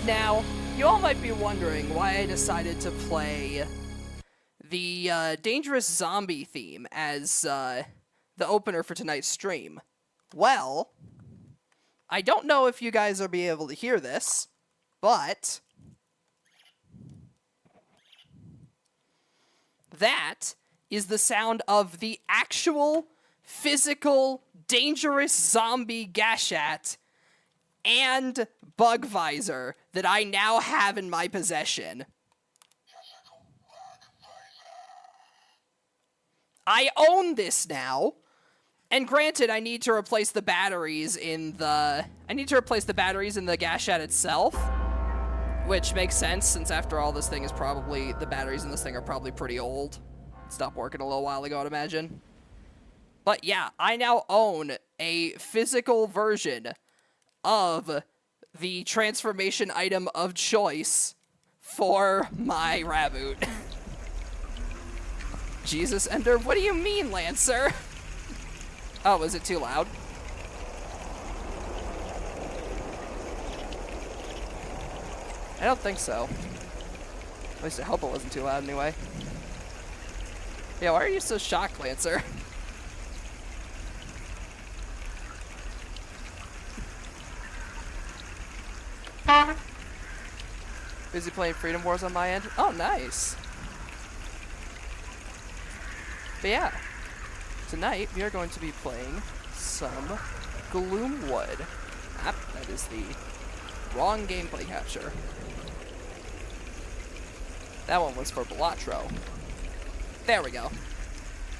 Now, you all might be wondering why I decided to play the Dangerous Zombie theme as the opener for tonight's stream. Well, I don't know if you guys will be able to hear this, but that is the sound of the actual, physical, dangerous zombie Gashat and Bug Visor that I now have in my possession. I own this now, and granted, I need to replace the batteries in the Gashat itself, which makes sense since after all, this thing is probably the batteries in this thing are probably pretty old. Stopped working a little while ago, I'd imagine. But yeah, I now own a physical version of the transformation item of choice for my Raboot. Jesus, Ender, what do you mean, Lancer? Oh, is it too loud? I don't think so. At least I hope it wasn't too loud anyway. Yeah, why are you so shocked, Lancer? Busy playing Freedom Wars on my end. Oh, nice. But yeah, tonight we are going to be playing some Gloomwood. That is the wrong gameplay capture. That one was for Balatro. There we go.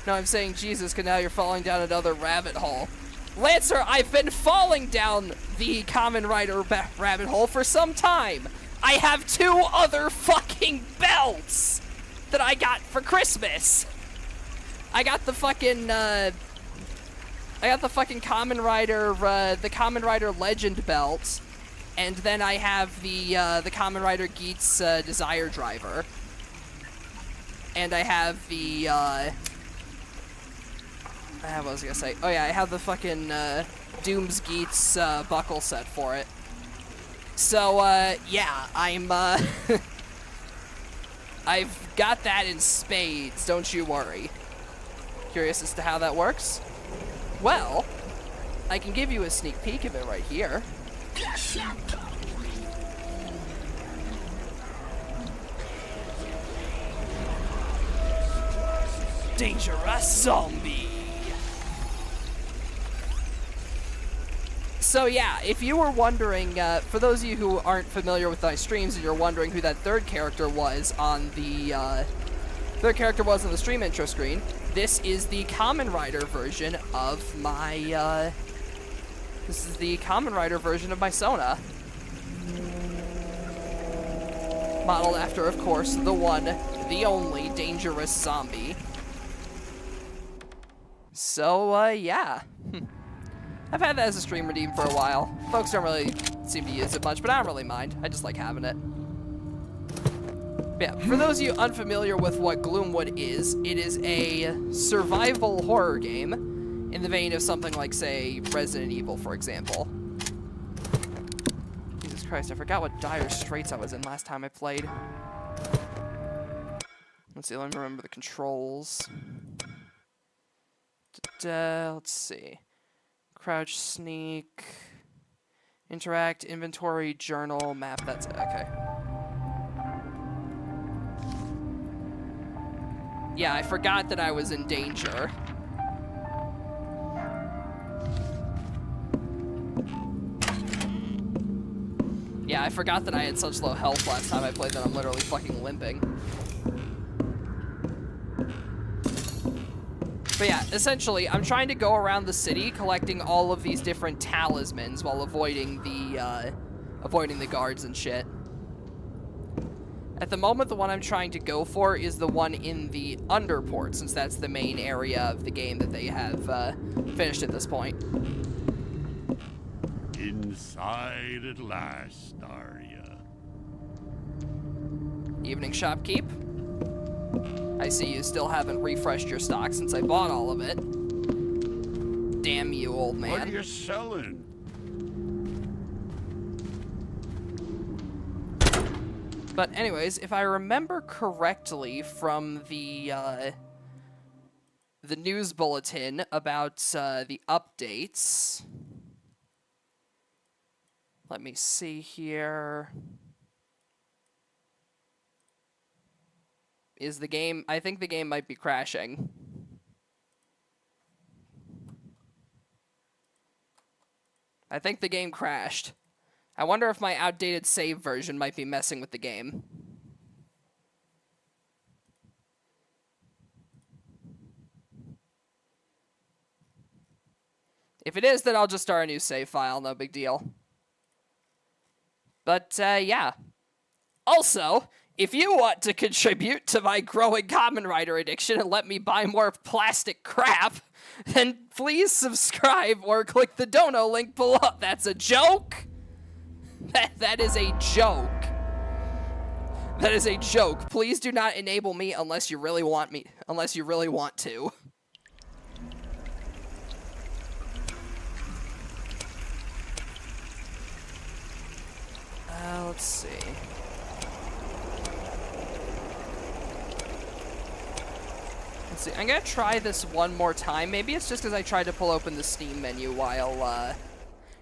No, I'm saying Jesus, because now you're falling down another rabbit hole. Lancer, I've been falling down the Common Rider rabbit hole for some time. I have 2 other fucking belts that I got for Christmas. I got the fucking, Kamen Rider, the Kamen Rider Legend belt, and then I have the Kamen Rider Geats, Desire Driver. And I have the, what was I gonna say? Oh yeah, I have the fucking, Doom's Geats, buckle set for it. So, yeah, I'm, I've got that in spades, don't you worry. Curious as to how that works? Well, I can give you a sneak peek of it right here. Dangerous zombie! So yeah, if you were wondering, for those of you who aren't familiar with my streams and you're wondering who that third character was on the stream intro screen, this is the Kamen Rider version of my, Sona. Modeled after, of course, the one, the only Dangerous Zombie. So, yeah. I've had that as a stream redeem for a while. Folks don't really seem to use it much, but I don't really mind. I just like having it. But yeah, for those of you unfamiliar with what Gloomwood is, it is a survival horror game in the vein of something like, say, Resident Evil, for example. Jesus Christ, I forgot what dire straits I was in last time I played. Let's see, let me remember the controls. Let's see. Crouch, sneak, interact, inventory, journal, map, that's it, okay. Yeah, I forgot that I was in danger. Yeah, I forgot that I had such low health last time I played that I'm literally fucking limping. But yeah, essentially, I'm trying to go around the city collecting all of these different talismans while avoiding the guards and shit. At the moment, the one I'm trying to go for is the one in the Underport, since that's the main area of the game that they have finished at this point. Inside at last, are ya? Evening shopkeep. I see you still haven't refreshed your stock since I bought all of it. Damn you, old man. What are you selling? But anyways, if I remember correctly from the news bulletin about the updates, let me see here. Is the game... I think the game might be crashing. I think the game crashed. I wonder if my outdated save version might be messing with the game. If it is, then I'll just start a new save file, no big deal. But, yeah. Also, if you want to contribute to my growing Kamen Rider addiction and let me buy more plastic crap, then please subscribe or click the dono link below. That's a joke! That is a joke. That is a joke. Please do not enable me unless you really want me, unless you really want to. Let's see. Let's see. I'm gonna try this one more time. Maybe it's just because I tried to pull open the Steam menu while,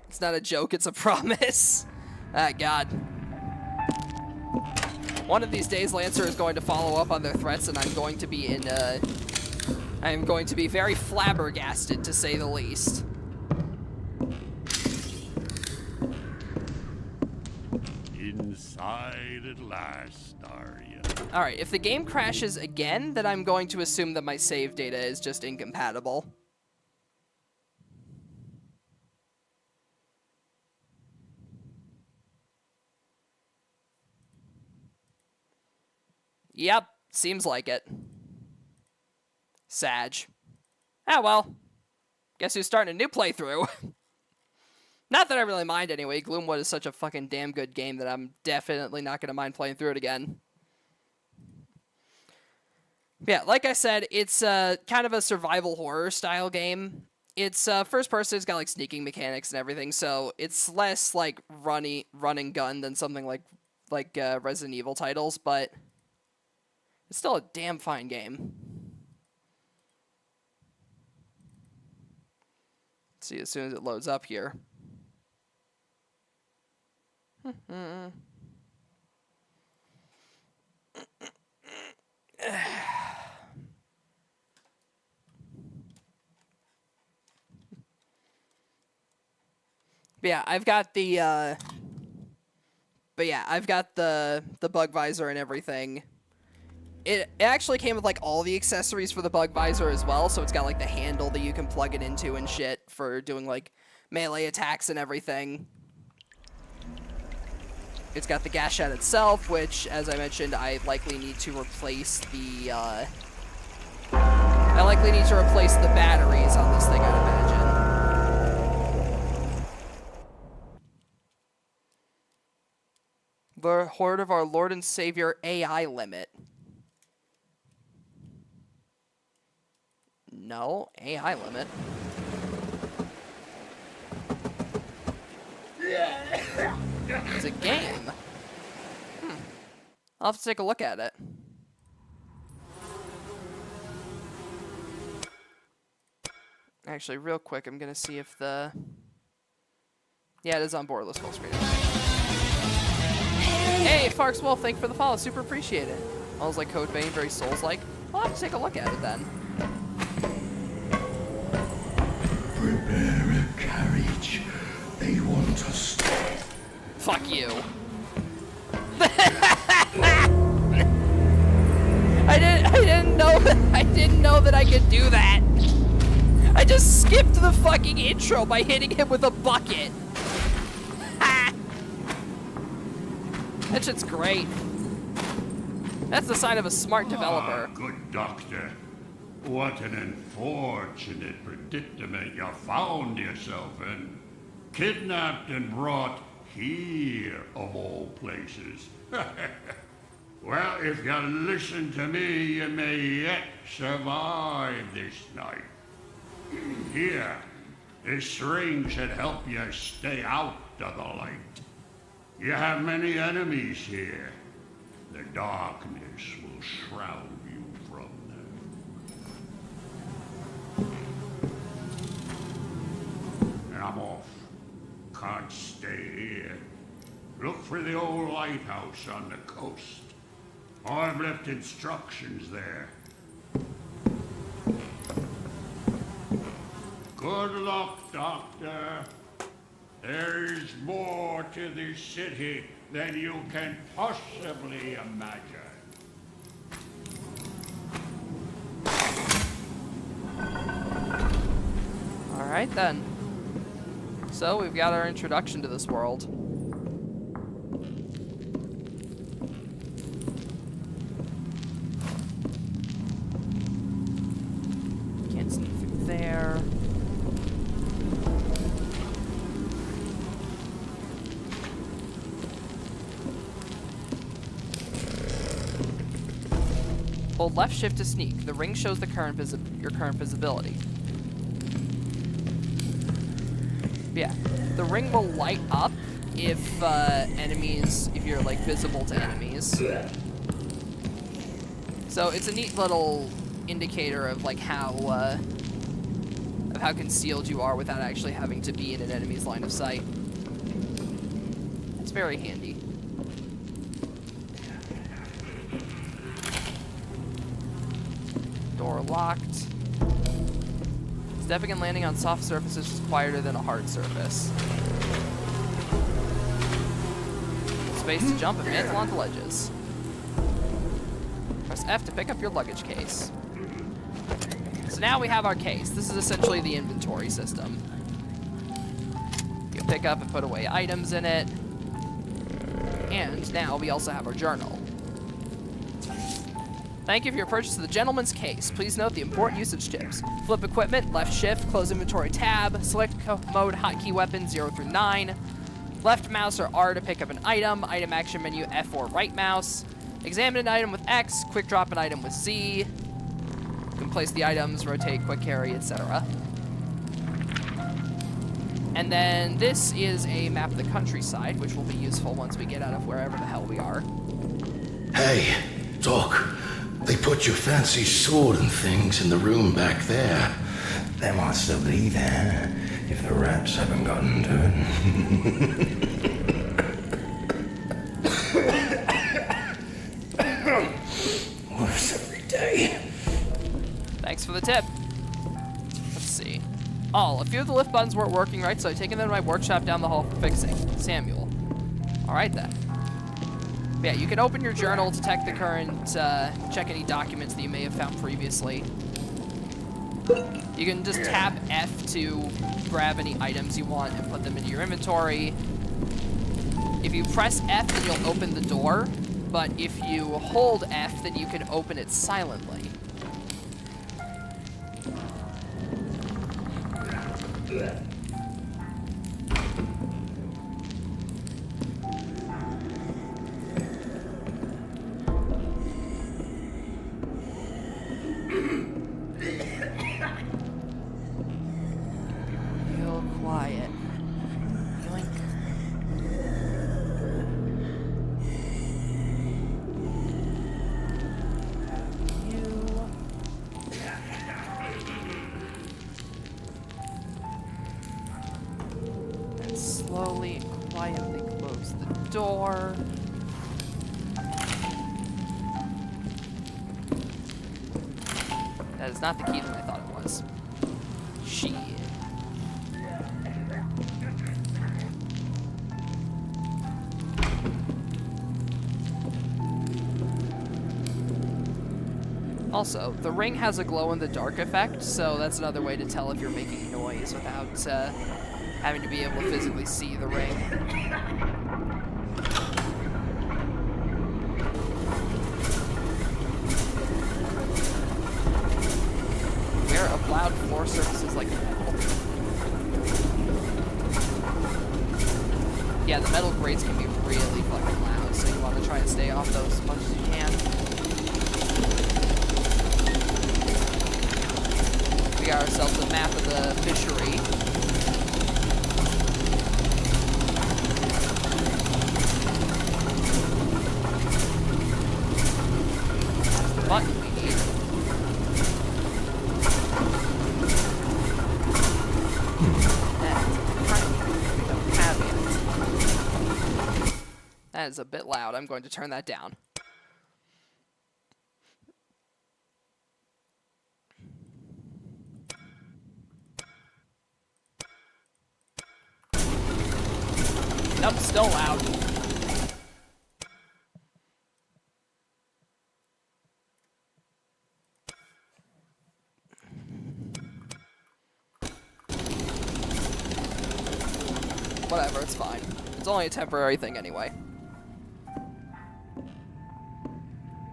it's not a joke, it's a promise. Ah, God. One of these days, Lancer is going to follow up on their threats, and I'm going to be I'm going to be very flabbergasted, to say the least. Inside at last, are ya? Alright, if the game crashes again, then I'm going to assume that my save data is just incompatible. Yep, seems like it. Sag. Ah, well. Guess who's starting a new playthrough? Not that I really mind anyway. Gloomwood is such a fucking damn good game that I'm definitely not going to mind playing through it again. Yeah, like I said, it's kind of a survival horror style game. It's first person, it's got like sneaking mechanics and everything, so it's less like run and gun than something like Resident Evil titles, but it's still a damn fine game. Let's see as soon as it loads up here. Yeah, I've got the bug visor and everything. It actually came with like all the accessories for the bug visor as well, so it's got like the handle that you can plug it into and shit for doing like melee attacks and everything. It's got the gas shot itself, which, as I mentioned, I likely need to replace the batteries on this thing, I'd imagine. The Horde of our Lord and Savior AI limit. No, AI limit. It's a game. I'll have to take a look at it. Actually, real quick, I'm gonna see if the... Yeah, it is on board. Let's full screen it. Hey, Farks Wolf, thank you for the follow. Super appreciate it. I was like Code Vein, very Souls-like. I'll have to take a look at it then. Prepare a carriage. They want us. Fuck you. I didn't know that I could do that. I just skipped the fucking intro by hitting him with a bucket. That shit's great. That's the sign of a smart developer. Good doctor. What an unfortunate predicament you found yourself in. Kidnapped and brought here, of all places. Well, if you listen to me, you may yet survive this night. Here, this ring should help you stay out of the light. You have many enemies here. The darkness will shroud you from them. And I'm off. Can't stay here. Look for the old lighthouse on the coast. I've left instructions there. Good luck, Doctor. There's more to this city than you can possibly imagine. Alright then. So we've got our introduction to this world. Can't sneak through there. Hold left shift to sneak. The ring shows the your current visibility. Yeah, the ring will light up if if you're like visible to enemies. So it's a neat little indicator of like how concealed you are without actually having to be in an enemy's line of sight. It's very handy. Door locked. Stepping and landing on soft surfaces is quieter than a hard surface. Space to jump and mantle onto ledges. Press F to pick up your luggage case. So now we have our case. This is essentially the inventory system. You can pick up and put away items in it. And now we also have our journal. Thank you for your purchase of the Gentleman's Case. Please note the important usage tips. Flip equipment, left shift, close inventory tab, select mode hotkey weapon 0 through 9, left mouse or R to pick up an item, item action menu F or right mouse, examine an item with X, quick drop an item with Z, you can place the items, rotate, quick carry, etc. And then this is a map of the countryside, which will be useful once we get out of wherever the hell we are. Hey, Doc. They put your fancy sword and things in the room back there. They might still be there if the rats haven't gotten to it. Worse every day. Thanks for the tip. Let's see. Oh, a few of the lift buttons weren't working right, so I've taken them to my workshop down the hall for fixing. Samuel. Alright then. Yeah, you can open your journal, detect the current, check any documents that you may have found previously. You can just tap F to grab any items you want and put them into your inventory. If you press F, then you'll open the door, but if you hold F, then you can open it silently. Quiet. Yoink. And slowly and quietly close the door. That is not the key that I thought it was. Shit. Also, the ring has a glow-in-the-dark effect, so that's another way to tell if you're making noise without having to be able to physically see the ring. Beware of loud floor surfaces like metal. Yeah, the metal grates can be really fucking loud, so you want to try and stay off those as much as you can. We got ourselves a map of the fishery. That's the button we need. We don't have it. That is a bit loud. I'm going to turn that down. Nope, still loud. Whatever, it's fine. It's only a temporary thing anyway.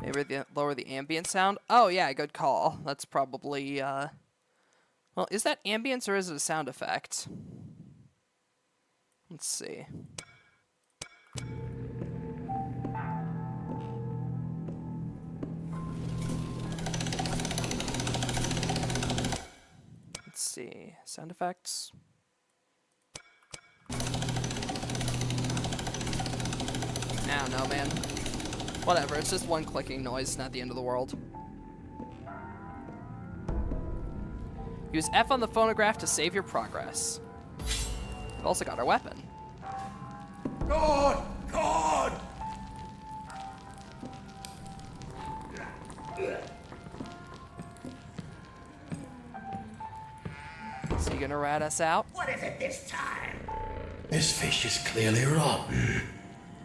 Maybe lower the ambient sound? Oh yeah, good call. That's probably, well, is that ambience or is it a sound effect? Let's see. Let's see. Sound effects. I don't know, man. Whatever, it's just one clicking noise, not the end of the world. Use F on the phonograph to save your progress. We've also got our weapon. God! God! So you gonna rat us out? What is it this time? This fish is clearly rotten.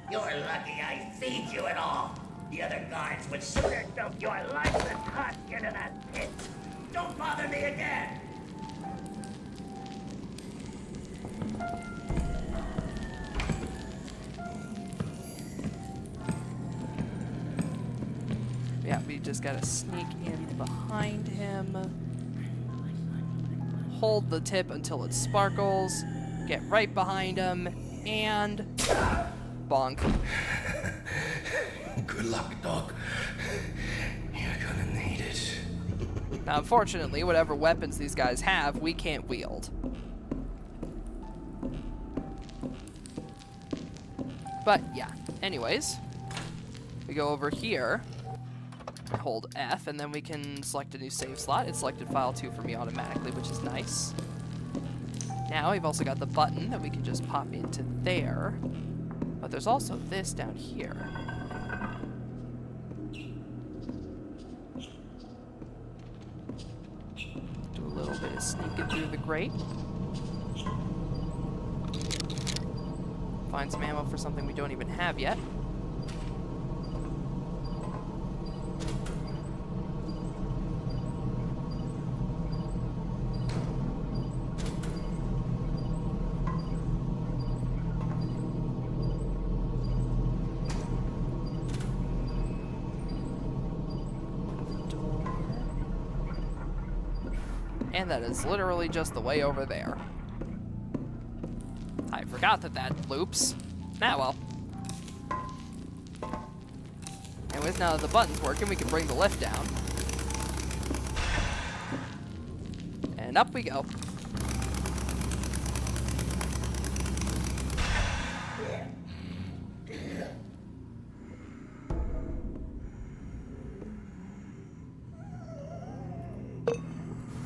You're lucky I feed you at all. The other guards would sooner dump your lifeless husk into that pit. Don't bother me again. Yeah, we just gotta sneak in behind him. Hold the tip until it sparkles. Get right behind him. And... bonk. Good luck, dog. You're gonna need it. Now, unfortunately, whatever weapons these guys have, we can't wield. But, yeah. Anyways, we go over here, hold F, and then we can select a new save slot. It selected file 2 for me automatically, which is nice. Now, we've also got the button that we can just pop into there. But there's also this down here. Do a little bit of sneaking through the grate. Find some ammo for something we don't even have yet. And that is literally just the way over there. I forgot that loops. Ah, well. Anyways, now that the button's working, we can bring the lift down. And up we go.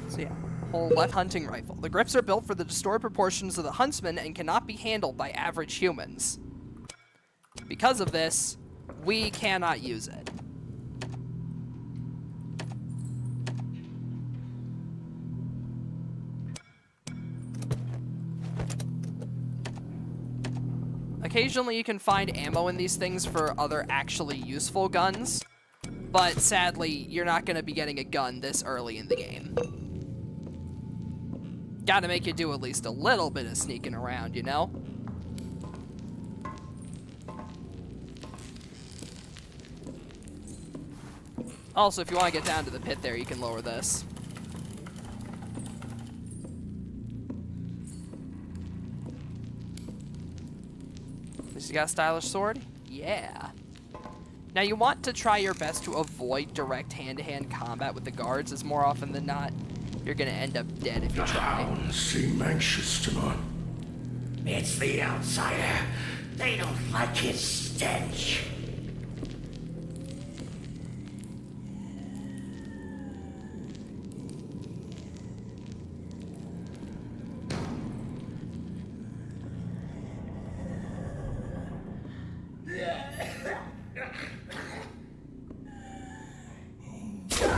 So yeah, whole left hunting rifle. The grips are built for the distorted proportions of the huntsman and cannot be handled by average humans. Because of this, we cannot use it. Occasionally you can find ammo in these things for other actually useful guns, but sadly, you're not going to be getting a gun this early in the game. Gotta make you do at least a little bit of sneaking around, you know? Also, if you want to get down to the pit there, you can lower this. This you got a stylish sword? Yeah. Now, you want to try your best to avoid direct hand-to-hand combat with the guards, as more often than not, you're gonna end up dead if you try. Hounds seem anxious tonight. It's the outsider. They don't like his stench.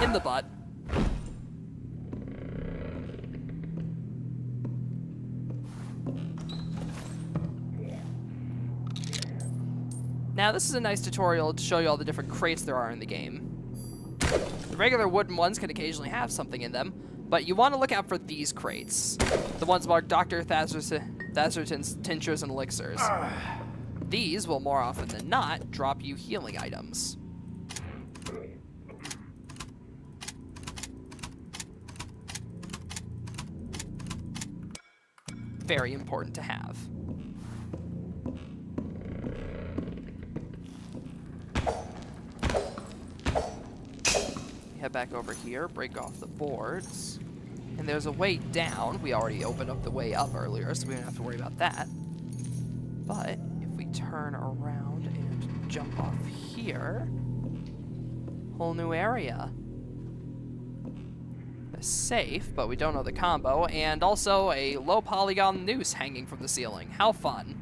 In the butt. Now, this is a nice tutorial to show you all the different crates there are in the game. The regular wooden ones can occasionally have something in them, but you want to look out for these crates. The ones marked Dr. Thazerton's tinctures and elixirs. These will more often than not drop you healing items. Very important to have. Head back over here, break off the boards. And there's a way down. We already opened up the way up earlier, so we don't have to worry about that. But if we turn around and jump off here, whole new area. A safe, but we don't know the combo, and also a low polygon noose hanging from the ceiling. How fun.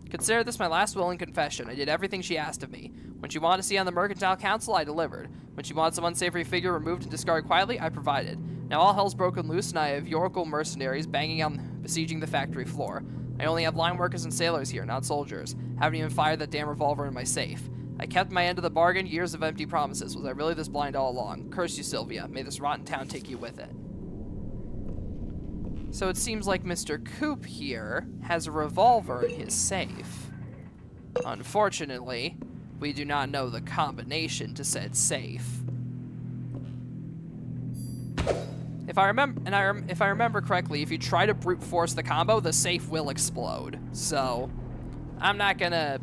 Consider this my last will and confession. I did everything she asked of me. When she wanted to see on the Mercantile Council, I delivered. When she wanted some unsavory figure removed and discarded quietly, I provided. Now all hell's broken loose, and I have Yorkal mercenaries besieging the factory floor. I only have line workers and sailors here, not soldiers. Haven't even fired that damn revolver in my safe. I kept my end of the bargain, years of empty promises. Was I really this blind all along? Curse you, Sylvia. May this rotten town take you with it. So it seems like Mr. Coop here has a revolver in his safe. Unfortunately, we do not know the combination to said safe. If I remember correctly, if you try to brute force the combo, the safe will explode. So, I'm not gonna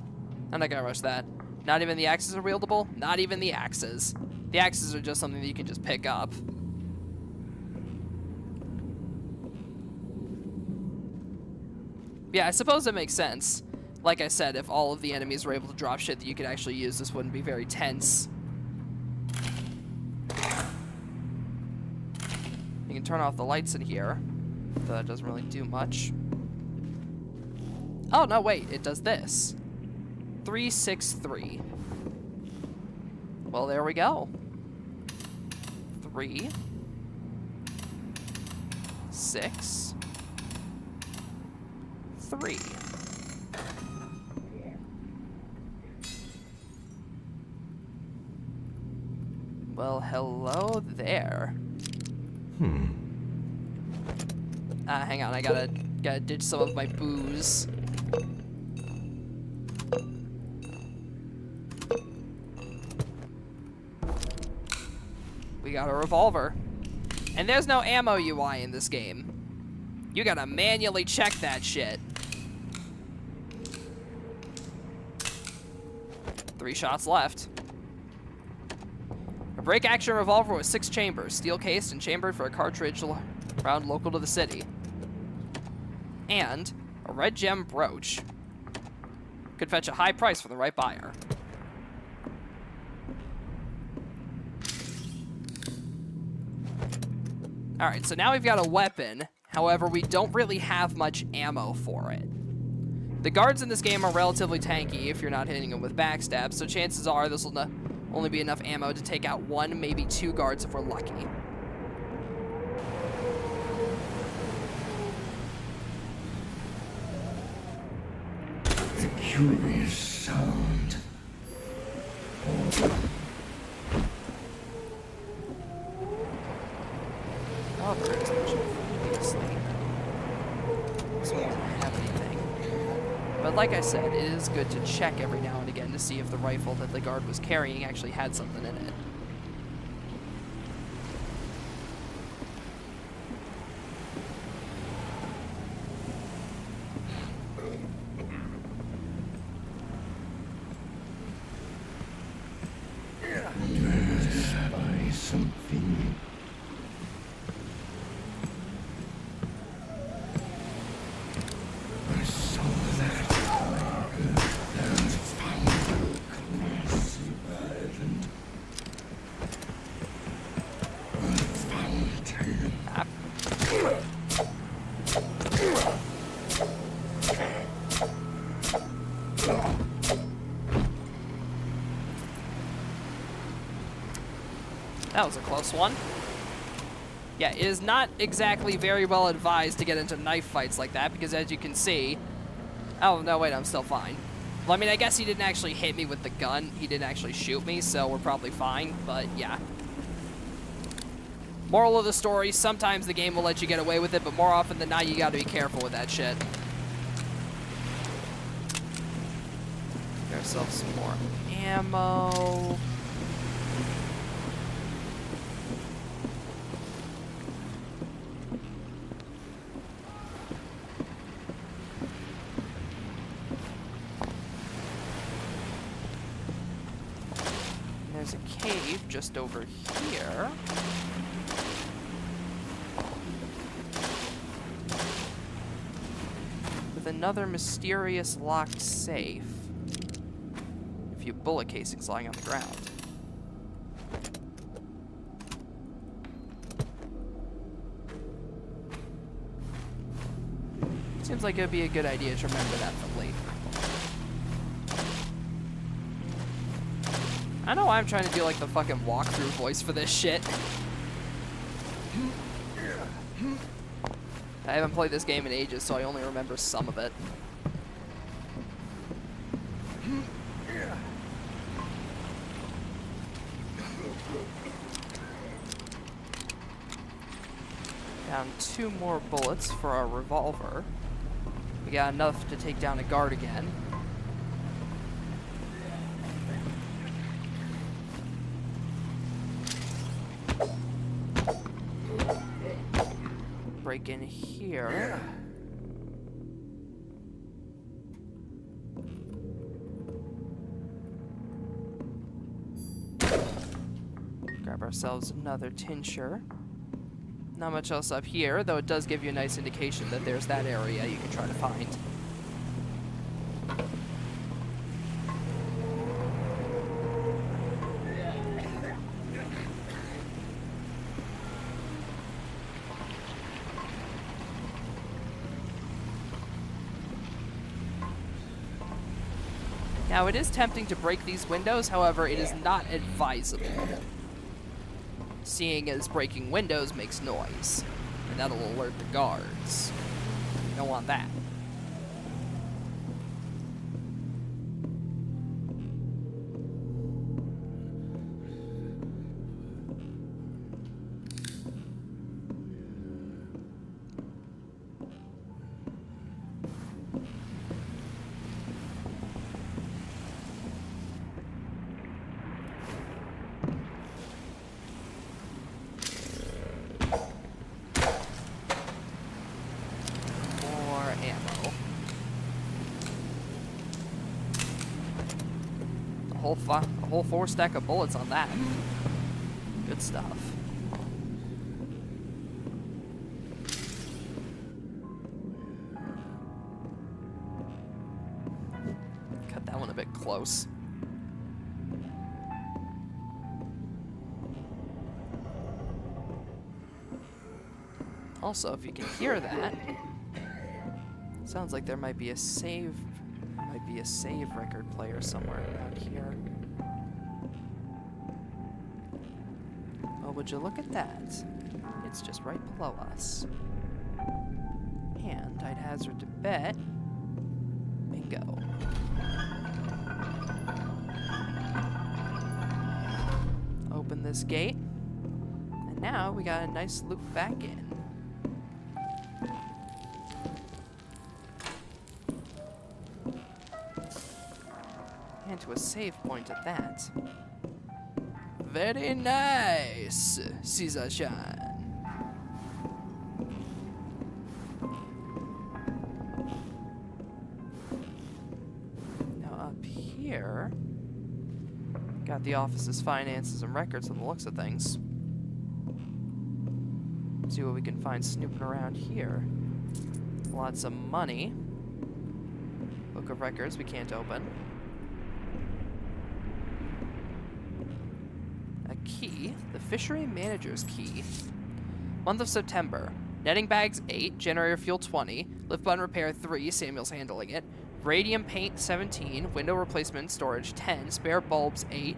rush that. Not even the axes are wieldable. Not even the axes. The axes are just something that you can just pick up. Yeah, I suppose it makes sense. Like I said, if all of the enemies were able to drop shit that you could actually use, this wouldn't be very tense. You can turn off the lights in here. Though that doesn't really do much. Oh, no, wait. It does this. 363. Well, there we go. 3, 6, 3. Well, hello there. Hang on, I gotta ditch some of my booze. We got a revolver. And there's no ammo UI in this game. You gotta manually check that shit. 3 shots left. A break-action revolver with 6 chambers, steel-cased and chambered for a cartridge round local to the city. And a red gem brooch. Could fetch a high price for the right buyer. Alright, so now we've got a weapon. However, we don't really have much ammo for it. The guards in this game are relatively tanky if you're not hitting them with backstab, so chances are this will only be enough ammo to take out 1, maybe 2 guards if we're lucky. It's a curious sound. Oh, there's previously. This one doesn't have anything. But like I said, it is good to check every now and again to see if the rifle that the guard was carrying actually had something in it. By something. I saw that and found a glassy island. A fountain. That was a close one. Yeah, it is not exactly very well advised to get into knife fights like that, because as you can see... Oh, no, wait, I'm still fine. Well, I mean, I guess he didn't actually hit me with the gun. He didn't actually shoot me, so we're probably fine, but yeah. Moral of the story, sometimes the game will let you get away with it, but more often than not, you gotta be careful with that shit. Get ourselves some more ammo. There's a cave just over here. With another mysterious locked safe. A few bullet casings lying on the ground. Seems like it would be a good idea to remember that for later. I know I'm trying to do like the fucking walkthrough voice for this shit. I haven't played this game in ages, so I only remember some of it. Down 2 more bullets for our revolver. We got enough to take down a guard again. break in here. Grab ourselves another tincture. Not much else up here, though it does give you a nice indication that there's that area you can try to find. Now, it is tempting to break these windows, however, it is not advisable, seeing as breaking windows makes noise, and that'll alert the guards. You don't want that. A whole 4 stack of bullets on that. Good stuff. Cut that one a bit close. Also, if you can hear that, sounds like there might be a save record player somewhere around here. Oh, would you look at that? It's just right below us. And I'd hazard to bet, bingo. Open this gate, and now we got a nice loop back in. And to a save point at that. Very nice, Caesar-chan. Now up here, got the office's finances and records from the looks of things. See what we can find snooping around here. Lots of money. Book of records we can't open. Key, the fishery manager's key. Month of September. Netting bags 8, generator fuel 20, lift button repair 3, Samuel's handling it. Radium paint 17, window replacement storage 10, spare bulbs 8,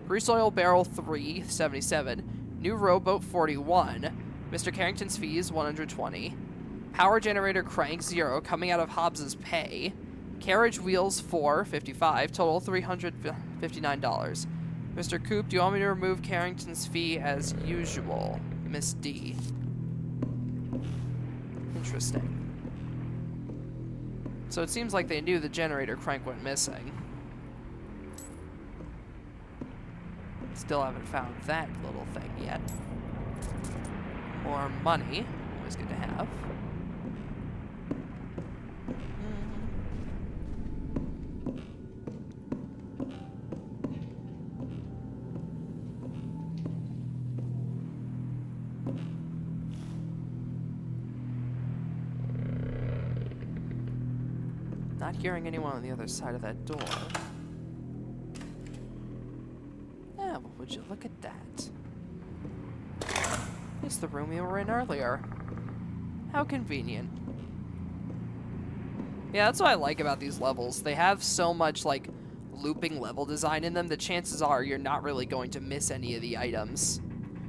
grease oil barrel 3, 77, new rowboat 41, Mr. Carrington's fees 120, power generator crank 0, coming out of Hobbs's pay, carriage wheels 4, 55, total $359. Mr. Coop, do you want me to remove Carrington's fee as usual? Miss D. Interesting. So it seems like they knew the generator crank went missing. Still haven't found that little thing yet. More money. Always good to have. Not hearing anyone on the other side of that door. Yeah, well, would you look at that? It's the room we were in earlier. How convenient. Yeah, that's what I like about these levels. They have so much, like, looping level design in them that chances are you're not really going to miss any of the items.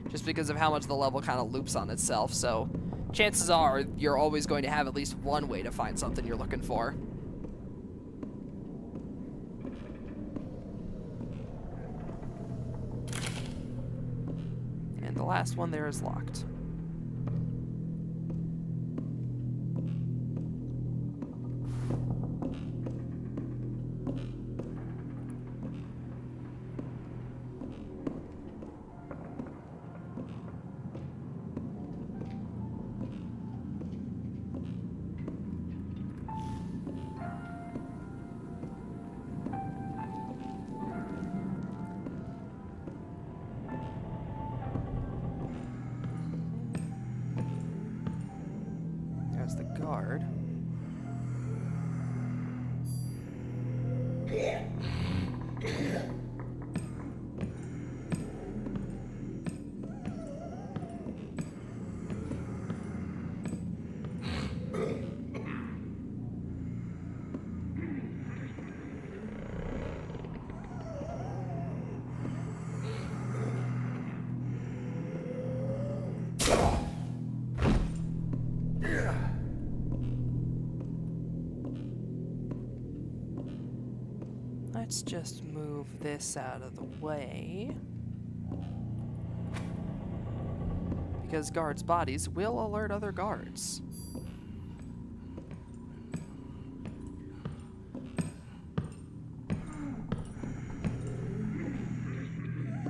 Just because of how much the level kind of loops on itself, so chances are you're always going to have at least one way to find something you're looking for. And the last one there is locked. guard. Let's just move this out of the way. Because guards' bodies will alert other guards.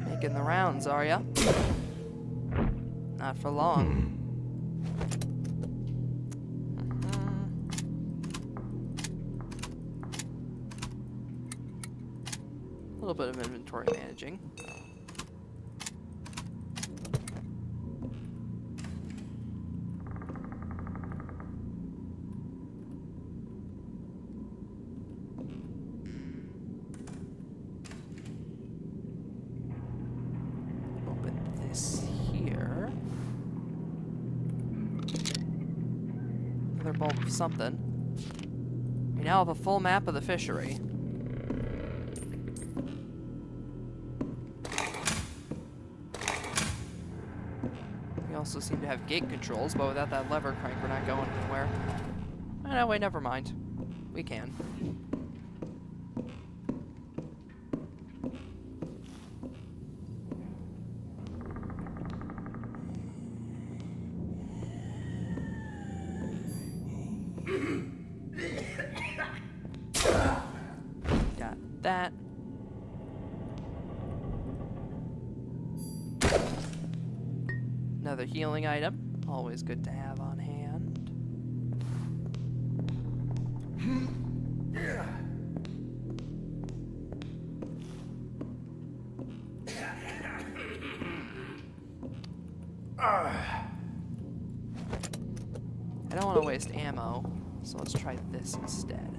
Making the rounds, are ya? Not for long. A little bit of inventory managing. Open this here. Another bulb of something. We now have a full map of the fishery. We also seem to have gate controls, but without that lever crank, we're not going anywhere. Oh, no, wait, never mind. We can. Got that. Another healing item, always good to have on hand. I don't want to waste ammo, so let's try this instead.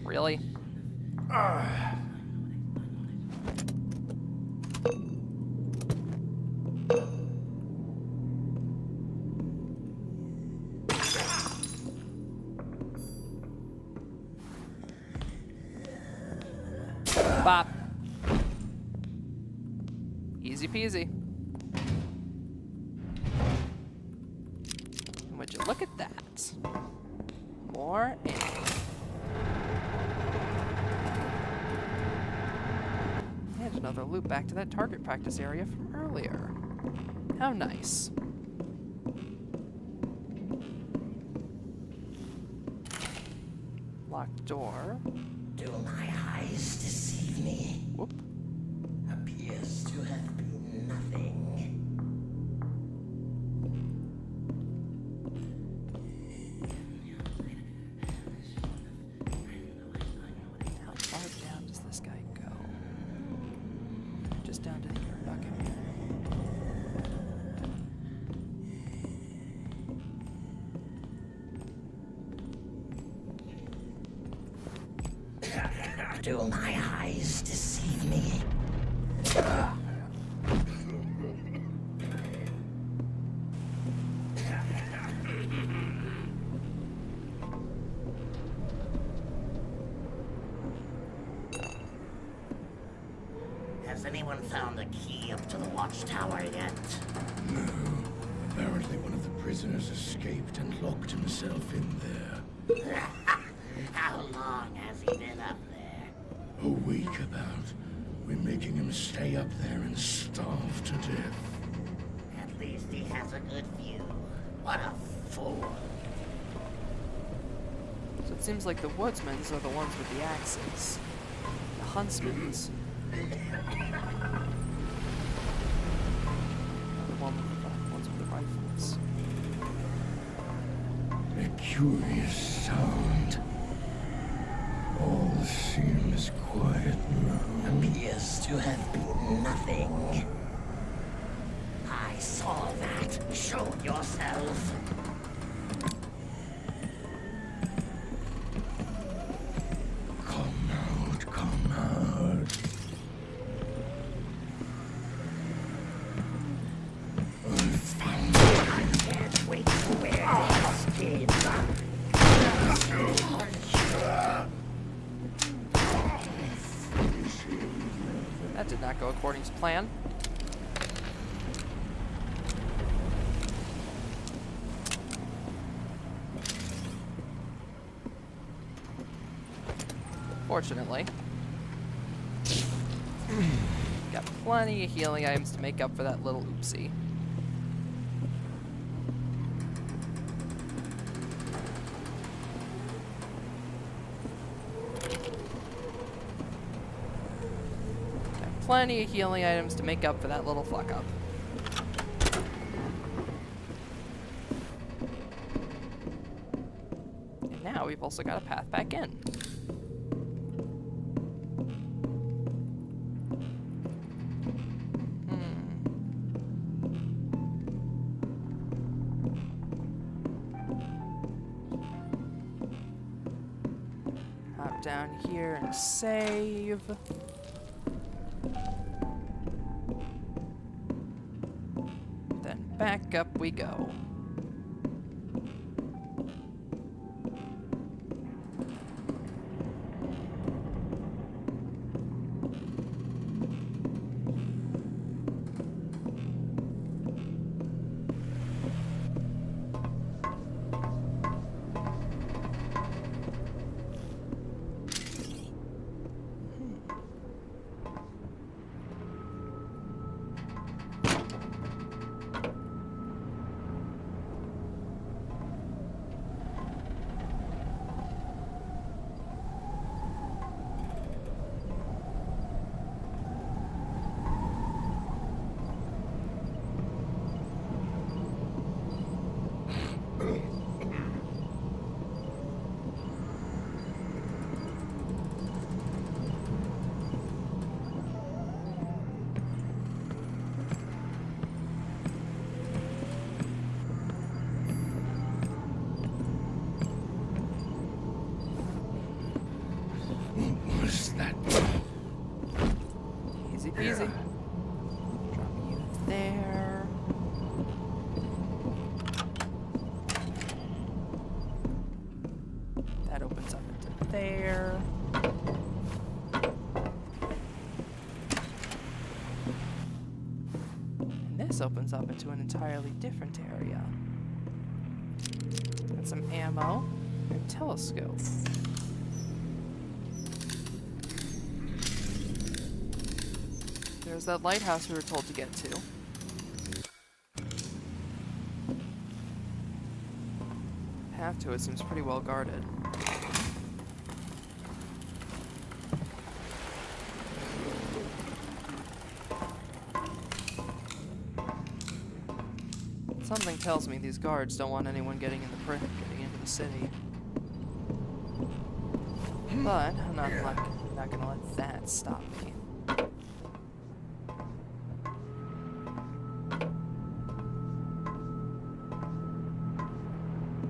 Really? Bop. Easy peasy. Would you look at that? More ammo. And another loop back to that target practice area from earlier. How nice. Locked door. Do my eyes deceive me? Whoop. Appears to have been nothing. How far down does this guy go? Just down to here. Okay. Do my eyes deceive me? Has anyone found the key up to the watchtower yet? No. Apparently one of the prisoners escaped and locked himself in there. How long has he been up there? A week about. We're making him stay up there and starve to death. At least he has a good view. What a fool. So it seems like the woodsmans are the ones with the axes. The huntsmans. The ones with the rifles. A curious sound. All seems quiet now. Appears to have been nothing. I saw that. Show yourself. Come out, come out. I found it. I can't wait to wear this skin. That did not go according to plan. Fortunately, got plenty of healing items to make up for that little oopsie. Got plenty of healing items to make up for that little fuck up. And now we've also got a path back in. Hop down here and save. Then back up we go. What's that? Easy peasy. Dropping you there. That opens up into there. And this opens up into an entirely different area. Got some ammo and telescope. There's that lighthouse we were told to get to. Path to it seems pretty well guarded. Something tells me these guards don't want anyone getting into the city. But I'm not gonna let that stop me.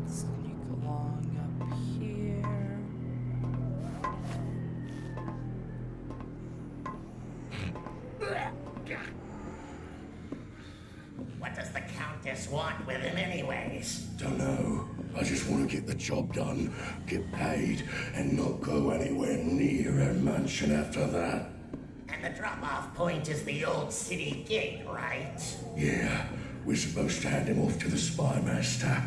Sneak along up here. What does the Countess want with him anyways? Don't know. I just want to get the job done, get paid, and not go anywhere near her mansion after that. And the drop-off point is the old city gate, right? Yeah, we're supposed to hand him off to the spy master.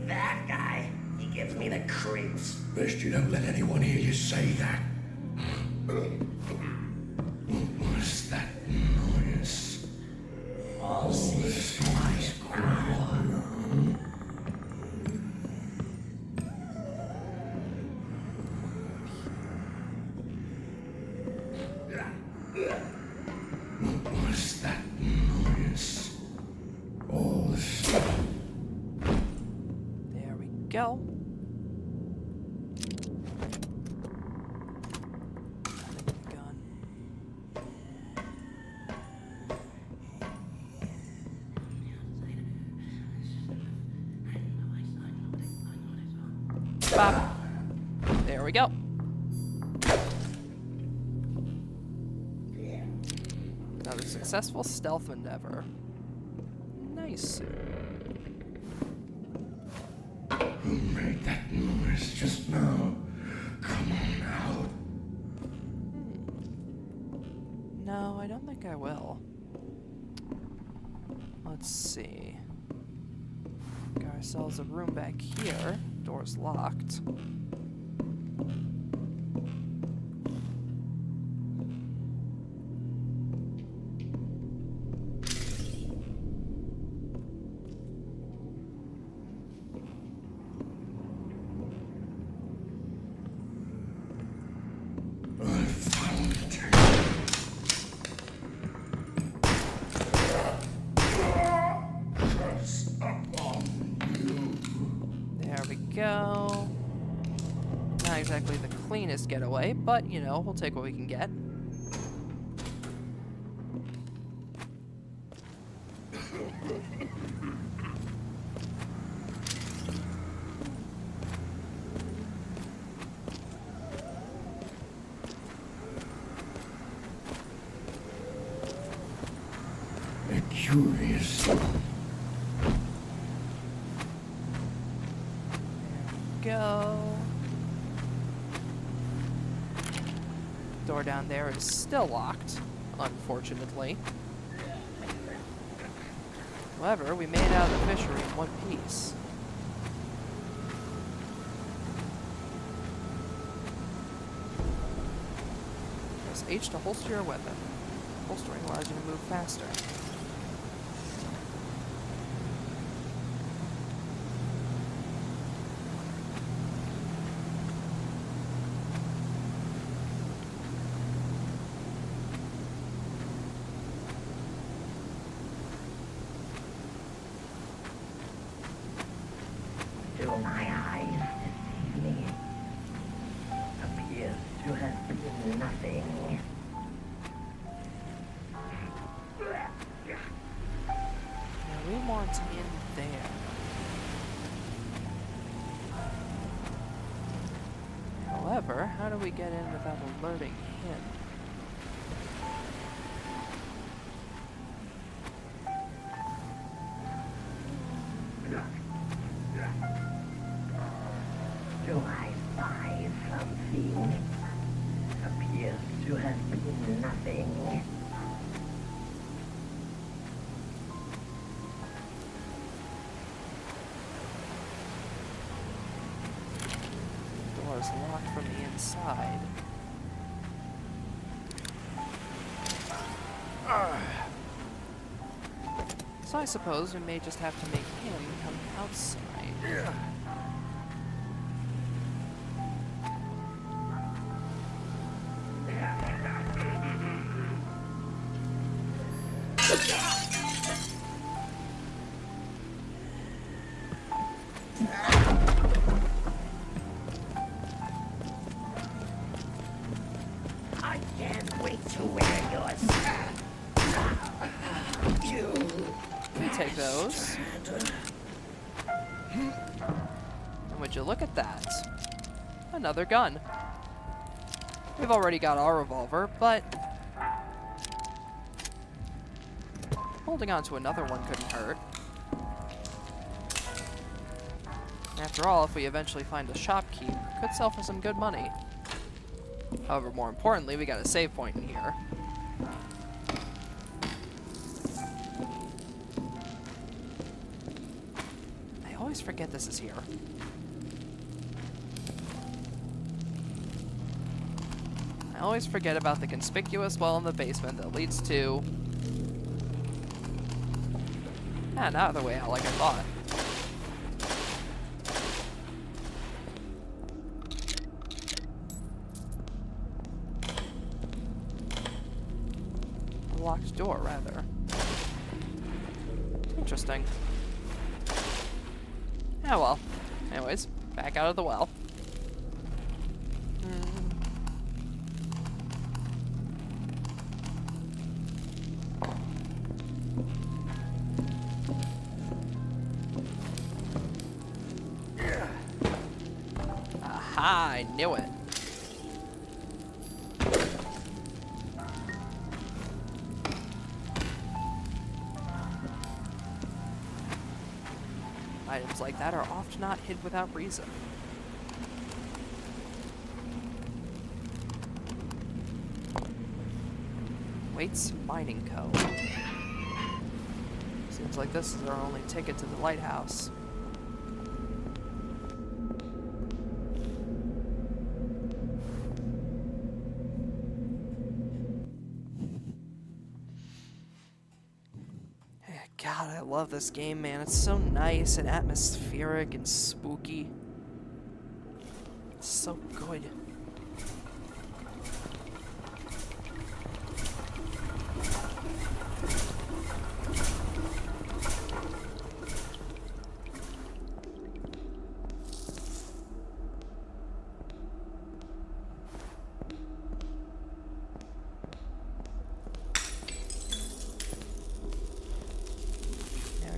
That guy, he gives me the creeps. Best you don't let anyone hear you say that. What's that noise? All cities twice growl. What's that noise? All this. There we go. Bop. There we go. Another successful stealth endeavor. Nice. Who made that noise just now? Come on out. No, I don't think I will. Let's see. Got ourselves a room back here. Door's locked. I found it. There we go. Not exactly the cleanest getaway, but, you know, we'll take what we can get. A curious. Go. Door down there is still locked, unfortunately. However, we made it out of the fishery in one piece. Press H to holster your weapon. Holstering allows you to move faster. To my eyes, this evening appears to have been nothing. Now we want in there. However, how do we get in without alerting him? Do I spy something? Appears to have been nothing. Door is locked from the inside. So I suppose we may just have to make him come outside. I can't wait to wear yours. We take those. And would you look at that? Another gun. We've already got our revolver, but holding on to another one couldn't hurt. After all, if we eventually find a shopkeep, could sell for some good money. However, more importantly, we got a save point in here. I always forget this is here. I always forget about the conspicuous well in the basement that leads to... not the way out like I thought. A locked door, rather. Interesting. Yeah, well. Anyways, back out of the well. Haha, I knew it. Items like that are often not hid without reason. Waits Mining Co. Seems like this is our only ticket to the lighthouse. God, I love this game, man. It's so nice and atmospheric and spooky. It's so good.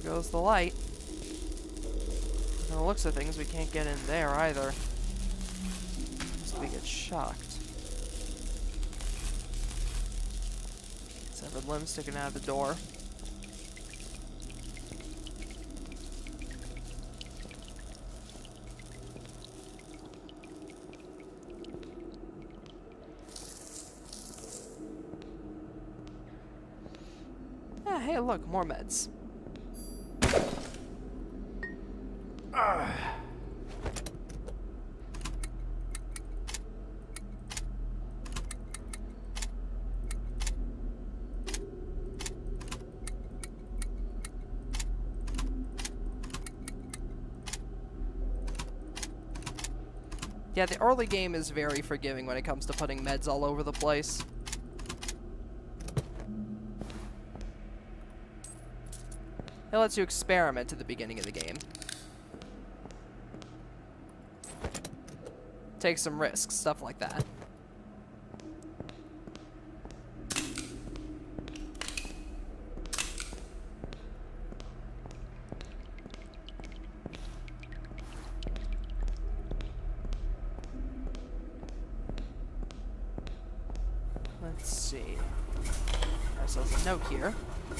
Goes the light. From the looks of things, we can't get in there either. Unless we get shocked. Severed limb sticking out of the door. Ah, hey, look, more meds. Yeah, the early game is very forgiving when it comes to putting meds all over the place. It lets you experiment at the beginning of the game. Take some risks, stuff like that. Let's see. So there's a note here.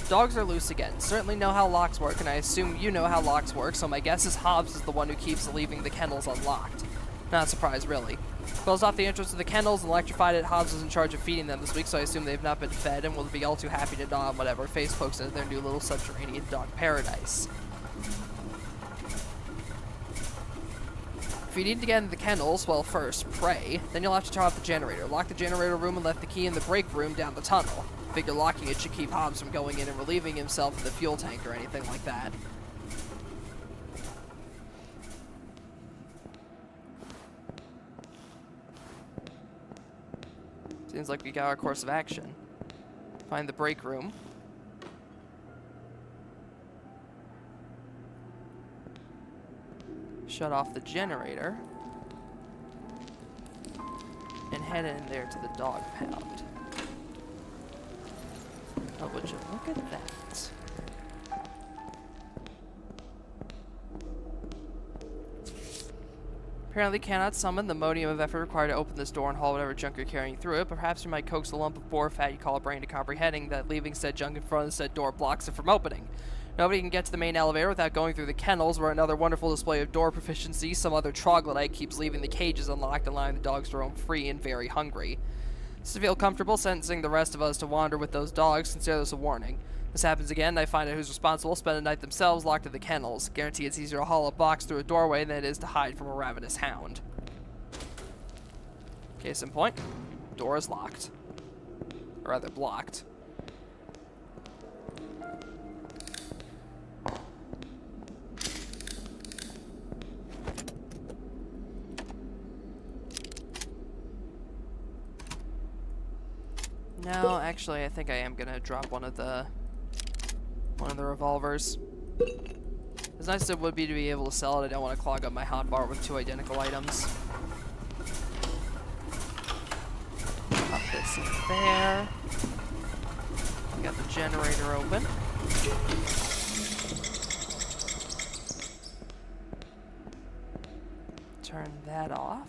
Dogs are loose again. Certainly know how locks work, and I assume you know how locks work, so my guess is Hobbs is the one who keeps leaving the kennels unlocked. Not a surprise, really. Closed off the entrance to the kennels and electrified it. Hobbs was in charge of feeding them this week, so I assume they've not been fed and will be all too happy to gnaw on whatever face pokes into their new little subterranean dog paradise. If you need to get into the kennels, well, first, pray. Then you'll have to turn off the generator. Lock the generator room and left the key in the break room down the tunnel. Figure locking it should keep Hobbs from going in and relieving himself in the fuel tank or anything like that. Seems like we got our course of action. Find the break room. Shut off the generator. And head in there to the dog pound. Oh, would you look at that? Apparently cannot summon the modium of effort required to open this door and haul whatever junk you're carrying through it. Perhaps you might coax a lump of boar fat you call a brain to comprehending that leaving said junk in front of said door blocks it from opening. Nobody can get to the main elevator without going through the kennels, where another wonderful display of door proficiency, some other troglodyte keeps leaving the cages unlocked, allowing the dogs to roam free and very hungry. Just to feel comfortable sentencing the rest of us to wander with those dogs, consider this a warning. This happens again, and I find out who's responsible, spend the night themselves locked in the kennels. Guarantee it's easier to haul a box through a doorway than it is to hide from a ravenous hound. Case in point, door is locked. Or rather, blocked. No, actually, I think I am gonna drop one of the revolvers. As nice as it would be to be able to sell it, I don't want to clog up my hotbar with two identical items. Pop this in there. We got the generator open. Turn that off.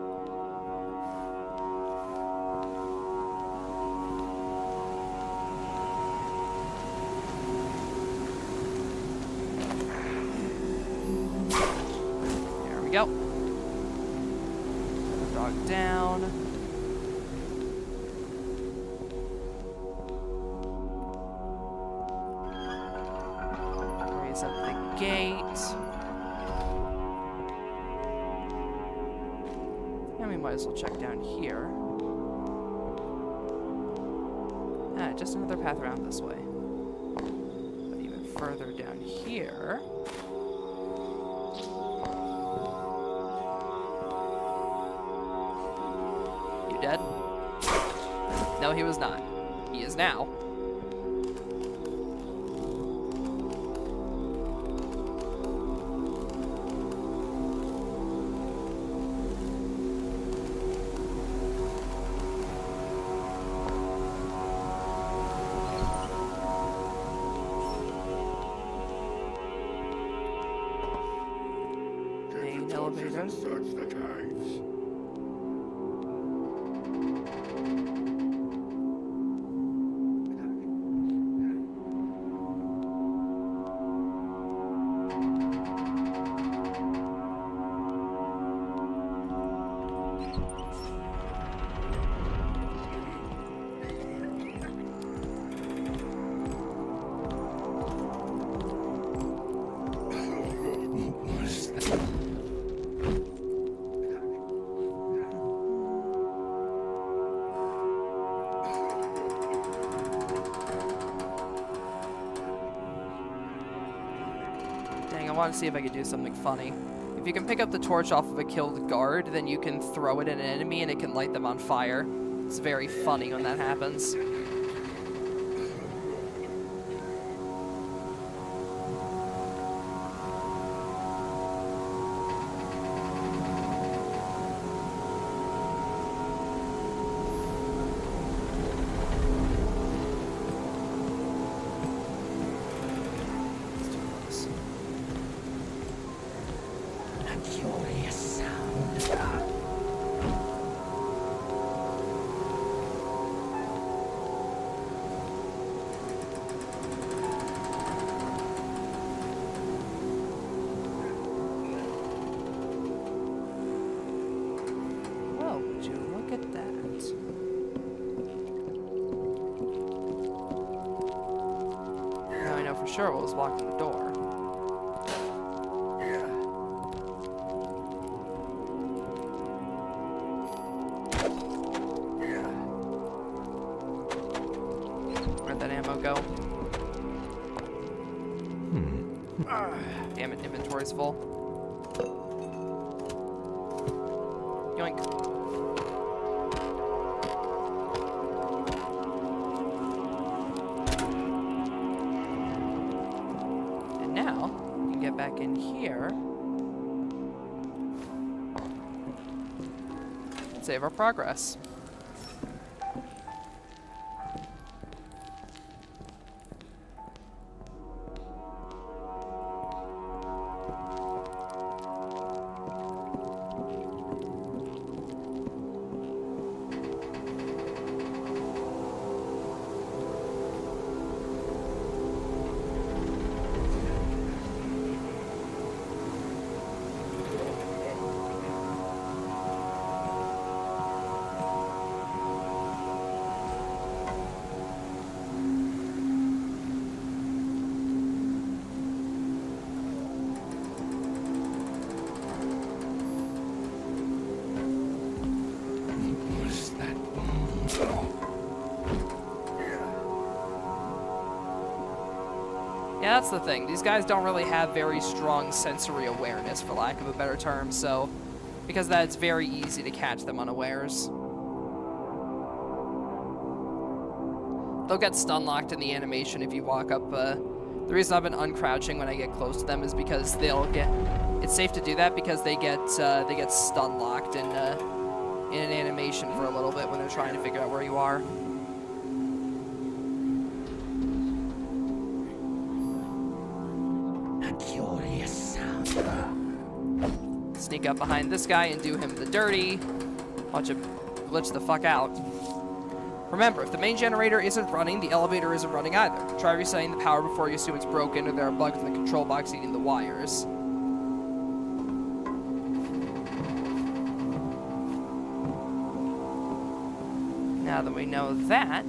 we go. Dog down. Raise up the gate. And we might as well check down here. Ah, just another path around this way. But even further down here... You dead? No, he was not. He is now. Elevator. Search the caves. I want to see if I could do something funny. If you can pick up the torch off of a killed guard, then you can throw it at an enemy and it can light them on fire. It's very funny when that happens. Curious sound. Well, would you look at that? Now I know for sure what was blocking the door. Where'd that ammo go? Damn it, inventory's full. Yoink. And now, we can get back in here. And save our progress. Yeah, that's the thing. These guys don't really have very strong sensory awareness, for lack of a better term, so because of that, it's very easy to catch them unawares. They'll get stun locked in the animation if you walk up. The reason I've been uncrouching when I get close to them is because they'll get. It's safe to do that because they get stun locked in an animation for a little bit when they're trying to figure out where you are. Curious sound. Sneak up behind this guy and do him the dirty. Watch him glitch the fuck out. Remember, if the main generator isn't running, the elevator isn't running either. Try resetting the power before you assume it's broken or there are bugs in the control box eating the wires. Now that we know that,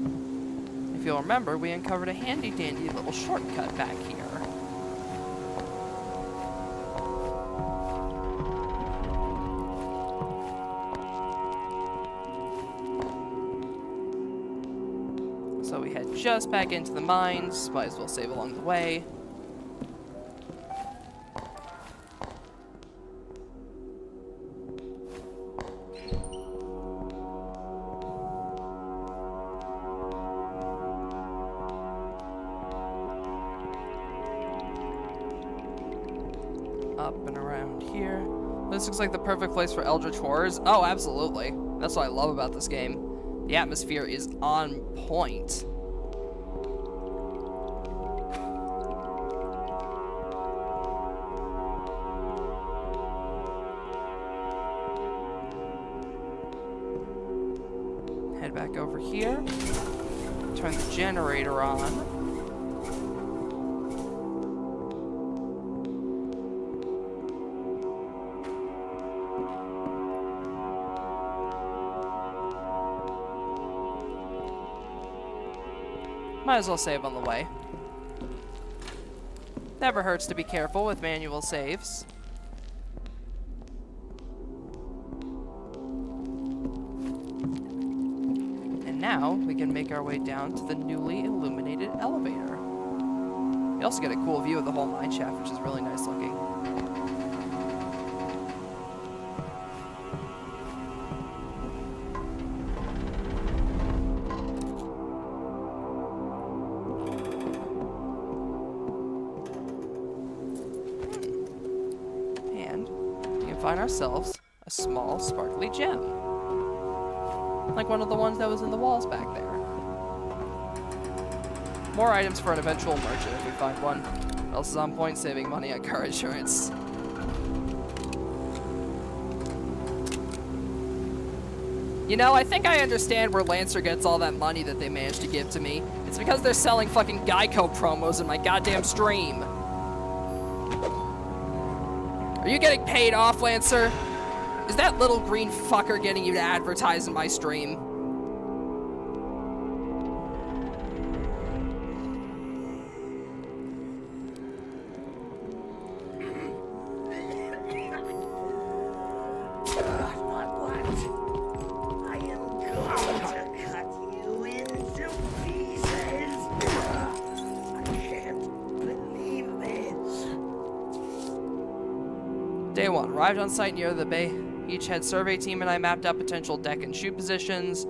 if you'll remember, we uncovered a handy-dandy little shortcut back here. So we head just back into the mines. Might as well save along the way. Up and around here. This looks like the perfect place for Eldritch Horrors. Oh, absolutely. That's what I love about this game. The atmosphere is on point. Head back over here. Turn the generator on. Might as well save on the way. Never hurts to be careful with manual saves. And now we can make our way down to the newly illuminated elevator. You also get a cool view of the whole mine shaft, which is really nice looking. Find ourselves a small, sparkly gem. Like one of the ones that was in the walls back there. More items for an eventual merchant if we find one. What else is on point? Saving money on car insurance. You know, I think I understand where Lancer gets all that money that they managed to give to me. It's because they're selling fucking Geico promos in my goddamn stream. Are you getting paid off, Lancer? Is that little green fucker getting you to advertise in my stream? Day 1. Arrived on site near the bay. Each head survey team and I mapped out potential deck and chute positions.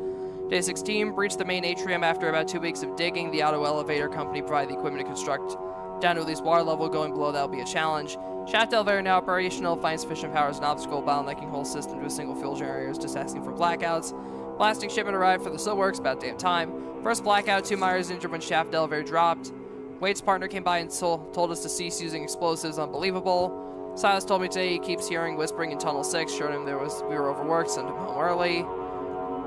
Day 16. Breached the main atrium after about 2 weeks of digging. The auto elevator company provided the equipment to construct down to at least water level. Going below that will be a challenge. Shaft elevator now operational. Find sufficient power as an obstacle. Bottlenecking whole system to a single fuel generator is just asking for blackouts. Blasting shipment arrived for the Silworks. About damn time. First blackout. 2 miners injured when shaft elevator dropped. Wade's partner came by and told us to cease using explosives. Unbelievable. Silas told me today he keeps hearing whispering in Tunnel 6, showed him we were overworked, sent him home early.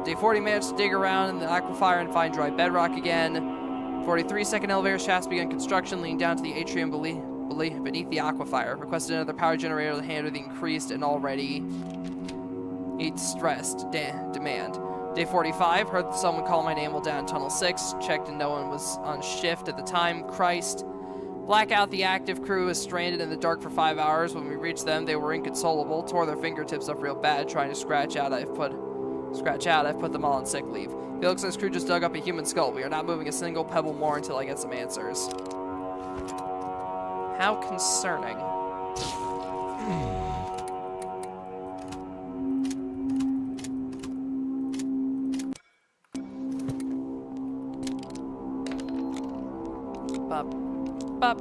Day 40 managed to dig around in the aquifer and find dry bedrock again. 43 second elevator shafts began construction, leading down to the atrium beneath the aquifer. Requested another power generator to handle the increased and already stressed demand. Day 45, heard someone call my name while down in Tunnel 6, checked and no one was on shift at the time. Christ. Blackout, the active crew was stranded in the dark for 5 hours. When we reached them, they were inconsolable, tore their fingertips up real bad, trying to scratch out. I've put them all on sick leave. Felix and his crew just dug up a human skull. We are not moving a single pebble more until I get some answers. How concerning. Bop. Bop.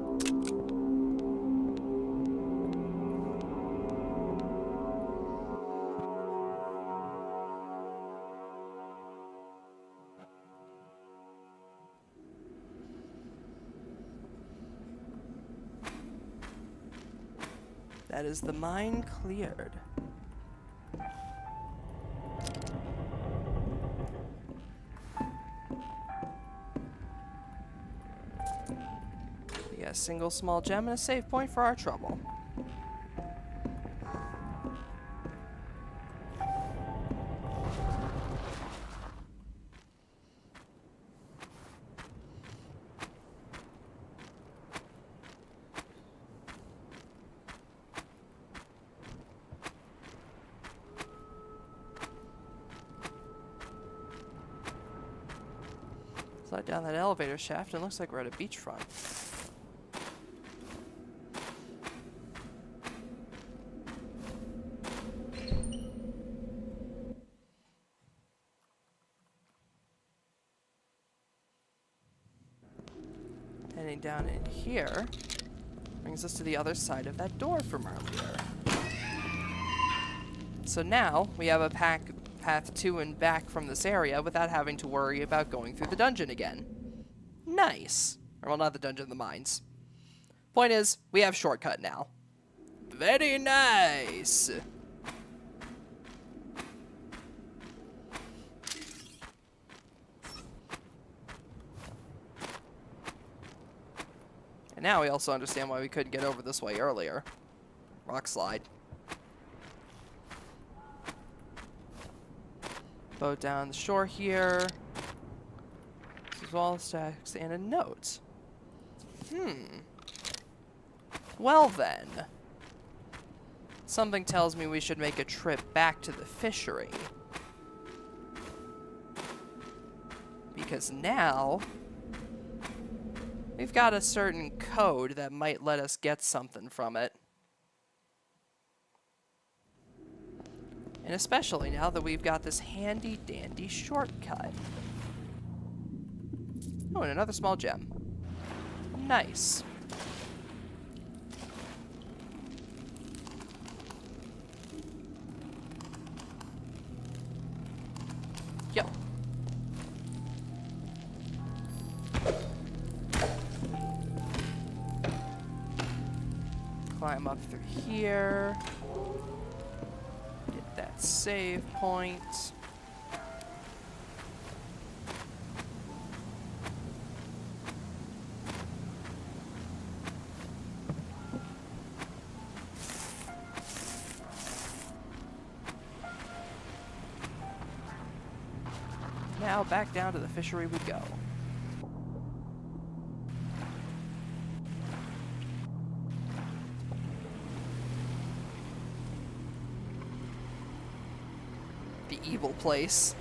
That is the mine cleared. We got a single small gem and a save point for our trouble. Slide down that elevator shaft and looks like we're at a beachfront. Heading down in here brings us to the other side of that door from earlier. So now we have a path to and back from this area without having to worry about going through the dungeon again. Nice. Or, well, not the dungeon, the mines. Point is, we have shortcut now. Very nice. And now we also understand why we couldn't get over this way earlier. Rock slide. Boat down the shore here. This is wall stacks and a note. Well then. Something tells me we should make a trip back to the fishery. Because now we've got a certain code that might let us get something from it. And especially now that we've got this handy-dandy shortcut. Oh, and another small gem. Nice. Yep. Climb up through here. Get that save point. Now back down to the fishery we go. The evil place.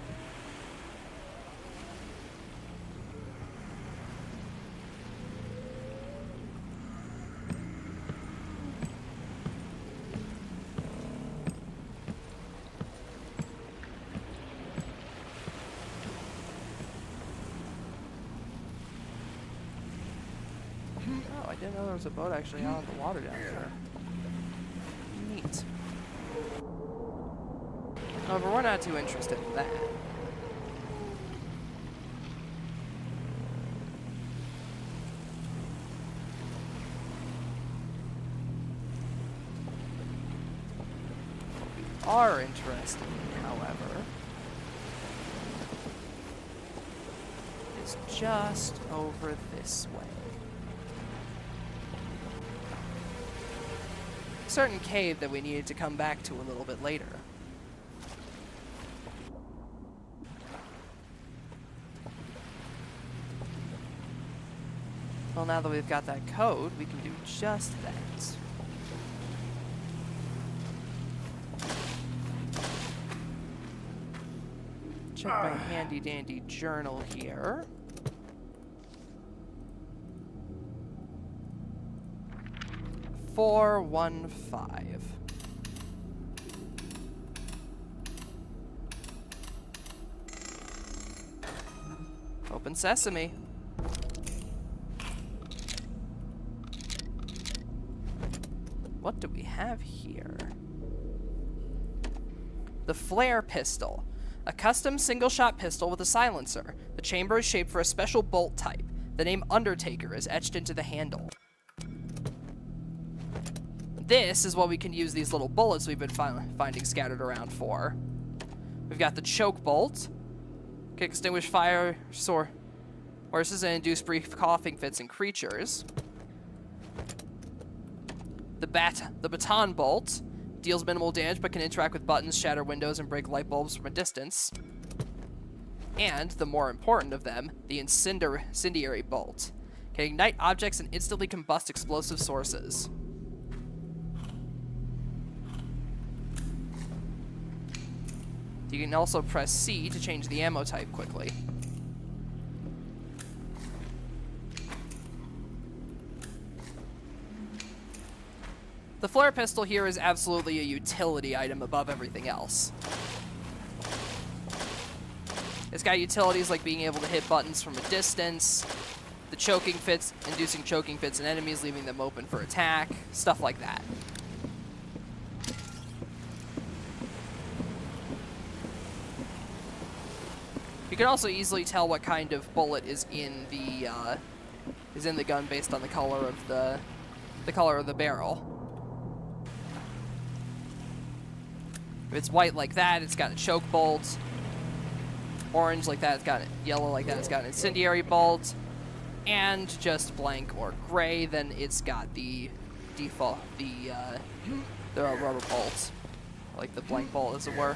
Oh, I didn't know there was a boat actually out on the water down there. Neat. However, we're not too interested in that. What we are interested in, however, is just over this way. A certain cave that we needed to come back to a little bit later. Well, now that we've got that code, we can do just that. Check my handy-dandy journal here. $415. Open sesame. What do we have here? The flare pistol. A custom single-shot pistol with a silencer. The chamber is shaped for a special bolt type. The name Undertaker is etched into the handle. This is what we can use these little bullets we've been finding scattered around for. We've got the choke bolt. Can extinguish fire sources and induce brief coughing fits in creatures. The baton bolt deals minimal damage but can interact with buttons, shatter windows, and break light bulbs from a distance. And, the more important of them, the incendiary bolt can ignite objects and instantly combust explosive sources. You can also press C to change the ammo type quickly. The flare pistol here is absolutely a utility item above everything else. It's got utilities like being able to hit buttons from a distance, the choking fits, inducing choking fits in enemies, leaving them open for attack, stuff like that. You can also easily tell what kind of bullet is in the gun based on the color of the barrel. If it's white like that, it's got a choke bolt. Orange like that, it's got it. Yellow like that, it's got an incendiary bolt. And just blank or gray, then it's got the default, the rubber bolt, like the blank bolt, as it were.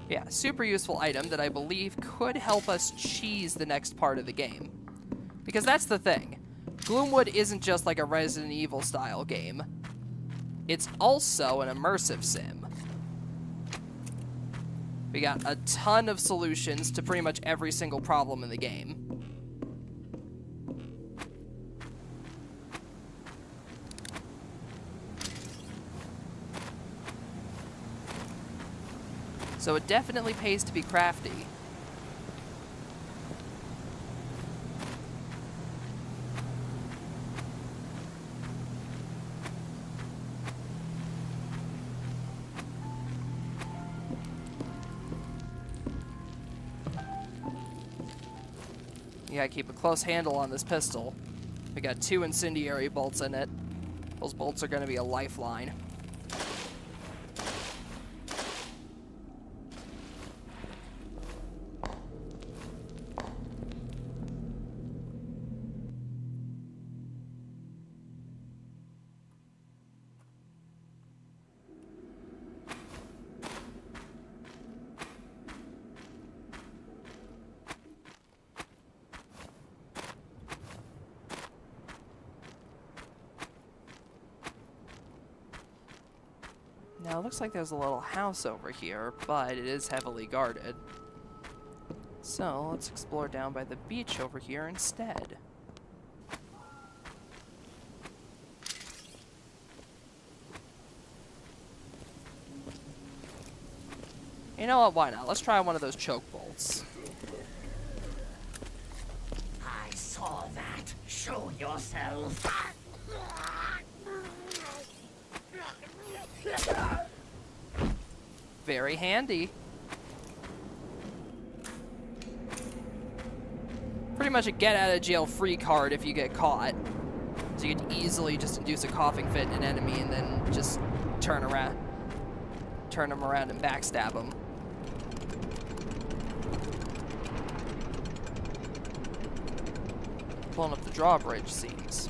Yeah, super useful item that I believe could help us cheese the next part of the game. Because that's the thing. Gloomwood isn't just like a Resident Evil style game. It's also an immersive sim. We got a ton of solutions to pretty much every single problem in the game. So it definitely pays to be crafty. You gotta keep a close handle on this pistol. We got 2 incendiary bolts in it. Those bolts are gonna be a lifeline. Now, it looks like there's a little house over here, but it is heavily guarded. So, let's explore down by the beach over here instead. You know what, why not? Let's try one of those choke bolts. I saw that. Show yourself. Very handy. Pretty much a get-out-of-jail-free card if you get caught. So you can easily just induce a coughing fit in an enemy and then just turn them around and backstab them. Pulling up the drawbridge seems.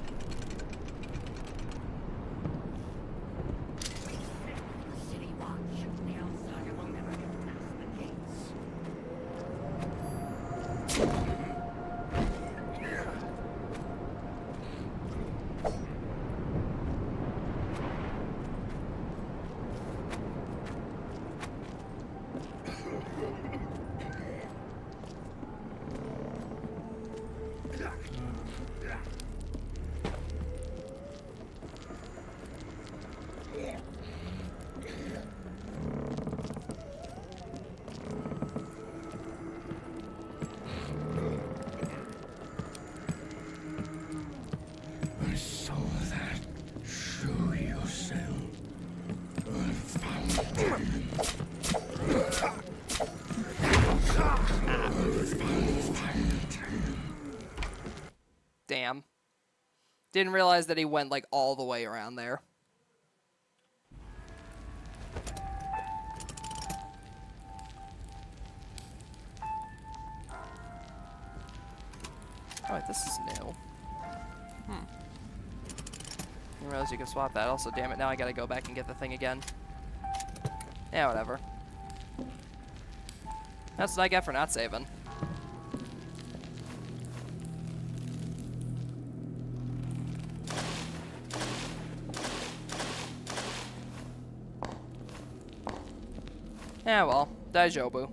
Damn. Didn't realize that he went like all the way around there. Oh, wait, this is new. Didn't realize you could swap that. Also, damn it, now I gotta go back and get the thing again. Yeah, whatever. That's what I get for not saving. Yeah, well, Daijobu.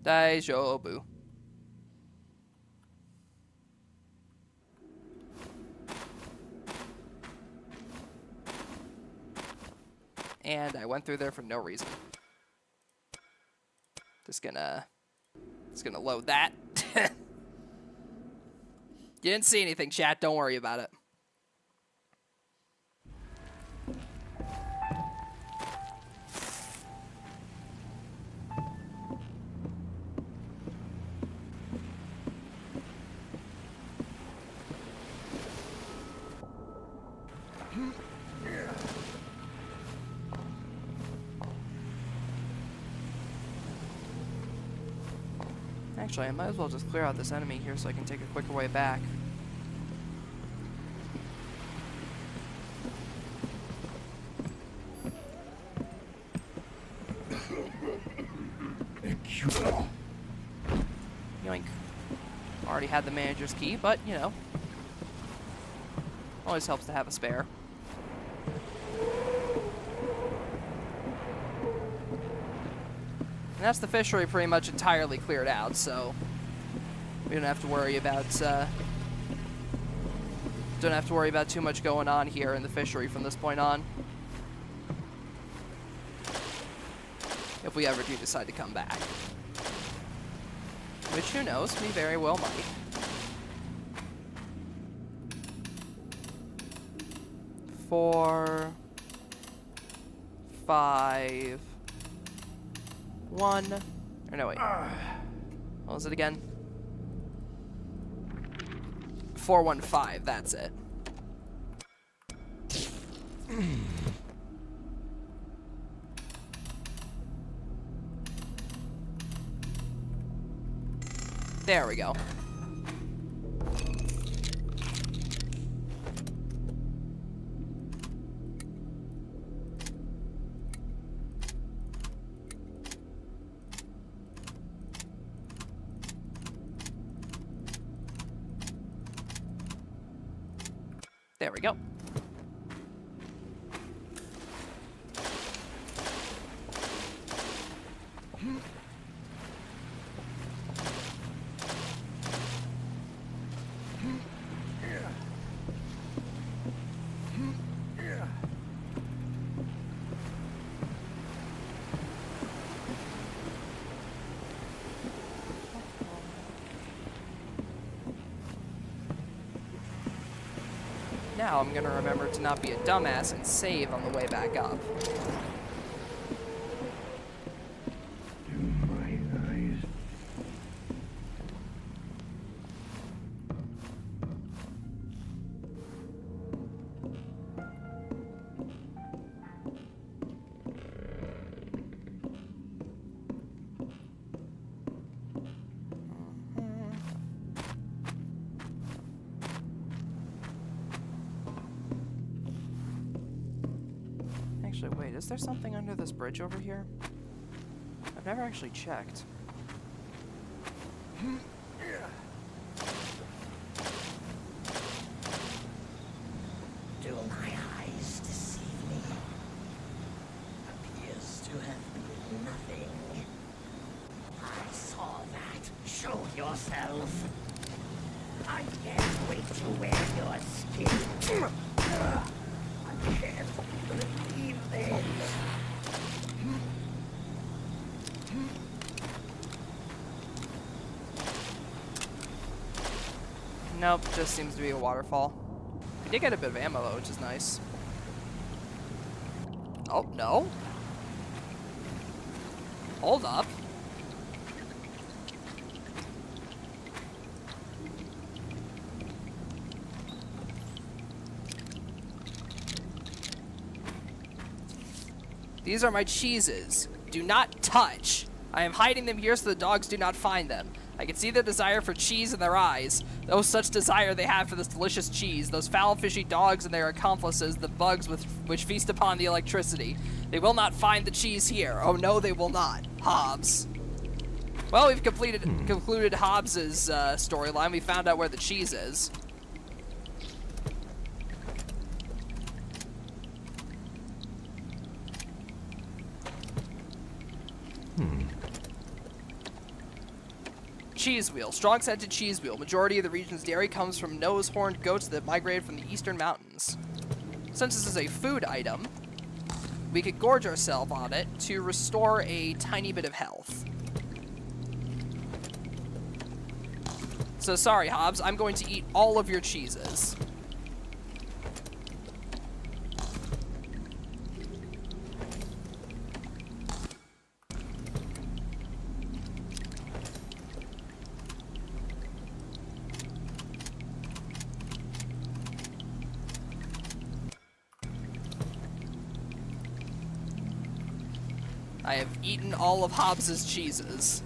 Daijobu. And I went through there for no reason. Just gonna load that. You didn't see anything, chat. Don't worry about it. Actually, I might as well just clear out this enemy here so I can take a quicker way back. Yoink. Already had the manager's key, but, you know, always helps to have a spare. And that's the fishery pretty much entirely cleared out, so we don't have to worry about too much going on here in the fishery from this point on. If we ever do decide to come back. Which, who knows, we very well might. Four, 5, 1, or no, wait. What was it again? 415, that's it. There we go. There we go. Now I'm gonna remember to not be a dumbass and save on the way back up. Actually, wait, is there something under this bridge over here? I've never actually checked. Do my eyes deceive me? Appears to have been nothing. I saw that. Show yourself. I can't wait to wear your skin. I can't believe this. Nope, just seems to be a waterfall. We did get a bit of ammo though, which is nice. Oh, no. Hold up. These are my cheeses. Do not touch. I am hiding them here so the dogs do not find them. I can see the desire for cheese in their eyes. Oh, such desire they have for this delicious cheese. Those foul, fishy dogs and their accomplices, the bugs which feast upon the electricity. They will not find the cheese here. Oh, no, they will not. Hobbs. Well, we've concluded Hobbs's storyline. We found out where the cheese is. Cheese wheel. Strong scented cheese wheel. Majority of the region's dairy comes from nose-horned goats that migrated from the eastern mountains. Since this is a food item, we could gorge ourselves on it to restore a tiny bit of health. So sorry, Hobbs, I'm going to eat all of your cheeses. I have eaten all of Hobbs's cheeses.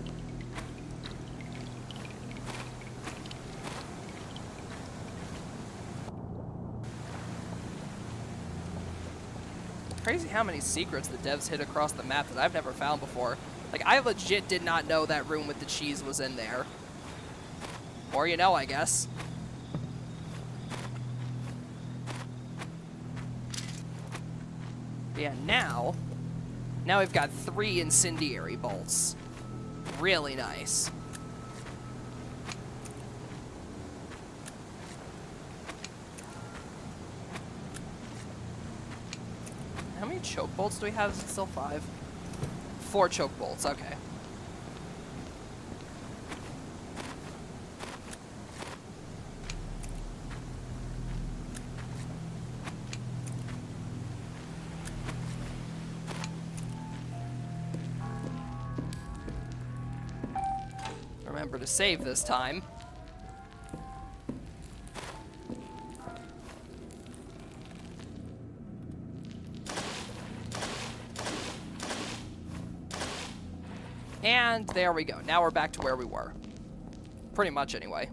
Crazy how many secrets the devs hid across the map that I've never found before. Like, I legit did not know that room with the cheese was in there. Or you know, I guess. But yeah, now we've got 3 incendiary bolts. Really nice. How many choke bolts do we have? Is it still 5? 4 choke bolts, okay. Remember to save this time. And there we go. Now we're back to where we were. Pretty much, anyway.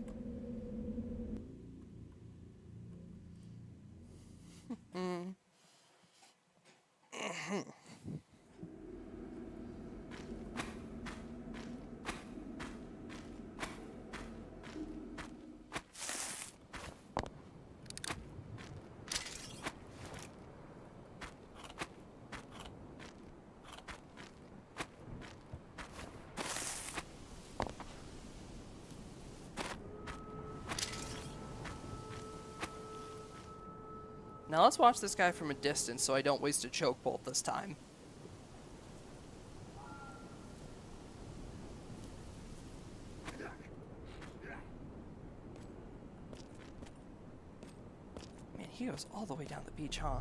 Now let's watch this guy from a distance so I don't waste a choke bolt this time. Man, he goes all the way down the beach, huh?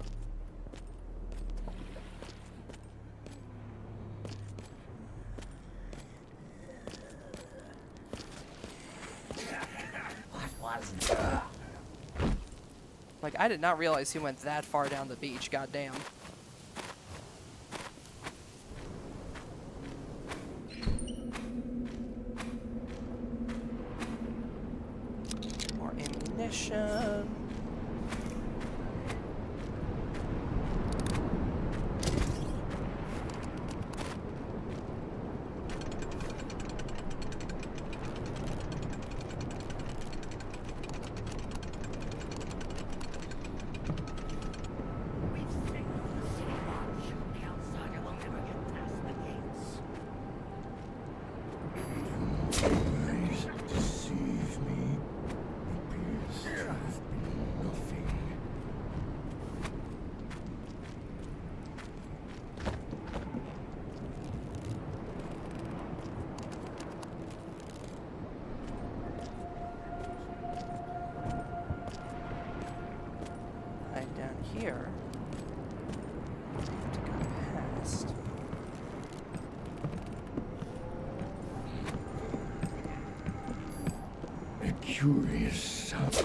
What was that? Like, I did not realize he went that far down the beach, goddamn. More ammunition. Here to go past. A curious sound. The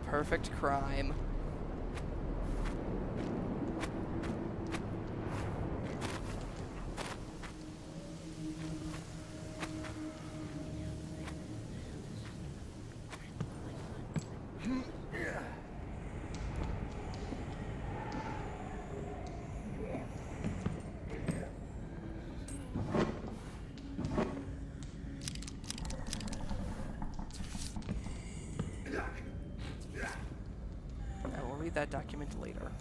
perfect crime. That document later.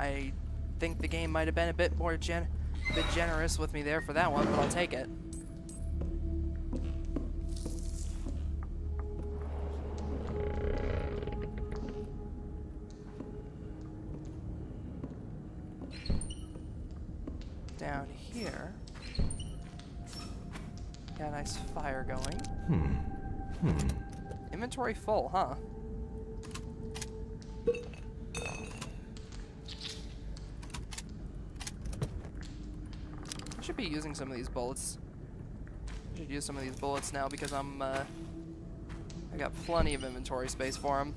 I think the game might have been a bit more generous with me there for that one, but I'll take it. Down here, got a nice fire going. Inventory full, huh? I should be using some of these bullets. I should use some of these bullets now because I got plenty of inventory space for them.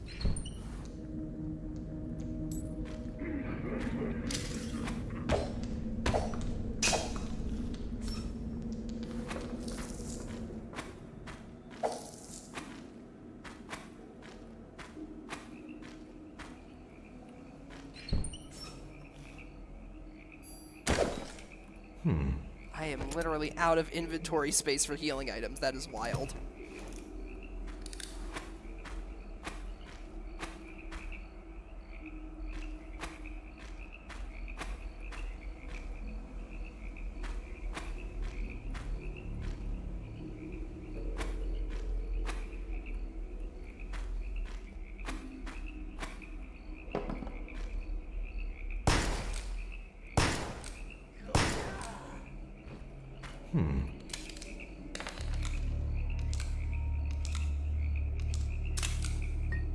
I am literally out of inventory space for healing items. That is wild.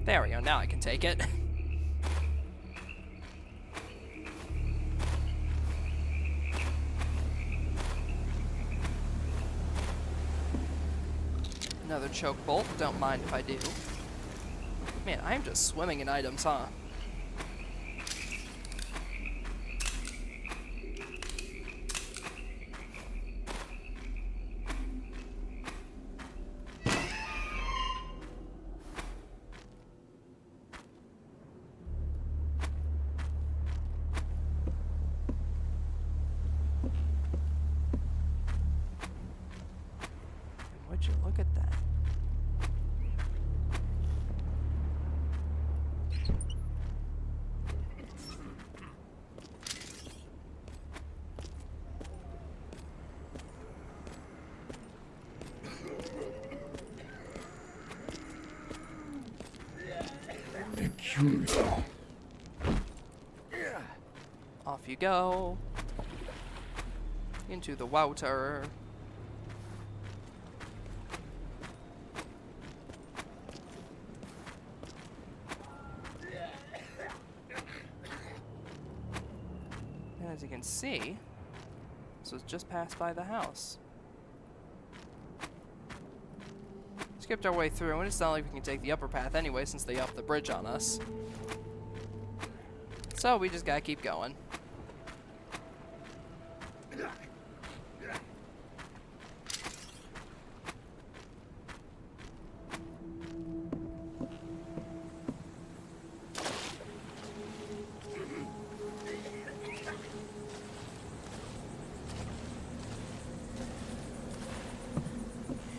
There we go, now I can take it. Another choke bolt, don't mind if I do. Man, I'm just swimming in items, huh? Would you look at that? Off you go. Into the water. And as you can see, this was just passed by the house. Skipped our way through, and it's not like we can take the upper path anyway since they upped the bridge on us. So we just gotta keep going.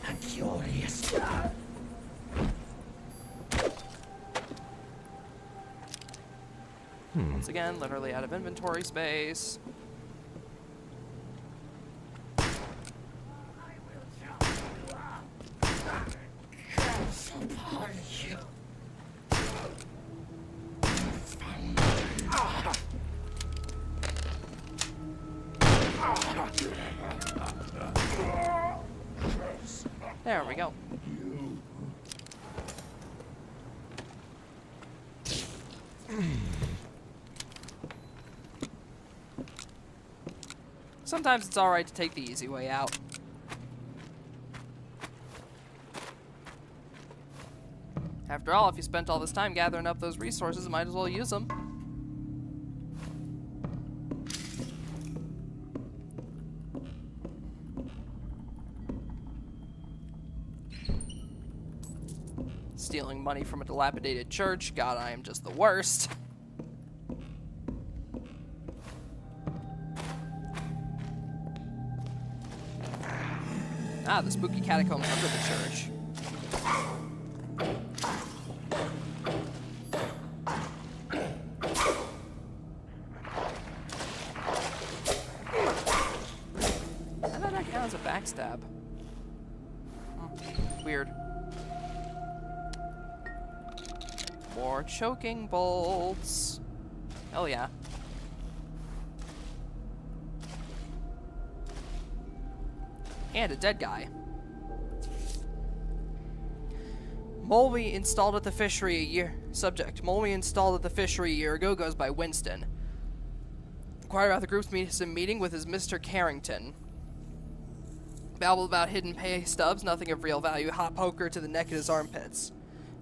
I'm curious. Once again, literally out of inventory space. I will chop you up. Curse upon you. There we go. Sometimes it's alright to take the easy way out. After all, if you spent all this time gathering up those resources, might as well use them. Stealing money from a dilapidated church. God, I am just the worst. Ah, the spooky catacombs under the church. backstab. Weird. More choking bolts. Hell yeah. And a dead guy. Molwy installed at the fishery a year. Subject. Molwy installed at the fishery a year ago goes by Winston. Inquired about the group's meeting with his Mr. Carrington. Babbled about hidden pay stubs, nothing of real value. Hot poker to the neck of his armpits.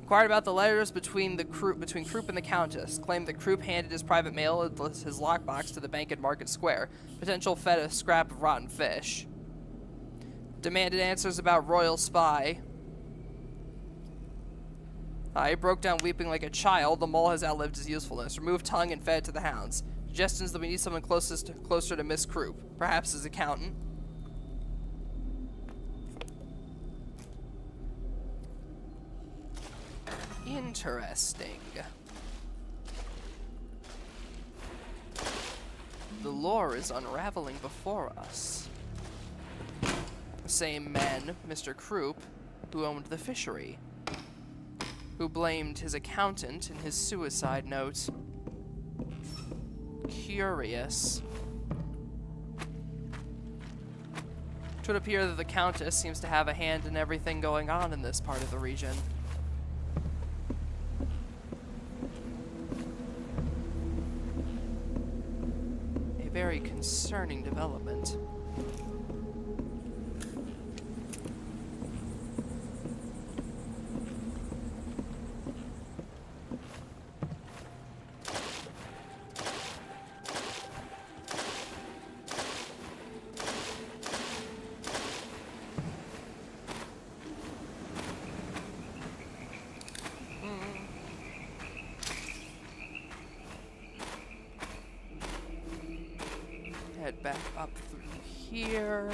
Inquired about the letters between Krupp and the Countess. Claimed that Krupp handed his private mail his lockbox to the bank at Market Square. Potential fed a scrap of rotten fish. Demanded answers about royal spy. He broke down weeping like a child. The mole has outlived his usefulness. Removed tongue and fed it to the hounds. Suggestions that we need someone closer to Miss Krupp. Perhaps his accountant. Interesting. The lore is unraveling before us. The same man, Mr. Krupp, who owned the fishery, who blamed his accountant in his suicide note. Curious. It would appear that the Countess seems to have a hand in everything going on in this part of the region. A very concerning development. Head back up through here.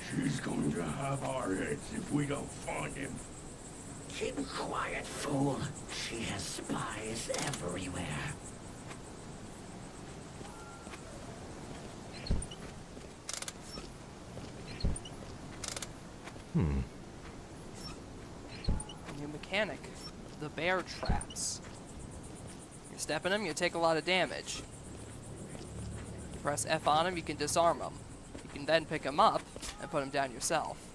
She's going to have our heads if we don't find him. Keep quiet, fool. She has spies everywhere. New mechanic. The bear traps. You step in them, you take a lot of damage. Press F on them, you can disarm them. You can then pick them up and put them down yourself.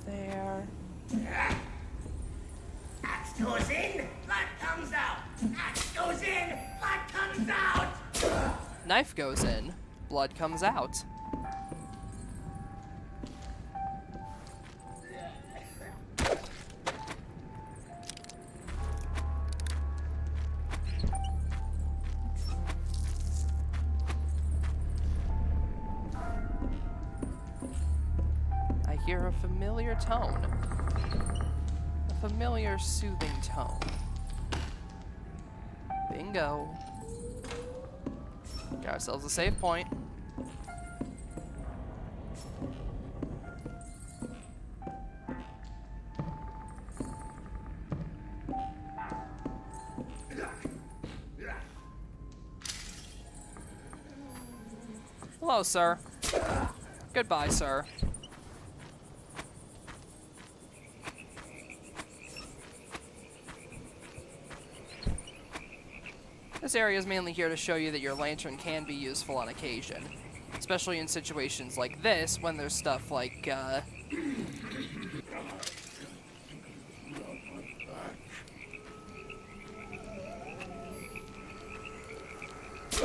There. Axe goes in, blood comes out. Axe goes in, blood comes out. Knife goes in, blood comes out. I hear a familiar tone. A familiar, soothing tone. Bingo. Got ourselves a save point. Hello, sir. Goodbye, sir. This area is mainly here to show you that your lantern can be useful on occasion. Especially in situations like this, when there's stuff like,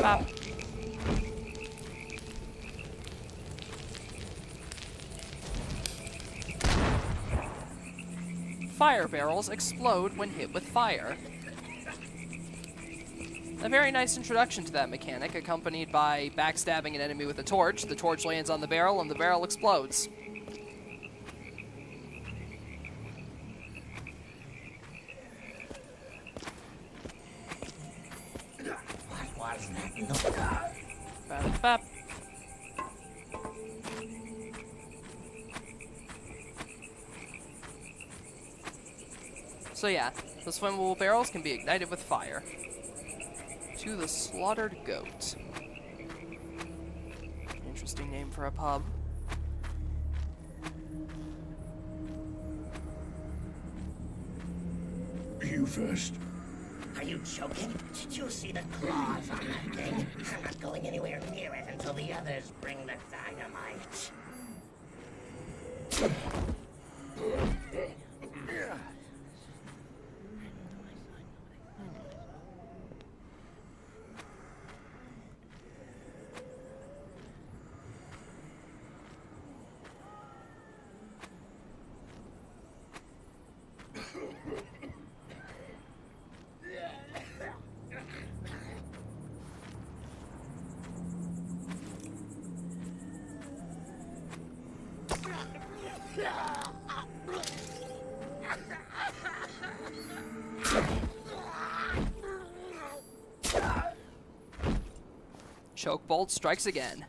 Pop. fire barrels explode when hit with fire. A very nice introduction to that mechanic, accompanied by backstabbing an enemy with a torch. The torch lands on the barrel, and the barrel explodes. What was that look? Bap, bap. So yeah, the swimmable barrels can be ignited with fire. To the Slaughtered Goat. Interesting name for a pub. You first. Are you joking? Did you see the claws on that thing? I'm not going anywhere near it until the others bring the dynamite. Chokebolt strikes again.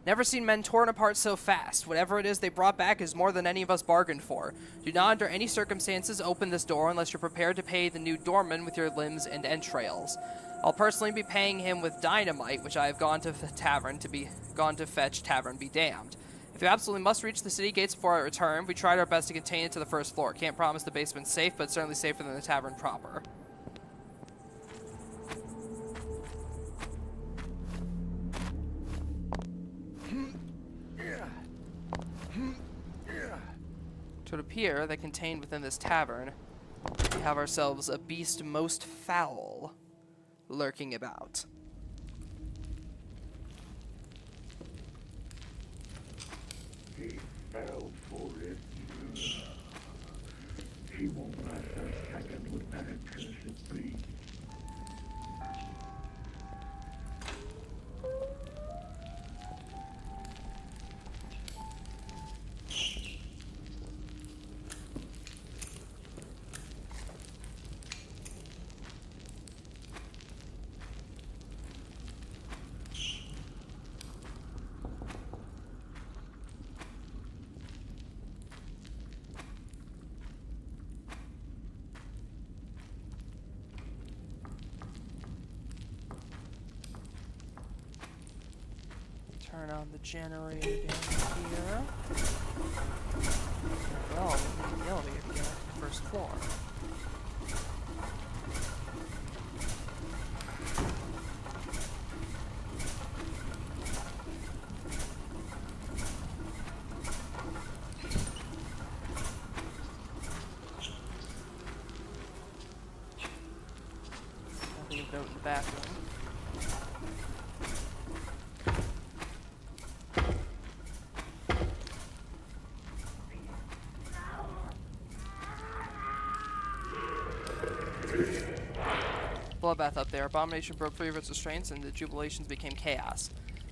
Never seen men torn apart so fast. Whatever it is they brought back is more than any of us bargained for. Do not under any circumstances open this door unless you're prepared to pay the new doorman with your limbs and entrails. I'll personally be paying him with dynamite, which I have gone to fetch, tavern be damned. If you absolutely must reach the city gates before I return, we tried our best to contain it to the first floor. Can't promise the basement's safe, but certainly safer than the tavern proper. It would appear that contained within this tavern, we have ourselves a beast most foul lurking about. He fell for it. He won't last a second with that accursed beast. Turn on the generator down here. Oh, we need the elevator to get up to the first floor. Nothing of note in the bathroom. Bloodbath up there. Abomination broke free of its restraints, and the jubilations became chaos.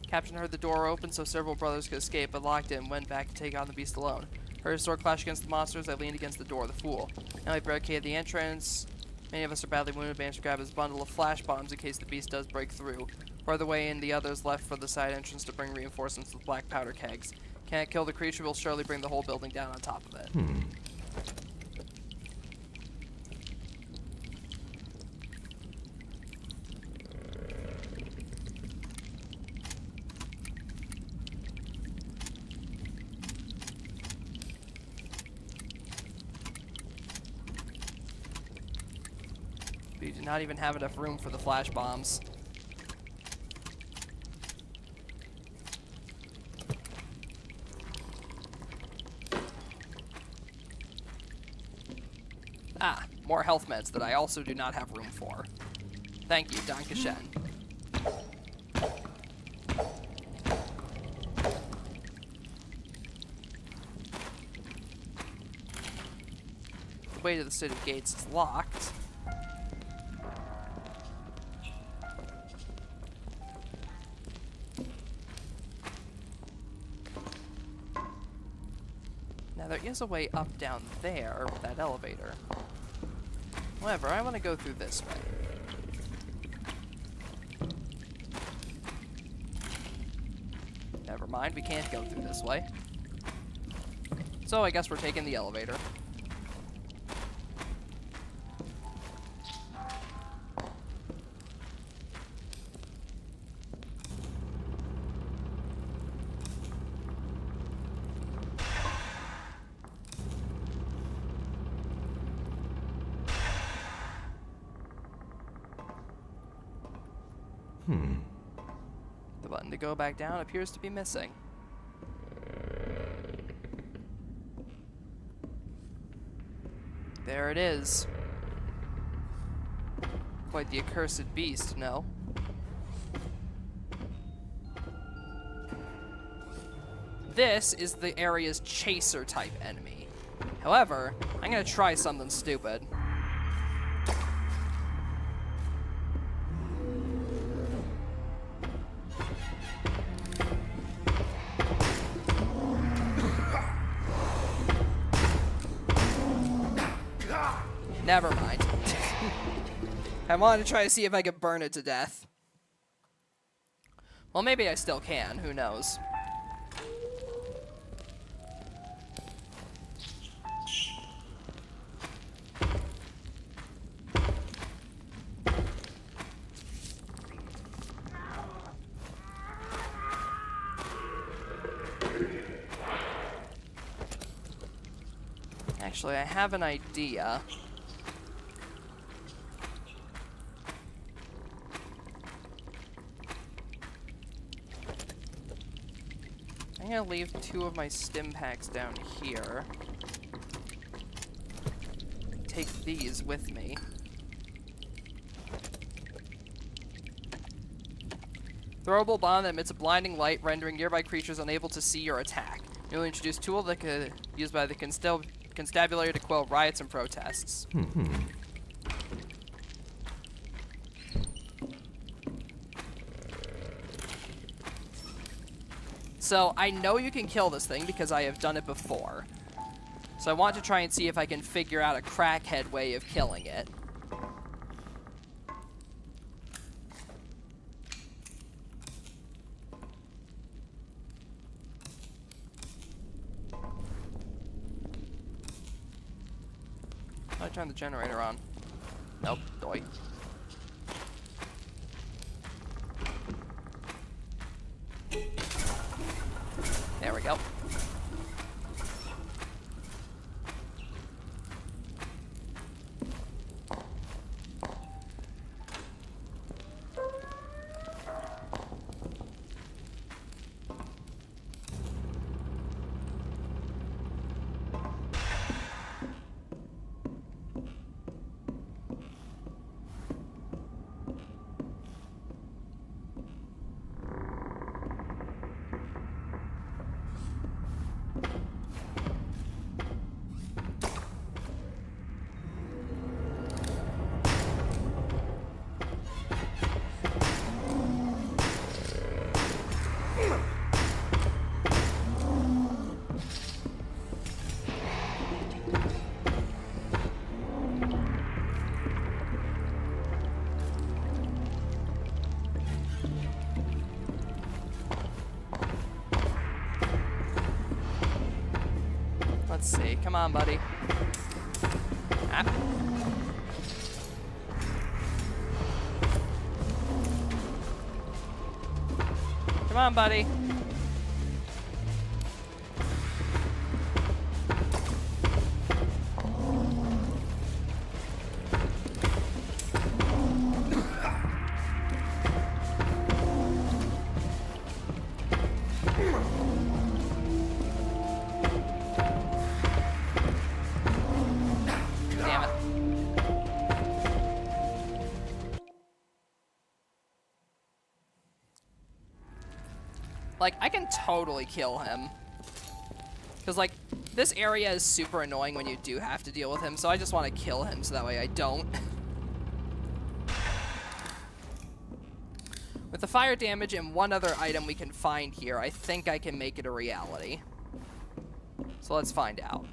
Captain heard the door open so several brothers could escape, but locked it and went back to take on the beast alone. Heard his sword clash against the monsters. I leaned against the door, the fool. Now he barricaded the entrance. Many of us are badly wounded. Managed to grab his bundle of flash bombs in case the beast does break through. Farther away in, the others left for the side entrance to bring reinforcements with black powder kegs. Can't kill the creature, will surely bring the whole building down on top of it. We do not even have enough room for the flash bombs. Ah, more health meds that I also do not have room for. Thank you, Dankeschön. way to the city gates is locked. Now there is a way up down there with that elevator. However, I want to go through this way. Never mind, we can't go through this way. So I guess we're taking the elevator. The button to go back down appears to be missing. There it is. Quite the accursed beast, no? This is the area's chaser type enemy. However, I'm gonna try something stupid. Never mind. I wanted to try to see if I could burn it to death. Well, maybe I still can. Who knows? Actually, I have an idea. I'm gonna leave 2 of my stim packs down here. Take these with me. Throwable bomb that emits a blinding light, rendering nearby creatures unable to see your attack. Newly introduced tool that used by the constabulary to quell riots and protests. So I know you can kill this thing because I have done it before. So I want to try and see if I can figure out a crackhead way of killing it. I turn the generator on. Nope, doy. There we go. Let's see. Come on, buddy. Ah. Come on, buddy. Damn it. Like, I can totally kill him. Because, like, this area is super annoying when you do have to deal with him, so I just want to kill him so that way I don't. With the fire damage and one other item we can find here, I think I can make it a reality. So let's find out.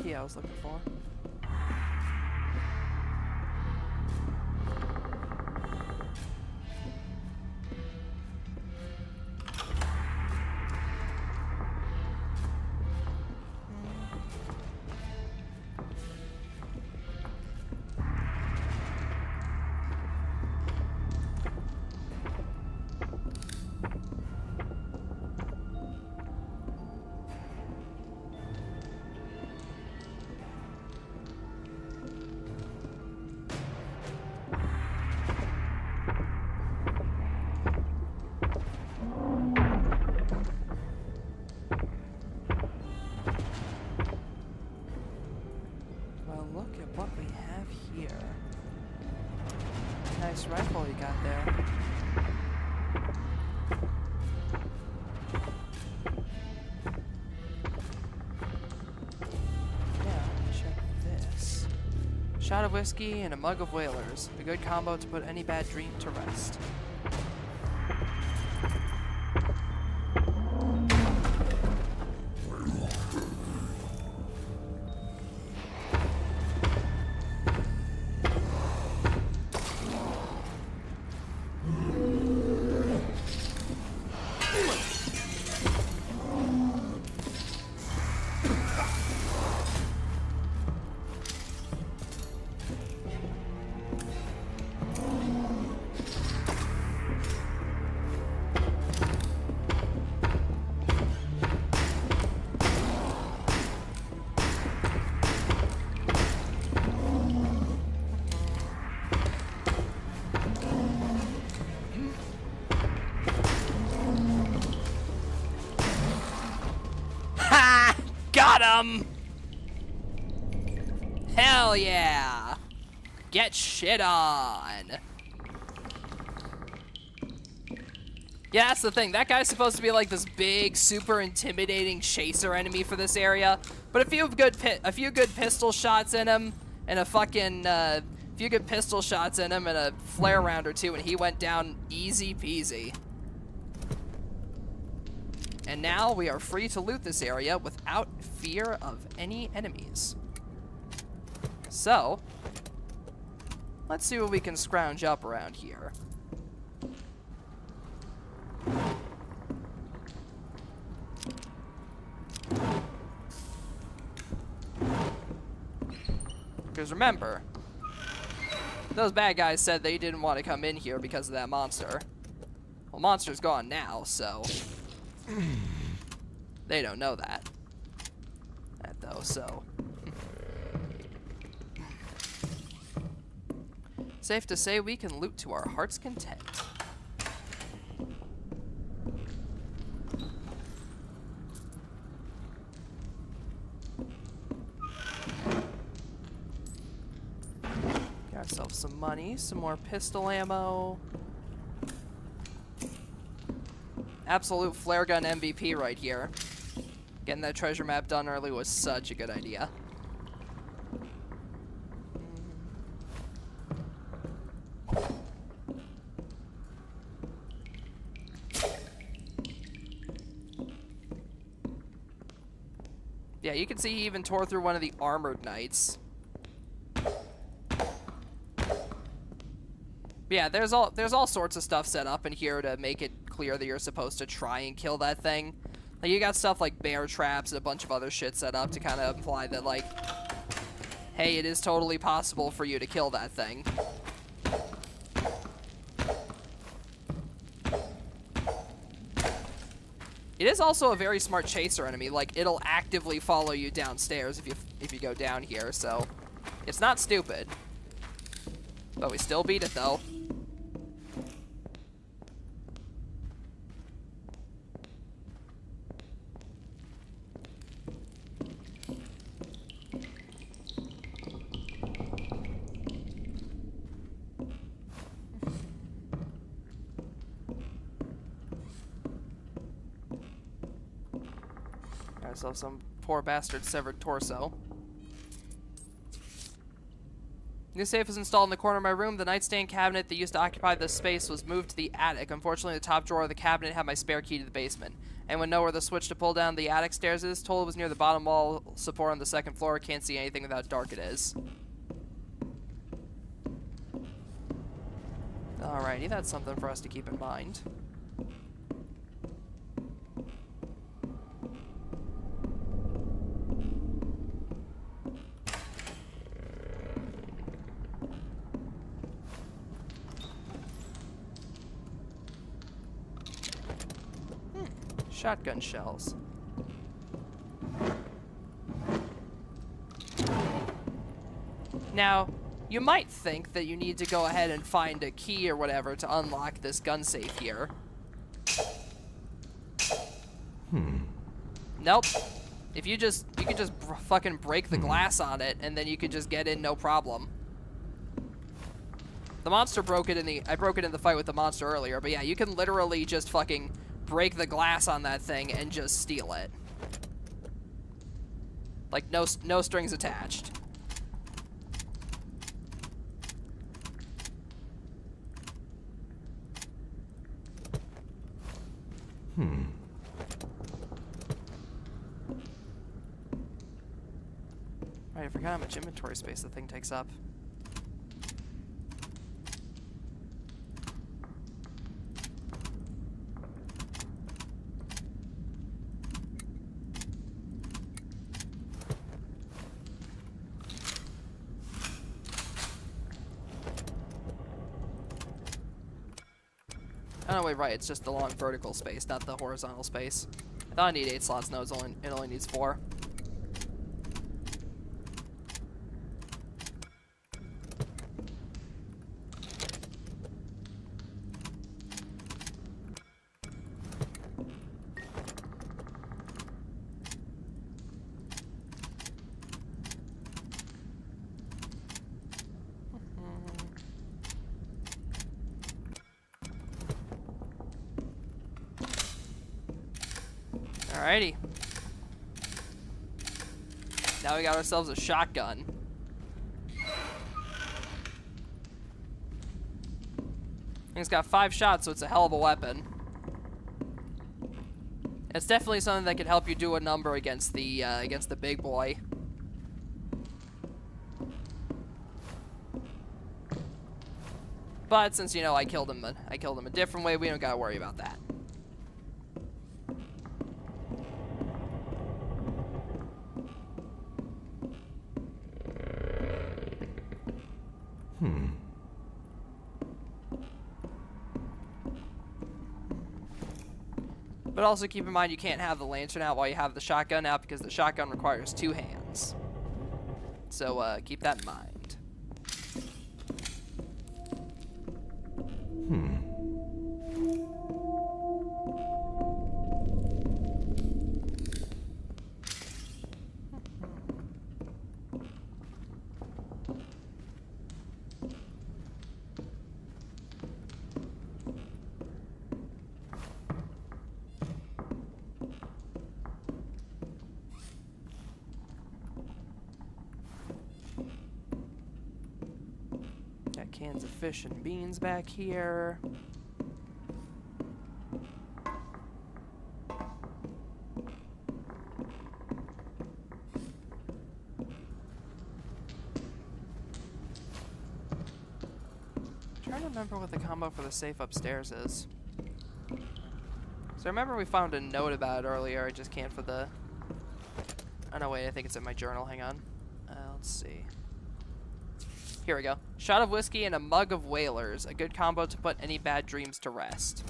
Key I was looking for. Nice rifle you got there. Yeah, check this. Shot of whiskey and a mug of whalers. A good combo to put any bad dream to rest. Got him! Hell yeah! Get shit on! Yeah, that's the thing. That guy's supposed to be like this big, super intimidating chaser enemy for this area. But a few good pistol shots in him, and a few good pistol shots in him, and a flare round or two, and he went down easy peasy. And now we are free to loot this area without fear of any enemies. So, let's see what we can scrounge up around here. Because remember, those bad guys said they didn't want to come in here because of that monster. Well, monster's gone now, so they don't know that. Though, so safe to say we can loot to our heart's content. Got ourselves some money, some more pistol ammo. Absolute flare gun MVP right here. Getting that treasure map done early was such a good idea. Yeah, you can see he even tore through one of the armored knights. But yeah, there's all sorts of stuff set up in here to make it clear that you're supposed to try and kill that thing. Like, you got stuff like bear traps and a bunch of other shit set up to kind of imply that, like, hey, it is totally possible for you to kill that thing. It is also a very smart chaser enemy. Like, it'll actively follow you downstairs if you go down here, so it's not stupid. But we still beat it, though. So some poor bastard severed torso. New safe was installed in the corner of my room. The nightstand cabinet that used to occupy this space was moved to the attic. Unfortunately, the top drawer of the cabinet had my spare key to the basement. Anyone know where the switch to pull down the attic stairs is? Told it was near the bottom wall support on the second floor. Can't see anything with how dark it is. Alrighty, that's something for us to keep in mind. Shotgun shells. Now, you might think that you need to go ahead and find a key or whatever to unlock this gun safe here. Nope. If you could just fucking break the glass on it, and then you could just get in, no problem. The monster broke it I broke it in the fight with the monster earlier, but yeah, you can literally just fucking break the glass on that thing and just steal it. Like, no strings attached. Right, I forgot how much inventory space the thing takes up. Oh, no, wait, right, it's just the long vertical space, not the horizontal space. I thought I need 8 slots, no, it only needs 4. Alrighty. Now we got ourselves a shotgun. It's got 5 shots, so it's a hell of a weapon. It's definitely something that could help you do a number against the big boy. But since, you know, I killed him a different way, we don't gotta worry about that. But also keep in mind you can't have the lantern out while you have the shotgun out because the shotgun requires 2 hands. So keep that in mind. Got cans of fish and beans back here. Trying to remember what the combo for the safe upstairs is. So I remember we found a note about it earlier. I just can't for the... Oh, no, wait. I think it's in my journal. Hang on. Let's see. Here we go. Shot of whiskey and a mug of whalers. A good combo to put any bad dreams to rest.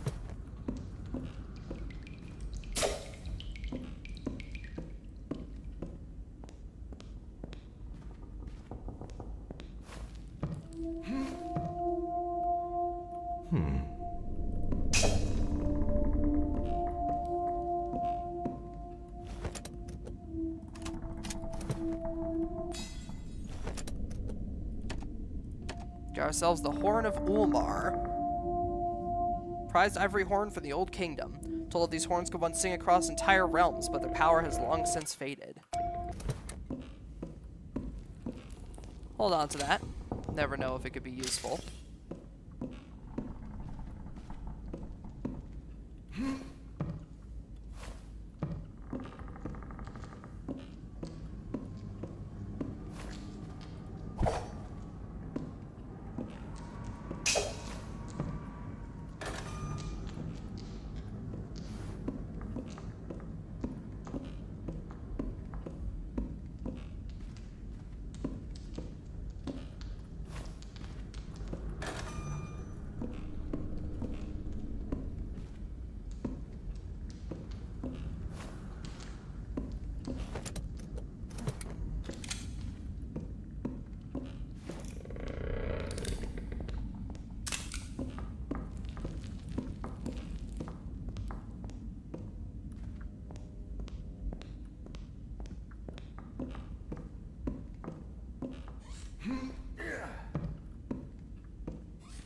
Got ourselves the Horn of Ulmar. Prized ivory horn for the Old Kingdom. Told these horns could once sing across entire realms, but their power has long since faded. Hold on to that. Never know if it could be useful.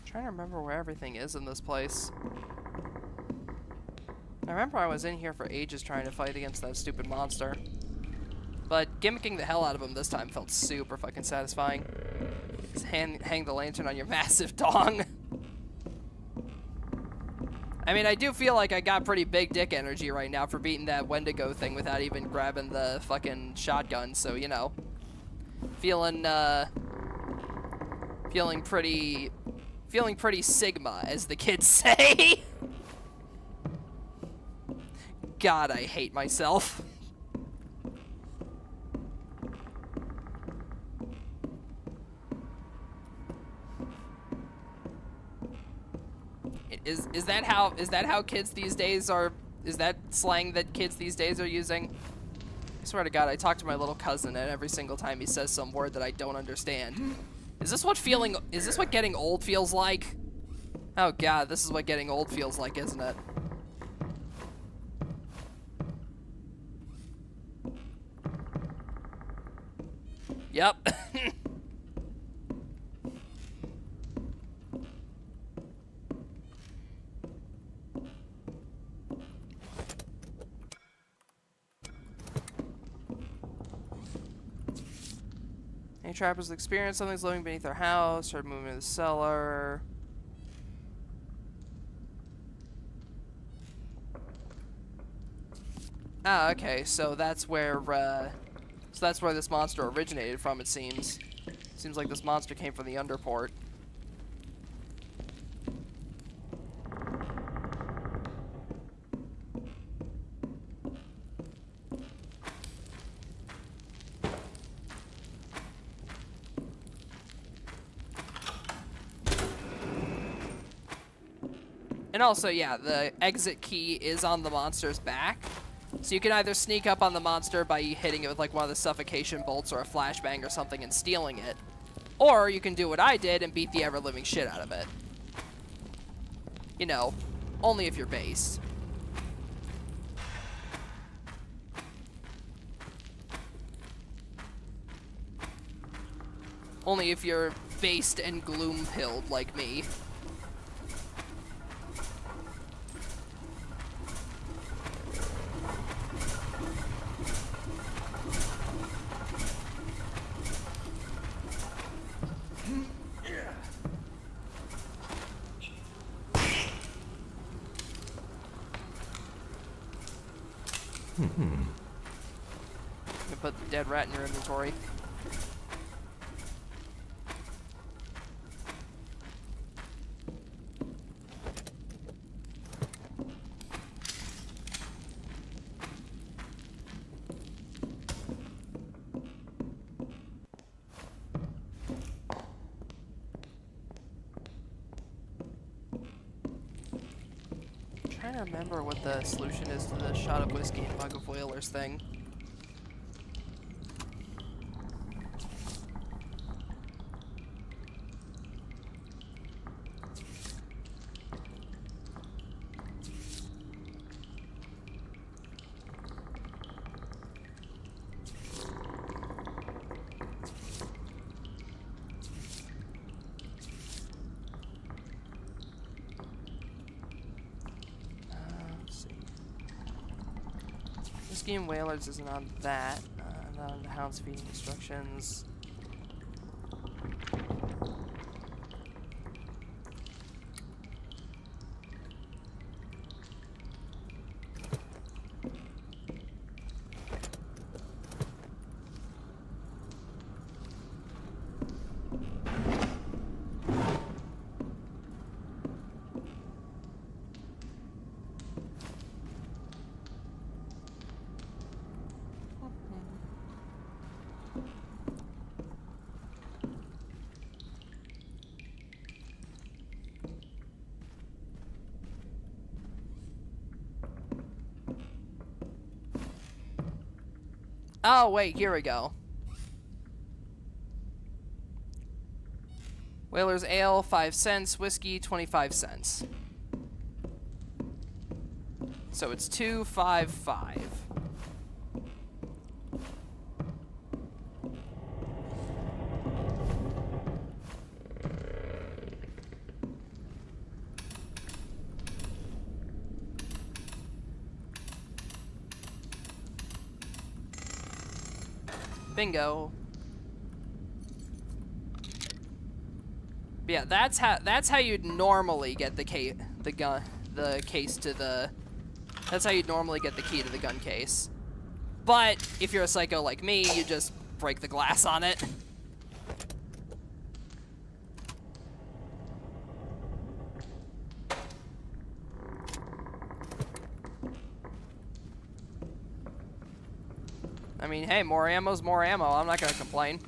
Trying to remember where everything is in this place. I remember I was in here for ages trying to fight against that stupid monster. But gimmicking the hell out of him this time felt super fucking satisfying. Just hang the lantern on your massive dong. I mean, I do feel like I got pretty big dick energy right now for beating that Wendigo thing without even grabbing the fucking shotgun, so, you know. Feeling pretty Sigma, as the kids say. God, I hate myself. Is that how kids these days are? Is that slang that kids these days are using? I swear to God, I talk to my little cousin, and every single time he says some word that I don't understand. Is this what getting old feels like? Oh God, this is what getting old feels like, isn't it? Yep. Any trappers experience something's living beneath their house, start moving to the cellar. Ah, okay, so that's where this monster originated from, it seems. Seems like this monster came from the Underport. And also, yeah, the exit key is on the monster's back. So you can either sneak up on the monster by hitting it with like one of the suffocation bolts or a flashbang or something and stealing it. Or you can do what I did and beat the ever-living shit out of it. You know, only if you're based. Only if you're based and gloom-pilled like me. You put the dead rat in your inventory. trying to remember what the solution is to the shot of whiskey and mug of whalers thing. Whiskey and whalers isn't on that. Not on the hounds feeding instructions. Oh, wait, here we go. Whaler's ale, 5 cents. Whiskey, 25 cents. So it's 255. Bingo. But yeah, that's how you'd normally get the case to the. That's how you'd normally get the key to the gun case. But if you're a psycho like me, you just break the glass on it. I mean, hey, more ammo's more ammo. I'm not gonna complain.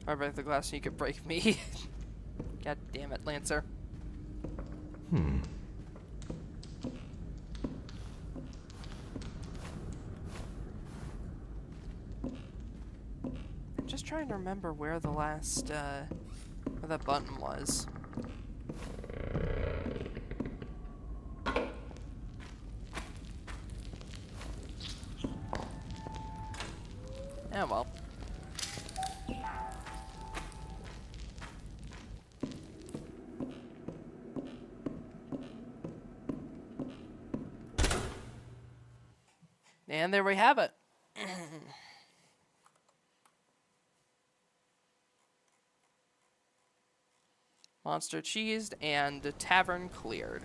I break the glass so you could break me. God damn it, Lancer. Hmm. I'm just trying to remember where the last, where that button was. Yeah, well. And there we have it. Monster cheesed and tavern cleared.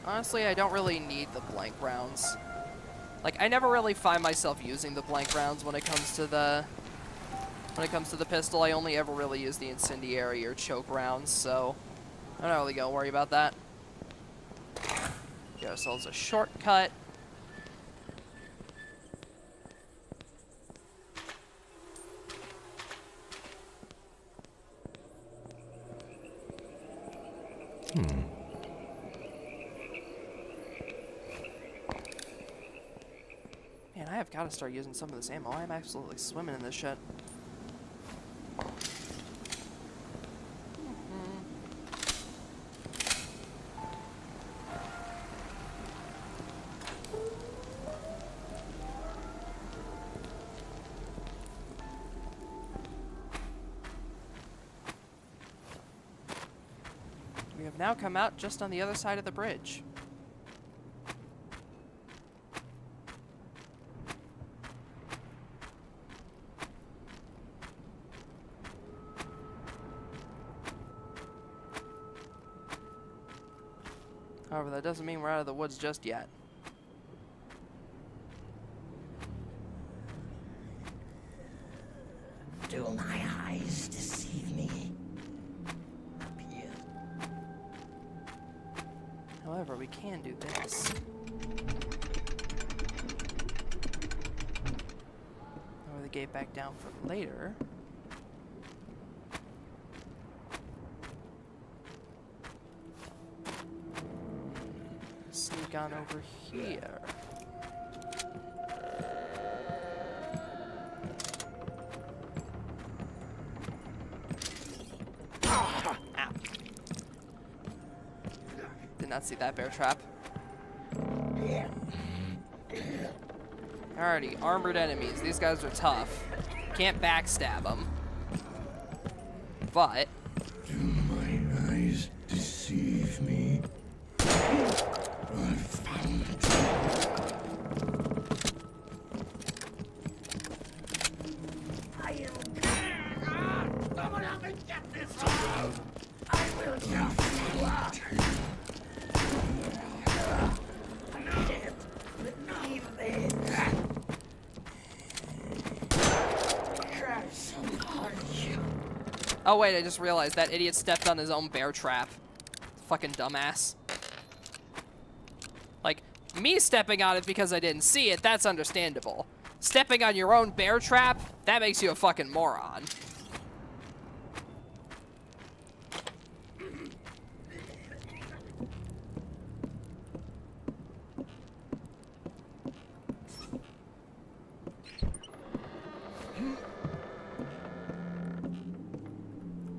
Honestly, I don't really need the blank rounds. Like, I never really find myself using the blank rounds when it comes to the pistol. I only ever really use the incendiary or choke rounds, so I'm not really gonna worry about that. Get ourselves a shortcut. Man, I have got to start using some of this ammo. I'm absolutely swimming in this shit. have now come out just on the other side of the bridge. However, that doesn't mean we're out of the woods just yet. Do my eyes deceive me? Up here. However, we can do this. Lower the gate back down for later. Sneak on over here. Ow. Did not see that bear trap. Alrighty, armored enemies. These guys are tough. Can't backstab them. But Do my eyes deceive me? I found it. Someone help me get this out! I will just you up! I can't believe this! Crash upon you! oh wait, I just realized that idiot stepped on his own bear trap. Fucking dumbass. Like, me stepping on it because I didn't see it, that's understandable. Stepping on your own bear trap, that makes you a fucking moron.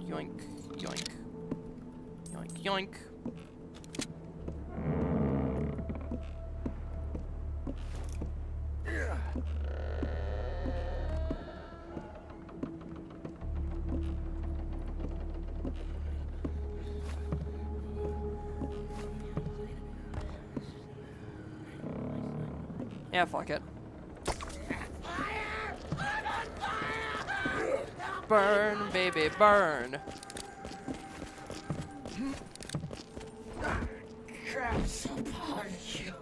Yoink, yoink. Yoink, yoink. Yeah, fuck it. Burn, baby, burn. Crash upon you!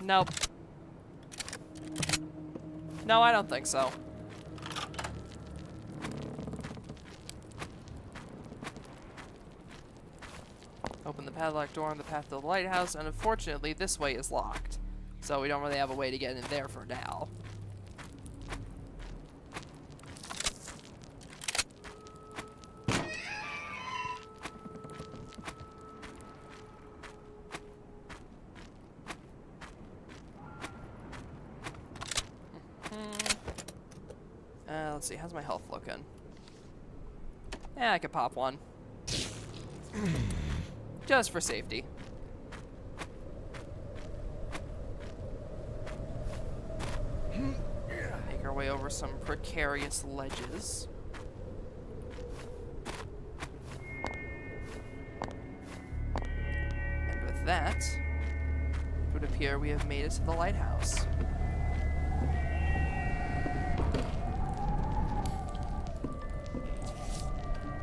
Nope. No, I don't think so. Open the padlock door on the path to the lighthouse, and unfortunately, this way is locked. So we don't really have a way to get in there for now. Let's see, how's my health looking? Yeah, I could pop one. Just for safety. Make our way over some precarious ledges. And with that, it would appear we have made it to the lighthouse.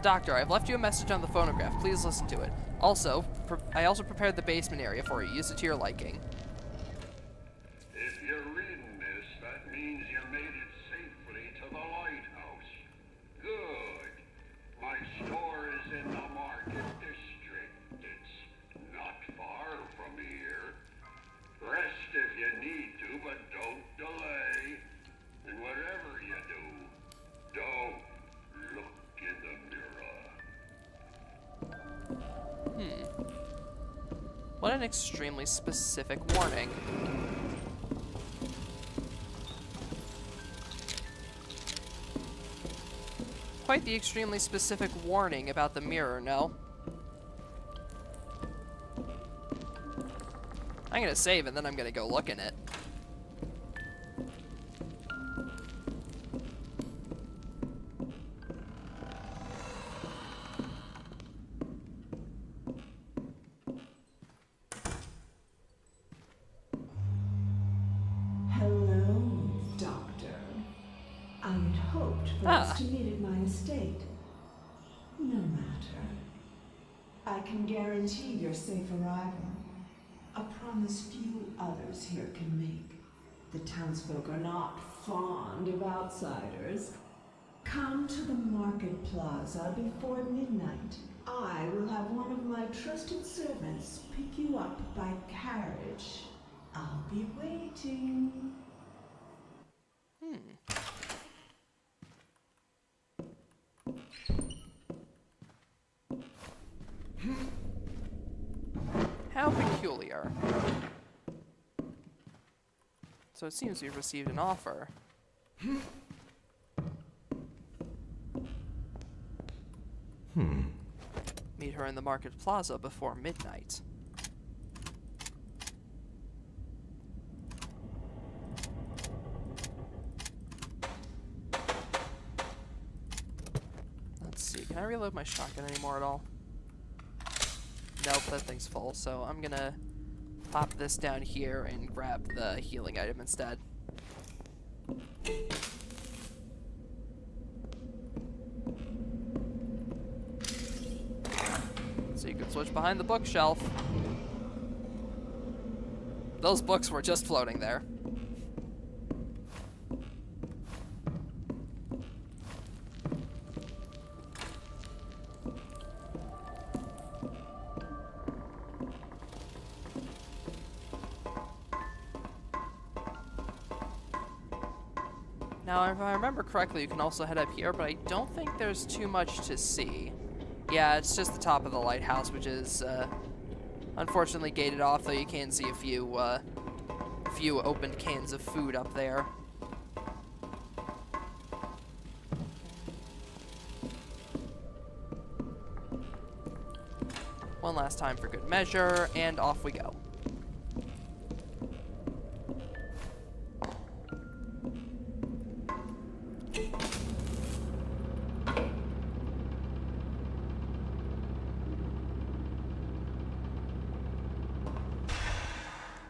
Doctor, I've left you a message on the phonograph. Please listen to it. Also, I also prepared the basement area for you. Use it to your liking. If you're reading this, that means you made it safely to the lighthouse. Good. My store is in the market district. It's not far from here. Rest if you need to, but don't delay. And whatever you do, don't look in the mirror. What an extremely specific warning. Quite the extremely specific warning about the mirror, no? I'm gonna save and then I'm gonna go look in it. Hello, Doctor. I had hoped for us to meet at my estate. No matter. I can guarantee your safe arrival. A promise few others here can make. The townsfolk are not fond of outsiders. Come to the market plaza before midnight. I will have one of my trusted servants pick you up by carriage. I'll be waiting. How peculiar. So it seems we've received an offer. Meet her in the market plaza before midnight. Let's see, can I reload my shotgun anymore at all? Nope, that thing's full, so I'm gonna pop this down here and grab the healing item instead. So you can switch behind the bookshelf. Those books were just floating there. Now, if I remember correctly, you can also head up here, but I don't think there's too much to see. Yeah, it's just the top of the lighthouse, which is unfortunately gated off, though you can see a few opened cans of food up there. One last time for good measure, and off we go.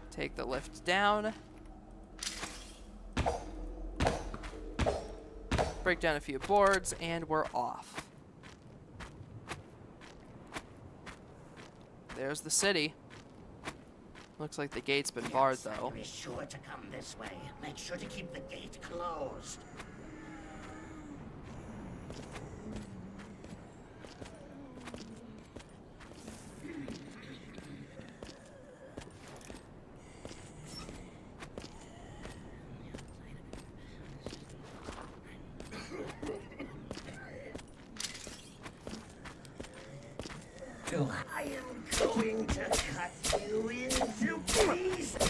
Take the lift down. Break down a few boards, and we're off. There's the city. Looks like the gate's been barred, though. Be sure to come this way. Make sure to keep the gate closed. I am going to cut you into pieces.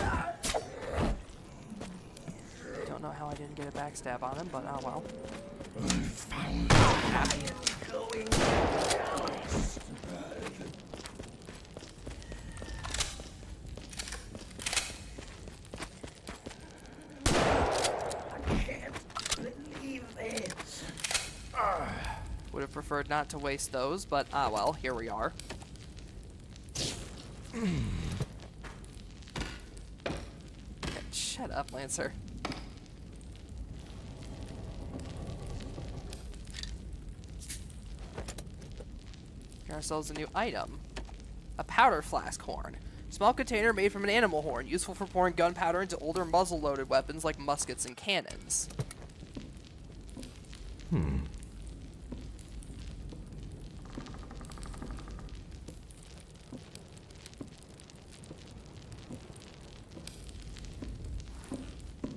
Don't know how I didn't get a backstab on him, but oh well. I am going to do this. I can't believe this. Would have preferred not to waste those, but ah well, here we are. Shut up, Lancer. Get ourselves a new item. A powder flask horn. Small container made from an animal horn, useful for pouring gunpowder into older muzzle-loaded weapons like muskets and cannons.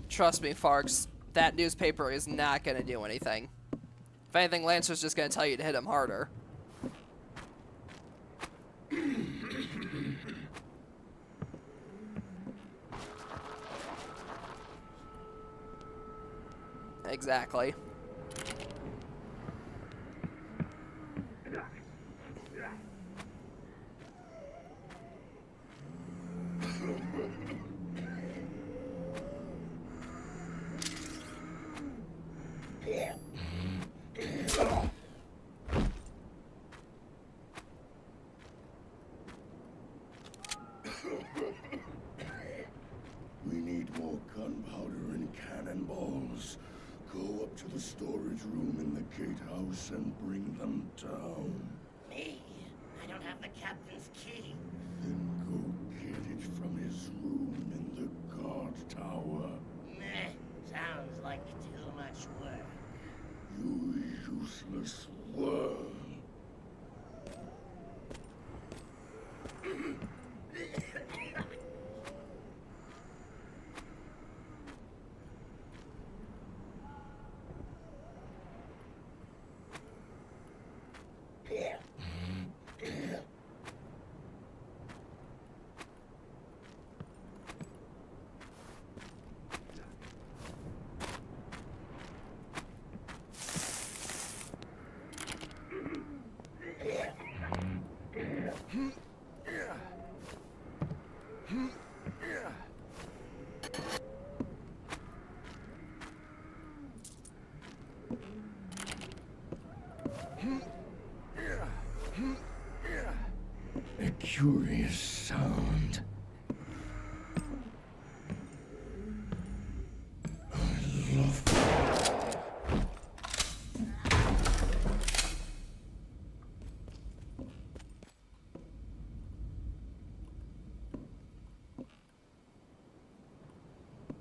Trust me, Farks, that newspaper is not going to do anything. If anything, Lancer's just going to tell you to hit him harder. Exactly. loose and bring them down. Me? I don't have the captain's key. Then go get it from his room in the guard tower. Meh. Sounds like too much work. You useless worm. A curious sound. I love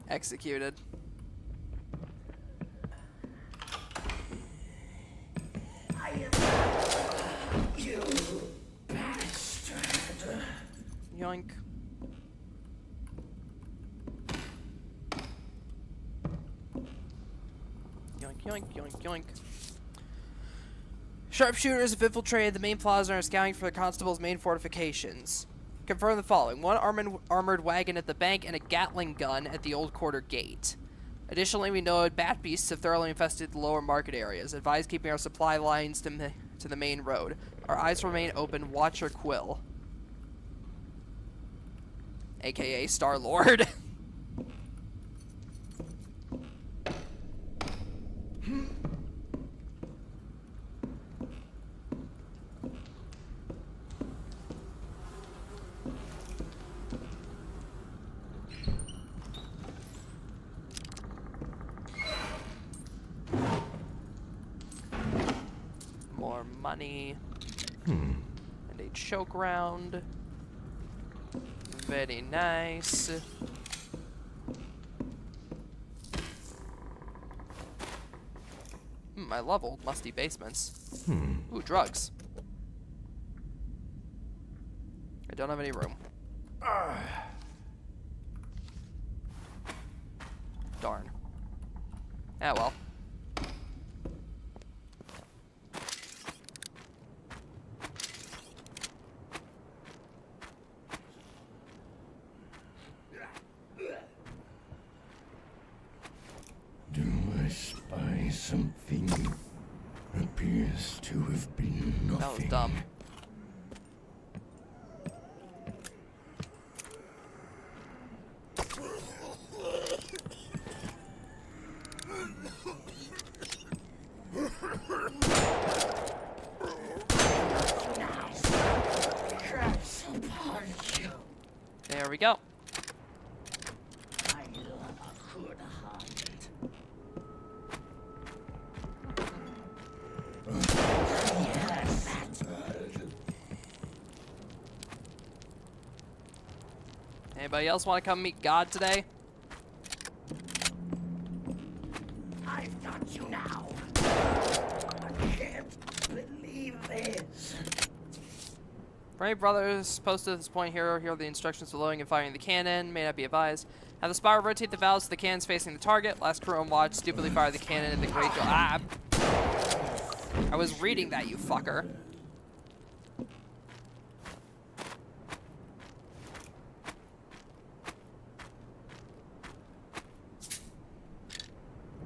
Executed. You bastard. Yoink. Yoink, yoink, yoink, yoink. Sharpshooters have infiltrated the main plaza and are scouting for the constable's main fortifications. Confirm the following. One armored wagon at the bank and a Gatling gun at the old quarter gate. Additionally, we know bat beasts have thoroughly infested the lower market areas. Advise keeping our supply lines to the main road. Our eyes remain open. Watch your quill. AKA Star-Lord. More money. And a choke round. Very nice. I love old musty basements. Ooh, drugs. I don't have any room. Darn. Ah, well. Do I spy something? Appears to have been nothing. That was dumb. There we go. I love a good hunt. Yes. Anybody else want to come meet God today? I've got you now. I can't believe this. Brave brothers, posted at this point here are the instructions for loading and firing the cannon. May not be advised. Have the spire rotate the valves so the cannon's facing the target. Last crew on watch stupidly fire the cannon in the great door. Ah! I was reading that, you fucker.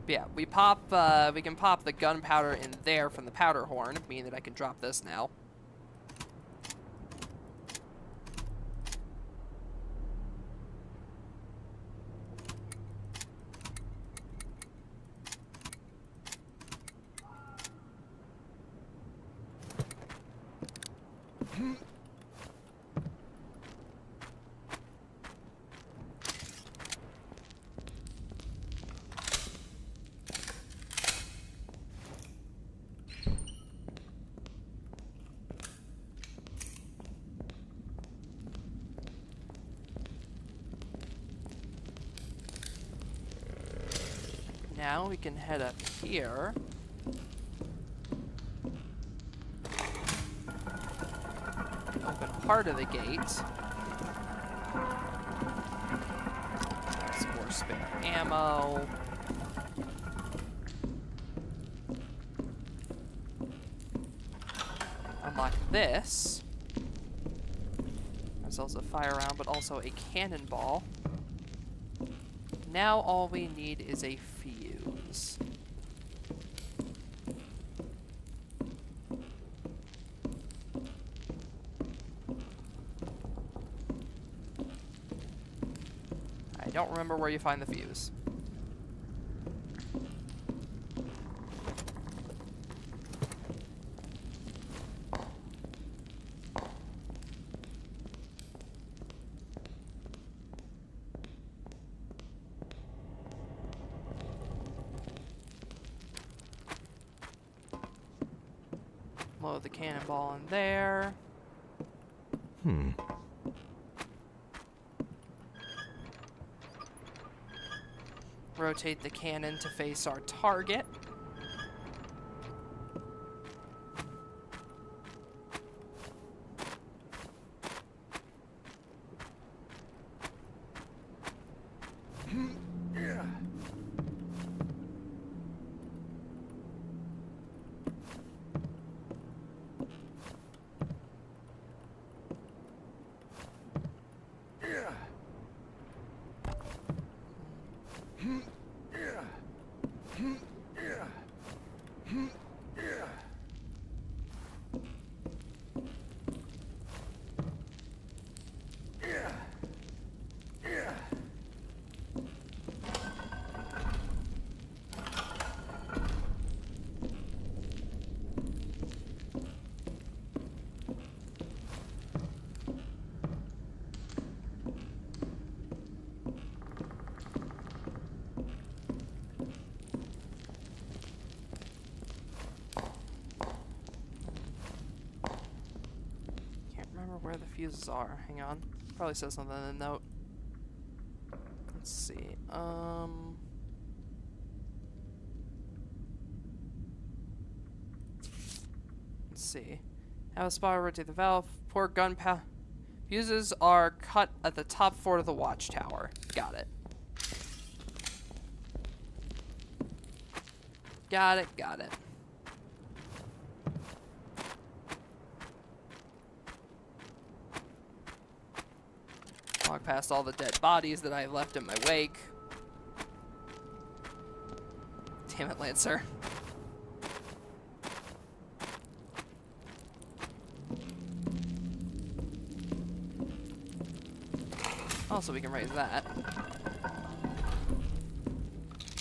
Yeah, we can pop the gunpowder in there from the powder horn, meaning that I can drop this now. Now we can head up here. Open part of the gate. Some more spare ammo. Unlock this. Ourselves a fire round, but also a cannonball. Now all we need is a fuse. I don't remember where you find the fuse. Load the cannonball in there. Rotate the cannon to face our target. Where the fuses are. Hang on. Probably says something in the note. Let's see. Let's see. Have a spotter, rotate the valve. Pour gunpowder. Fuses are cut at the top floor of the watchtower. Got it. Got it, got it. Walk past all the dead bodies that I've left in my wake. Damn it, Lancer. Also, we can raise that.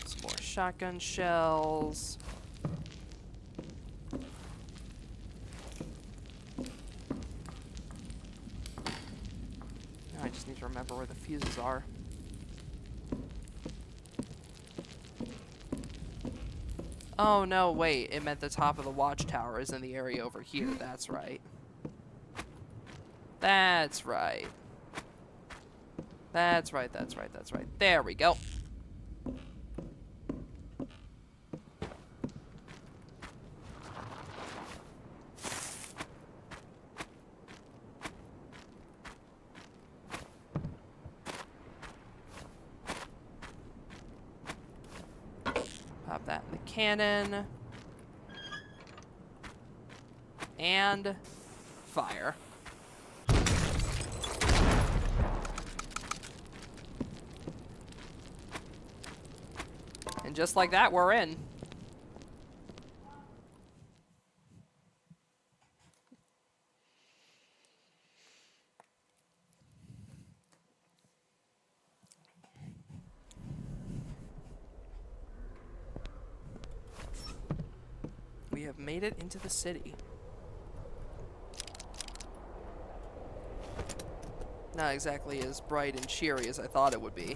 Some more shotgun shells. I just need to remember where the fuses are. Oh no, wait, it meant the top of the watchtower is in the area over here. That's right. That's right. That's right, that's right, that's right. There we go. Pop that in the cannon. And fire. And just like that, we're in. We have made it into the city. Not exactly as bright and cheery as I thought it would be.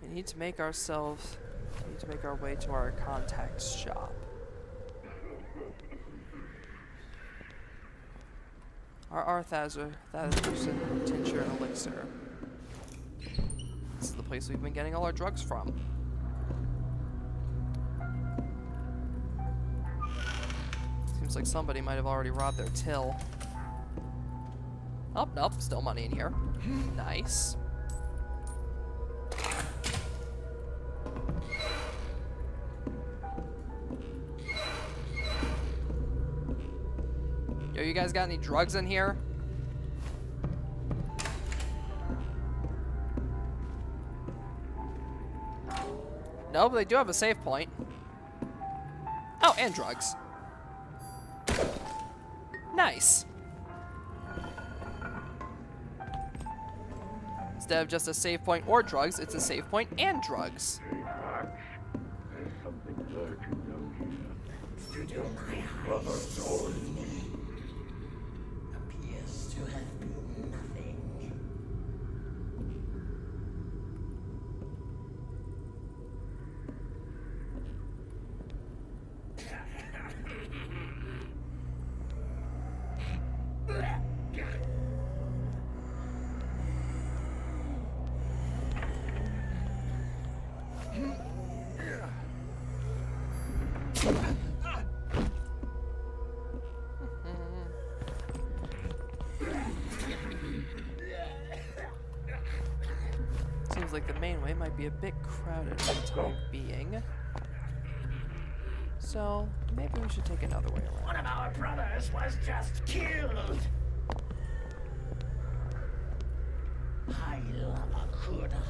We need to make our way to our contact's shop. R. Thazzer tincture and elixir. This is the place we've been getting all our drugs from. Seems like somebody might have already robbed their till. Oh, nope, still money in here. Nice. Yo, you guys got any drugs in here? No, but they do have a save point. Oh, and drugs. Nice. Instead of just a save point or drugs, it's a save point and drugs. There's something lurking down here. Do my eyes appears to have been nothing. Seems like the main way might be a bit crowded for the time being. So, maybe we should take another way around. One of our brothers was just killed. I love a coulda.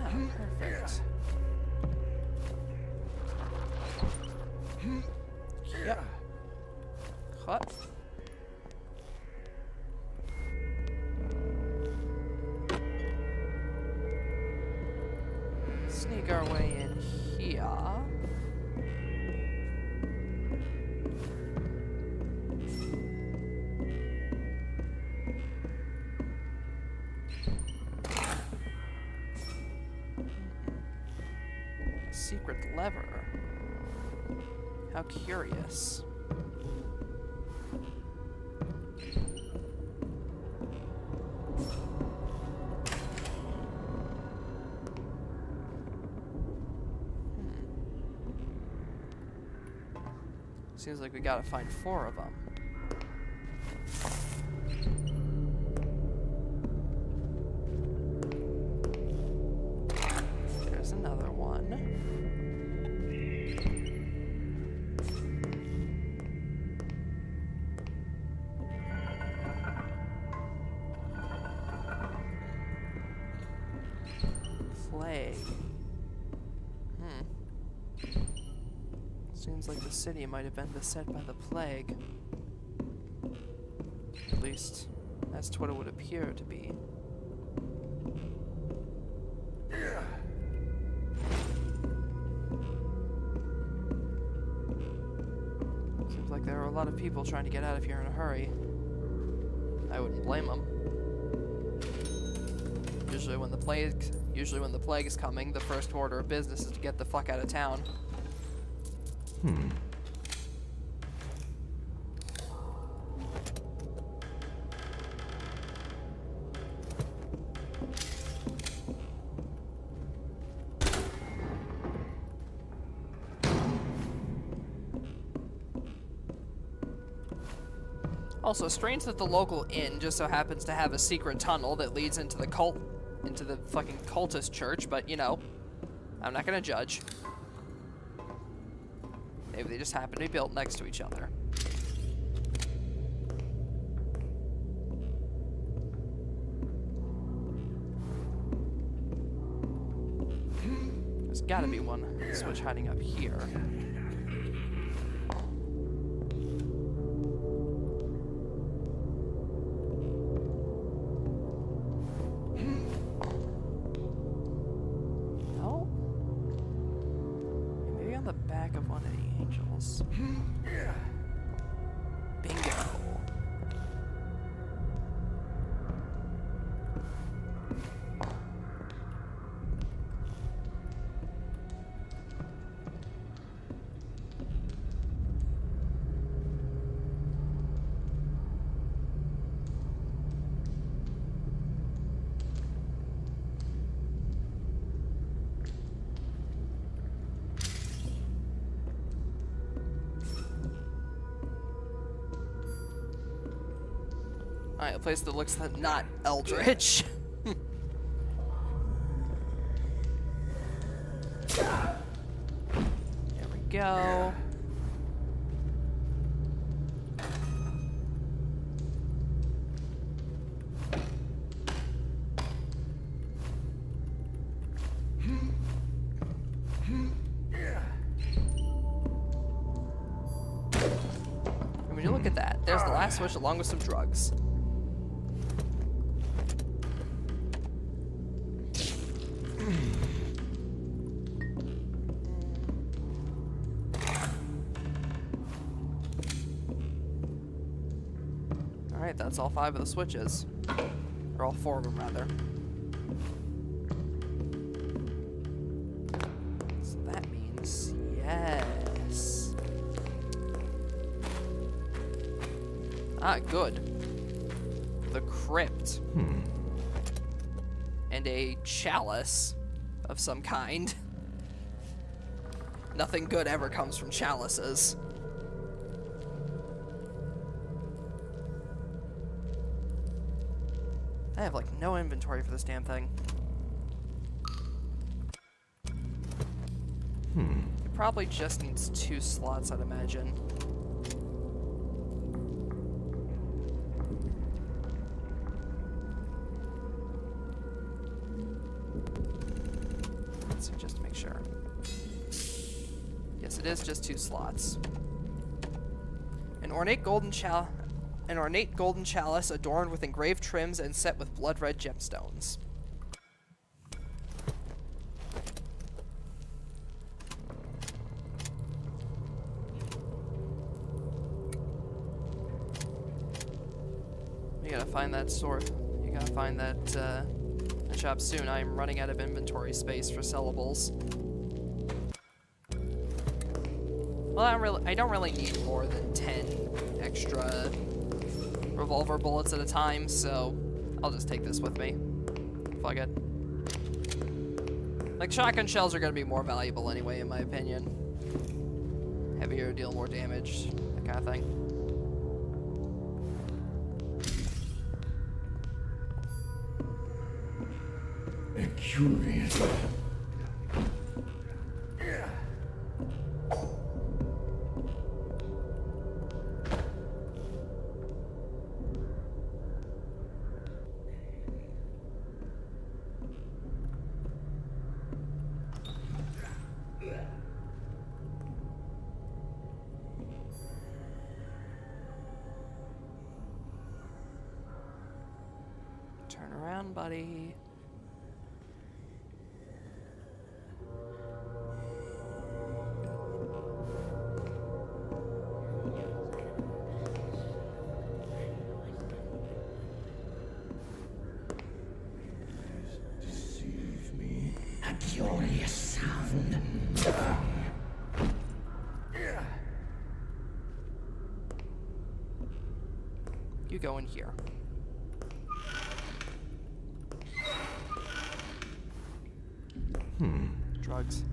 Ah, perfect. Yep. Cut. Sneak our way in here. Secret lever. How curious. Seems like we gotta find 4 of them. There's another one. Plague. Seems like the city might have been beset by the plague. At least, that's what it would appear to be. Seems like there are a lot of people trying to get out of here in a hurry. I wouldn't blame them. Usually when the plague is coming, the first order of business is to get the fuck out of town. Also, strange that the local inn just so happens to have a secret tunnel that leads into the fucking cultist church, but you know, I'm not gonna judge. Maybe they just happen to be built next to each other. There's gotta be one switch hiding up here. No? Maybe on the back of one of the angels. Bingo. Alright, a place that looks not eldritch. There we go. And when you look at that, there's the last switch along with some drugs. Alright, that's all 5 of the switches. Or all 4 of them, rather. So that means yes. Ah, good. The crypt. And a chalice of some kind. Nothing good ever comes from chalices. I have, like, no inventory for this damn thing. It probably just needs 2 slots, I'd imagine. Let's see, just to make sure. Yes, it is just 2 slots. An ornate golden chalice adorned with engraved trims and set with blood-red gemstones. You gotta find that sword. You gotta find that shop soon. I am running out of inventory space for sellables. Well, I don't really need more than 10 extra revolver bullets at a time, so I'll just take this with me. Fuck it. Like, shotgun shells are gonna be more valuable anyway, in my opinion. Heavier, deal more damage, that kind of thing. Curious. Turn around, buddy. Deceive me. A curious sound. You go in here. Drugs.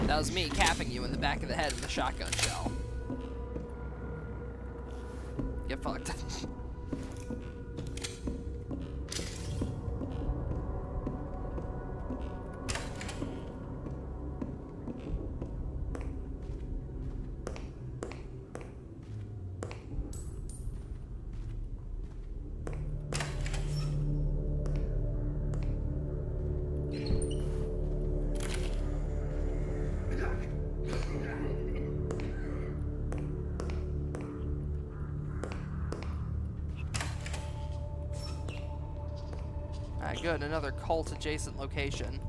That was me capping you in the back of the head with a shotgun shell. Get fucked. Alright, good. Another cult-adjacent location.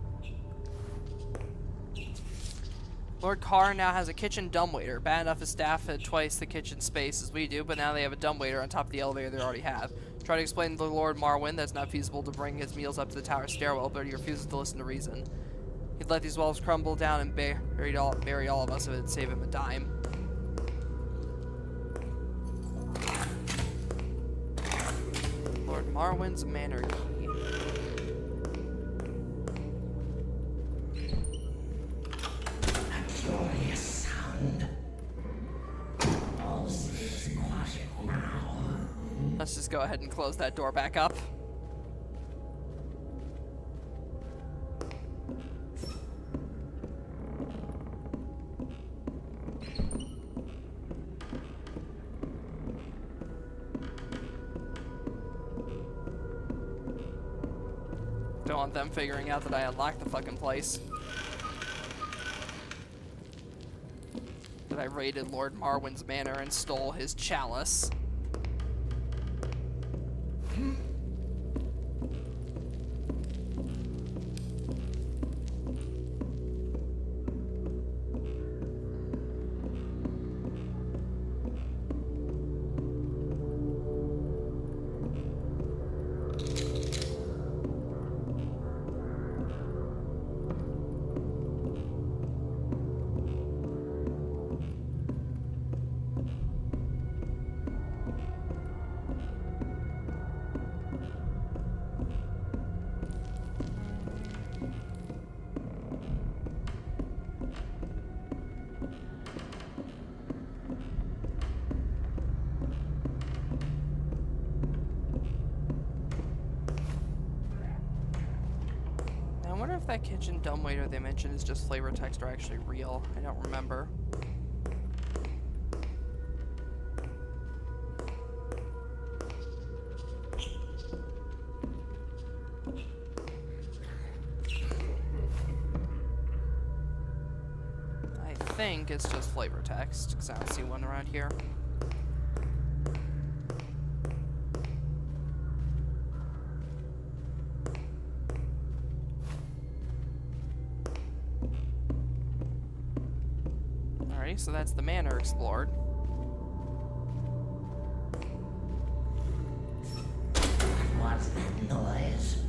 Lord Carr now has a kitchen dumbwaiter. Bad enough his staff had twice the kitchen space as we do, but now they have a dumbwaiter on top of the elevator they already have. Try to explain to Lord Marwyn that it's not feasible to bring his meals up to the tower stairwell, but he refuses to listen to reason. He'd let these walls crumble down and bury all of us if it'd save him a dime. Lord Marwyn's manor key. Curious sound. All is quiet now. Let's just go ahead and close that door back up. Don't want them figuring out that I unlocked the fucking place. That I raided Lord Marwyn's manor and stole his chalice. I wonder if that kitchen dumbwaiter they mentioned is just flavor text or actually real. I don't remember. I think it's just flavor text, because I don't see one around here. So that's the manor explored. What's that noise?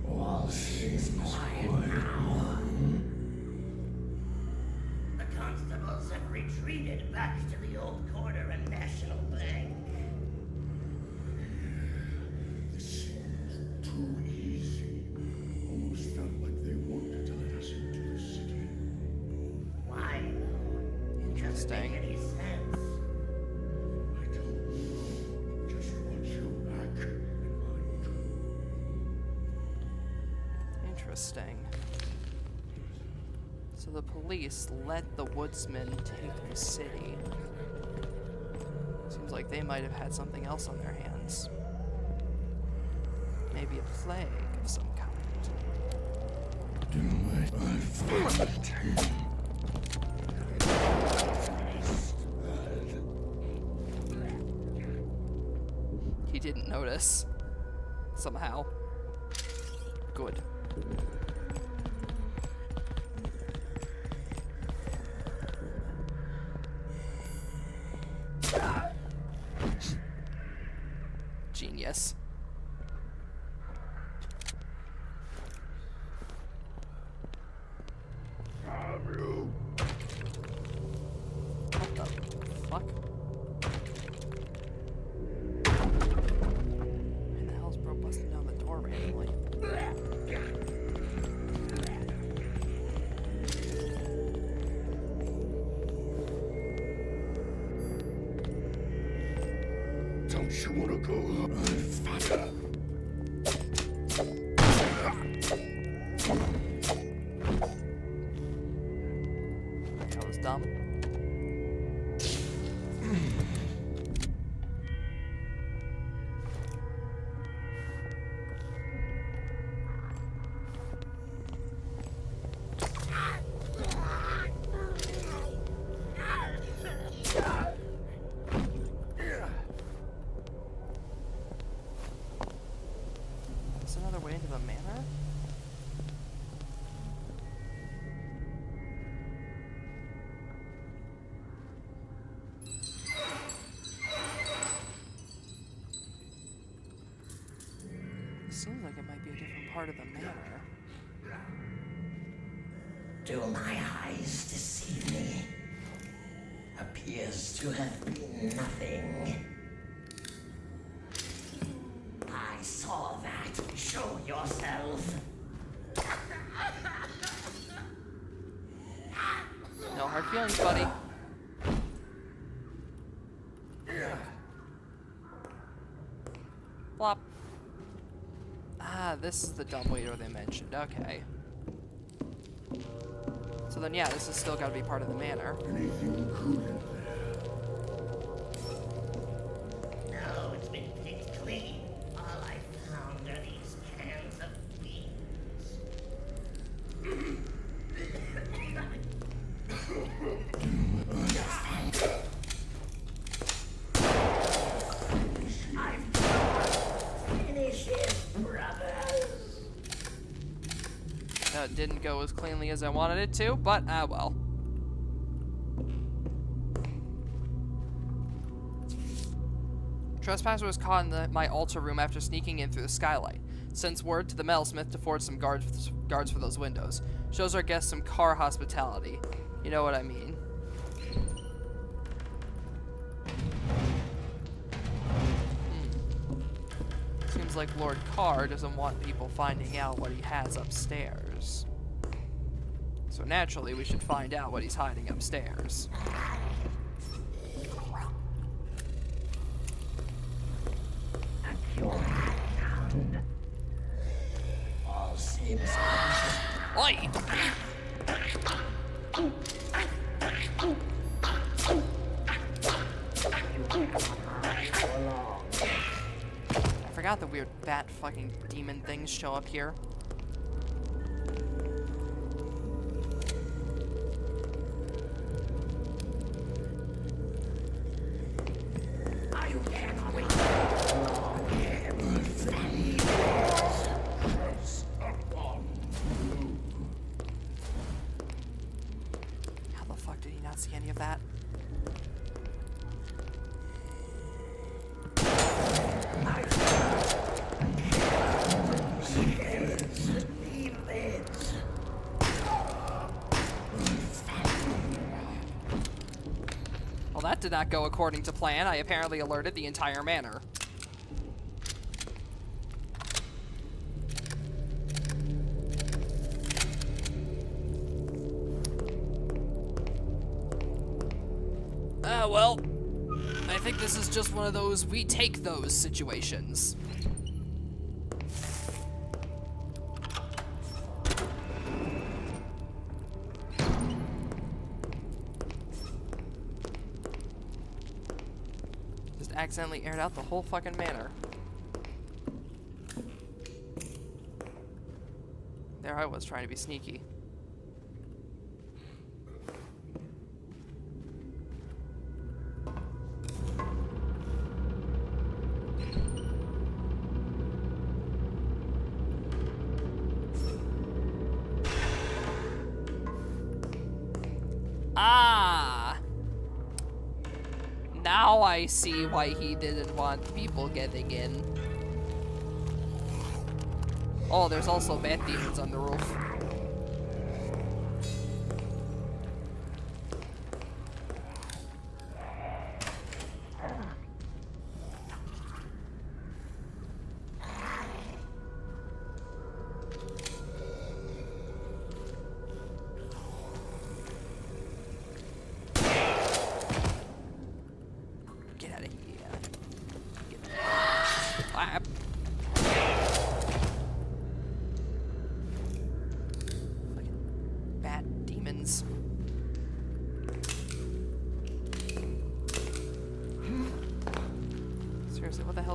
All is quiet now. The constables have retreated back to the old quarter and National Bank. This seems too easy. Almost felt like they wanted to let us into the city. Why? Doesn't make Interesting. any sense. I don't just want you back in my dream. Interesting. So the police let the woodsmen take the city. Seems like they might have had something else on their hands. Maybe a plague of some kind. He didn't notice. Somehow. Good. Genius. What the fuck? Why the hell's bro busting down the door randomly? Don't you want to go? That was dumb. Is another way into the manor? Seems like it might be a different part of the manor. Do my eyes deceive me? Appears to have been nothing. I saw that. Show yourself. No hard feelings, buddy. Flop. Ah, this is the dumb waiter they mentioned. Okay. So then, yeah, this has still got to be part of the manor. Anything good in there? No, it's been picked clean. All I found are these cans of beans. I've finished it, brothers. That didn't go as cleanly as I wanted it to, but ah well. Trespasser was caught in my altar room after sneaking in through the skylight. Sends word to the metalsmith to forge some guards for those windows. Shows our guests some car hospitality. You know what I mean. Seems like Lord Carr doesn't want people finding out what he has upstairs. So naturally, we should find out what he's hiding upstairs. All seems Oi! I forgot the weird bat fucking demon things show up here. How the fuck did he not see any of that? Well, that did not go according to plan. I apparently alerted the entire manor. Well, I think this is just one of those we take those situations. Just accidentally aired out the whole fucking manor. There I was trying to be sneaky. Ah! Now I see why he didn't want people getting in. Oh, there's also bat demons on the roof.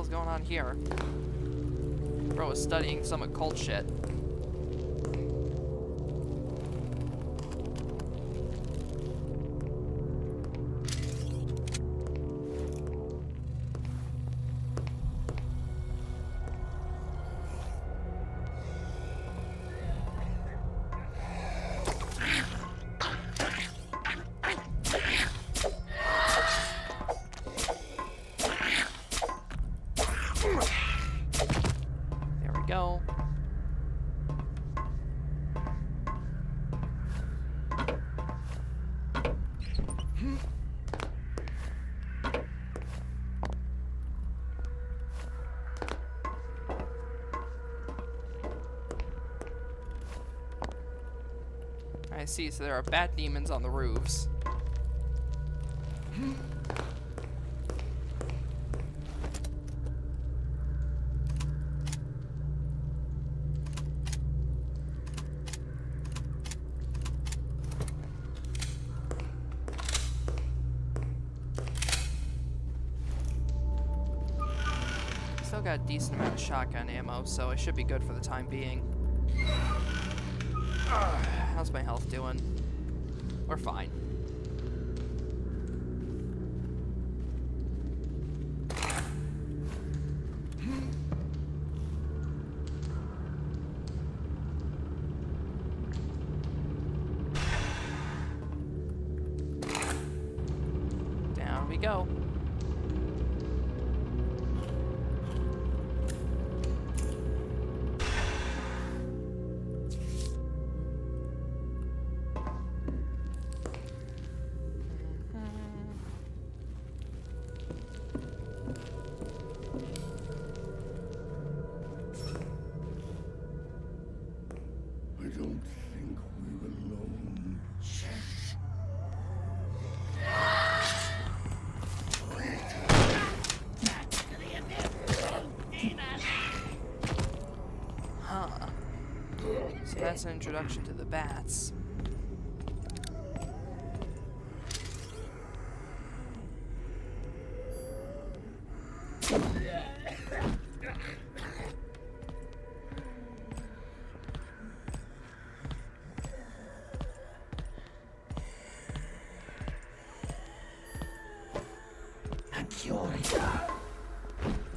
hell's going on here? Bro was studying some occult shit. There we go. I see, so there are bat demons on the roofs. Still got a decent amount of shotgun ammo, so I should be good for the time being. How's my health doing? We're fine. Down we go. I don't think we're alone. Huh. So that's an introduction to the bats.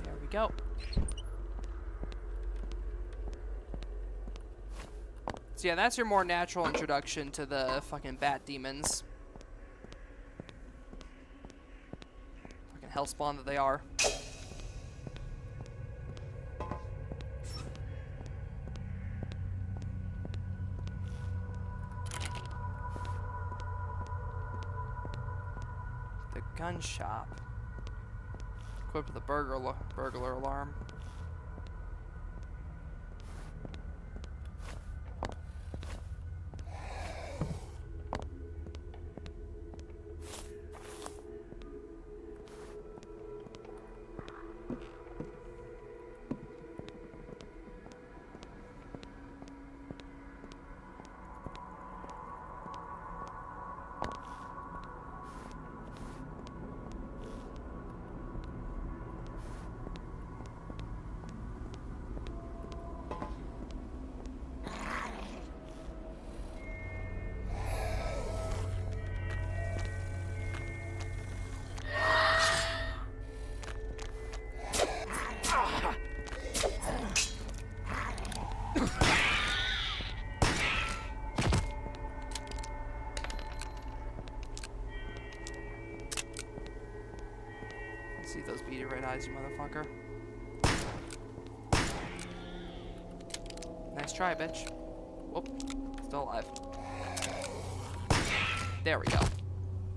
There we go. So yeah, that's your more natural introduction to the fucking bat demons. Fucking hellspawn that they are. The gun shop. Equipped with a burglar alarm. See those beady red eyes, you motherfucker. Nice try, bitch. Whoop. Still alive. There we go.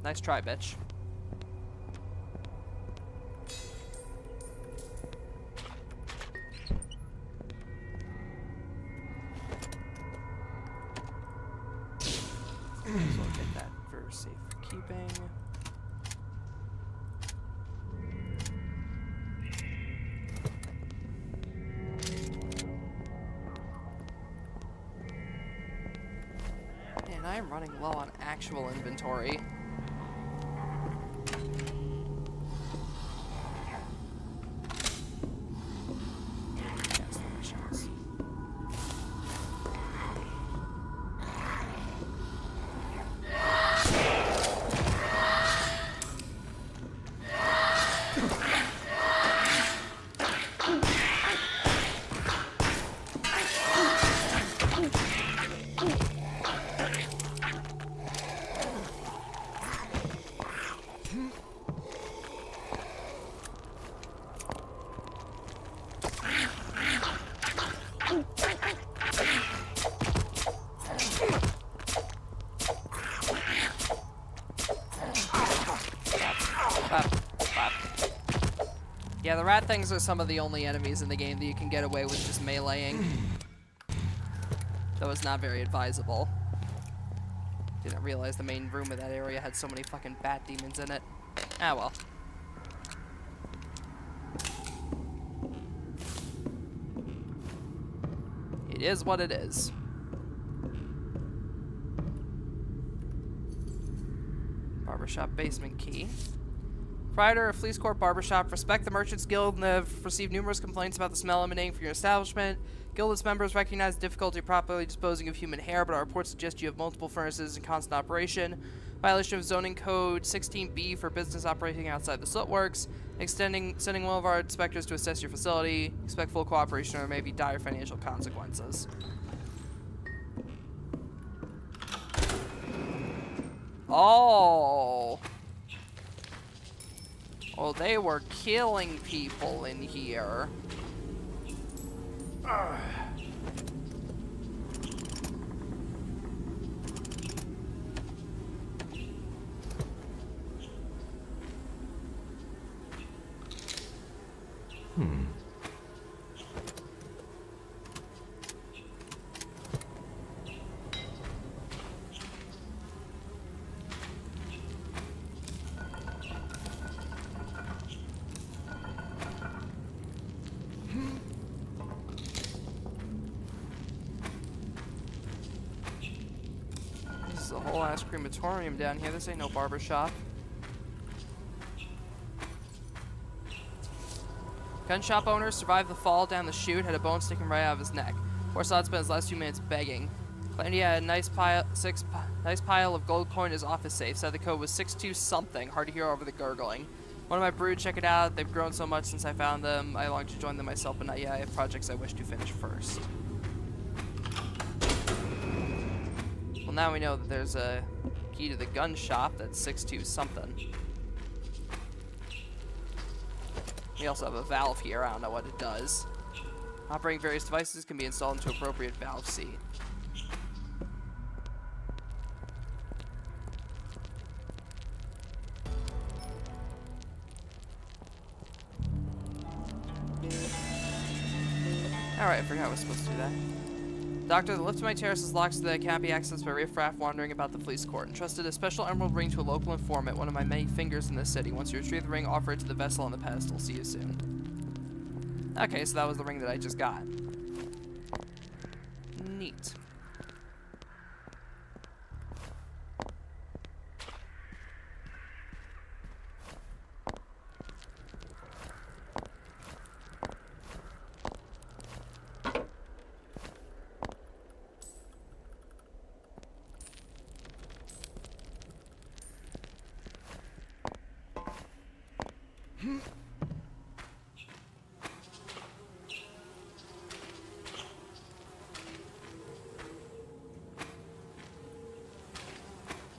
Nice try, bitch. So I'll get that for safekeeping. Man, I am running low on actual inventory. Yeah, the rat things are some of the only enemies in the game that you can get away with just meleeing. That was not very advisable. Didn't realize the main room of that area had so many fucking bat demons in it. Ah, well. It is what it is. Barbershop basement key. Proprietor of Fleece Court Barbershop, respect the Merchants Guild and have received numerous complaints about the smell emanating from your establishment. Guild's members recognize the difficulty properly disposing of human hair, but our reports suggest you have multiple furnaces in constant operation. Violation of zoning code 16B for business operating outside the slitworks. Sending one of our inspectors to assess your facility. Expect full cooperation or there may be dire financial consequences. Oh. Well, they were killing people in here. This is a whole ass crematorium down here. This ain't no barber shop. Gun shop owner survived the fall down the chute, had a bone sticking right out of his neck. Warsaw spent his last 2 minutes begging. Claimed he had a nice pile of gold coin in his office safe. Said the code was 62 something. Hard to hear over the gurgling. One of my brood, check it out. They've grown so much since I found them. I long to join them myself, but not yet. I have projects I wish to finish first. Well, now we know that there's a key to the gun shop that's 62 something. We also have a valve here. I don't know what it does. Operating various devices can be installed into appropriate valve seat. Alright, I forgot I was supposed to do that. Doctor, the lift to my terrace is locked so that it can't be accessed by riffraff wandering about the police court. Entrusted a special emerald ring to a local informant, one of my many fingers in this city. Once you retrieve the ring, offer it to the vessel on the pedestal. See you soon. Okay, so that was the ring that I just got. Neat.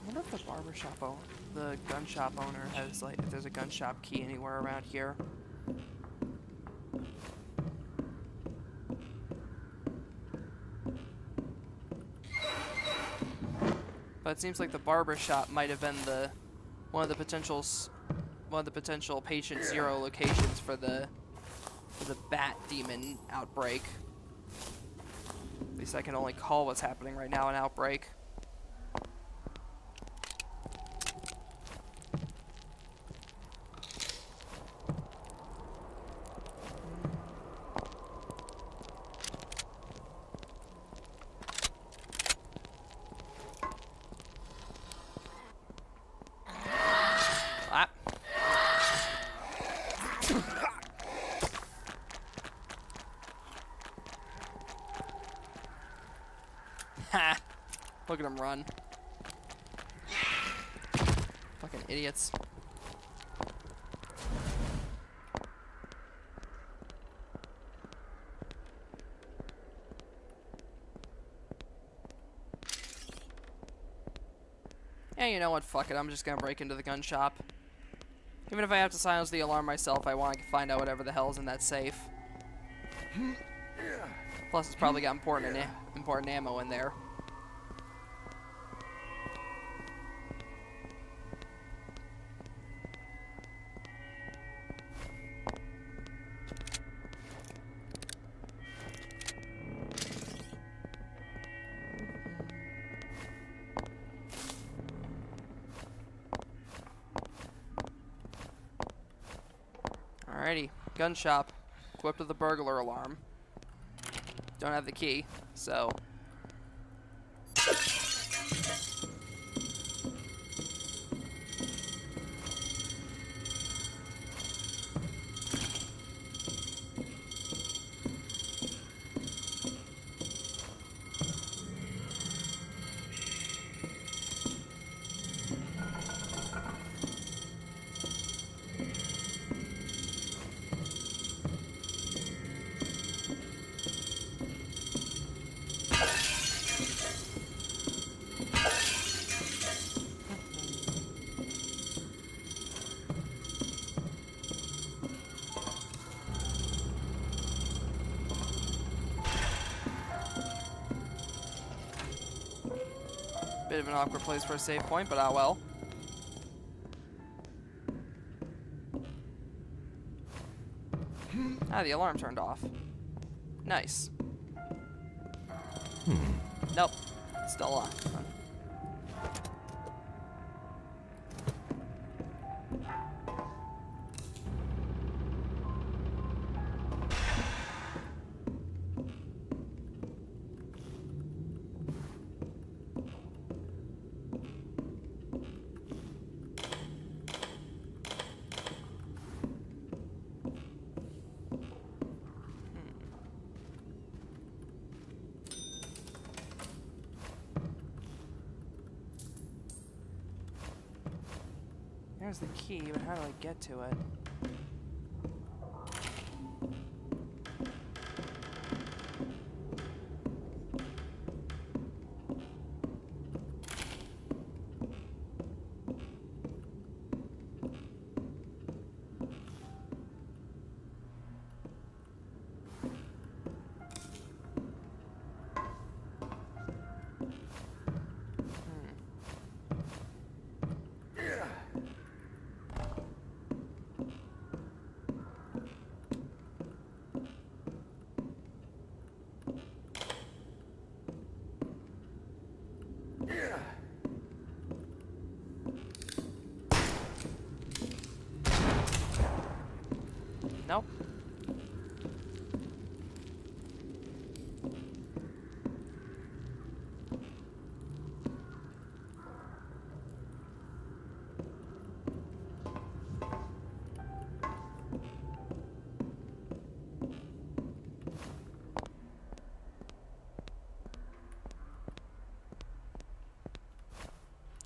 I wonder if the barbershop owner, the gun shop owner has, like, if there's a gun shop key anywhere around here. But it seems like the barbershop might have been the one of the potential patient zero locations for the bat demon outbreak. At least I can only call what's happening right now an outbreak. Ha! Look at them run. Fucking idiots. Yeah, you know what? Fuck it. I'm just gonna break into the gun shop. Even if I have to silence the alarm myself, I want to find out whatever the hell's in that safe. Plus, it's probably got important ammo in there. Alrighty, gun shop. Equipped with a burglar alarm. Don't have the key, so... Bit of an awkward place for a save point, but ah well. Ah, the alarm turned off. Nice. Nope. Still on. There's the key, but how do I get to it? Nope.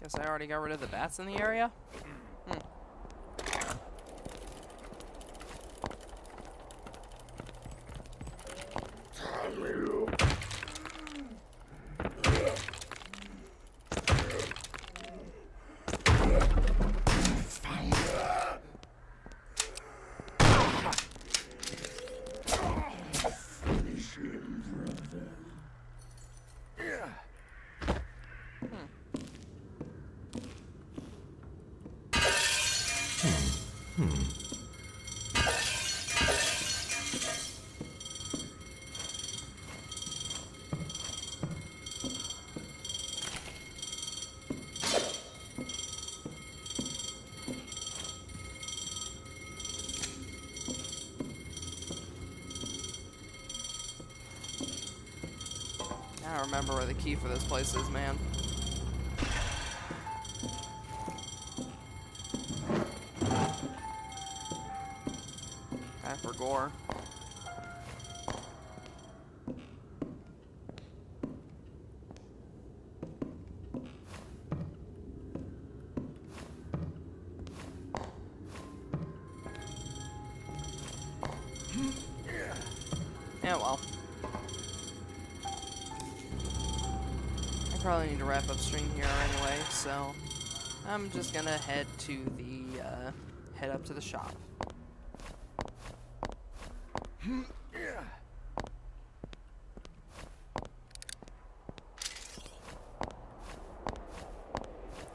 Guess I already got rid of the bats in the area? I don't remember where the key for this place is, man. I forgot. Yeah, well. I probably need to wrap up stream here anyway, so I'm just gonna head to the, head up to the shop.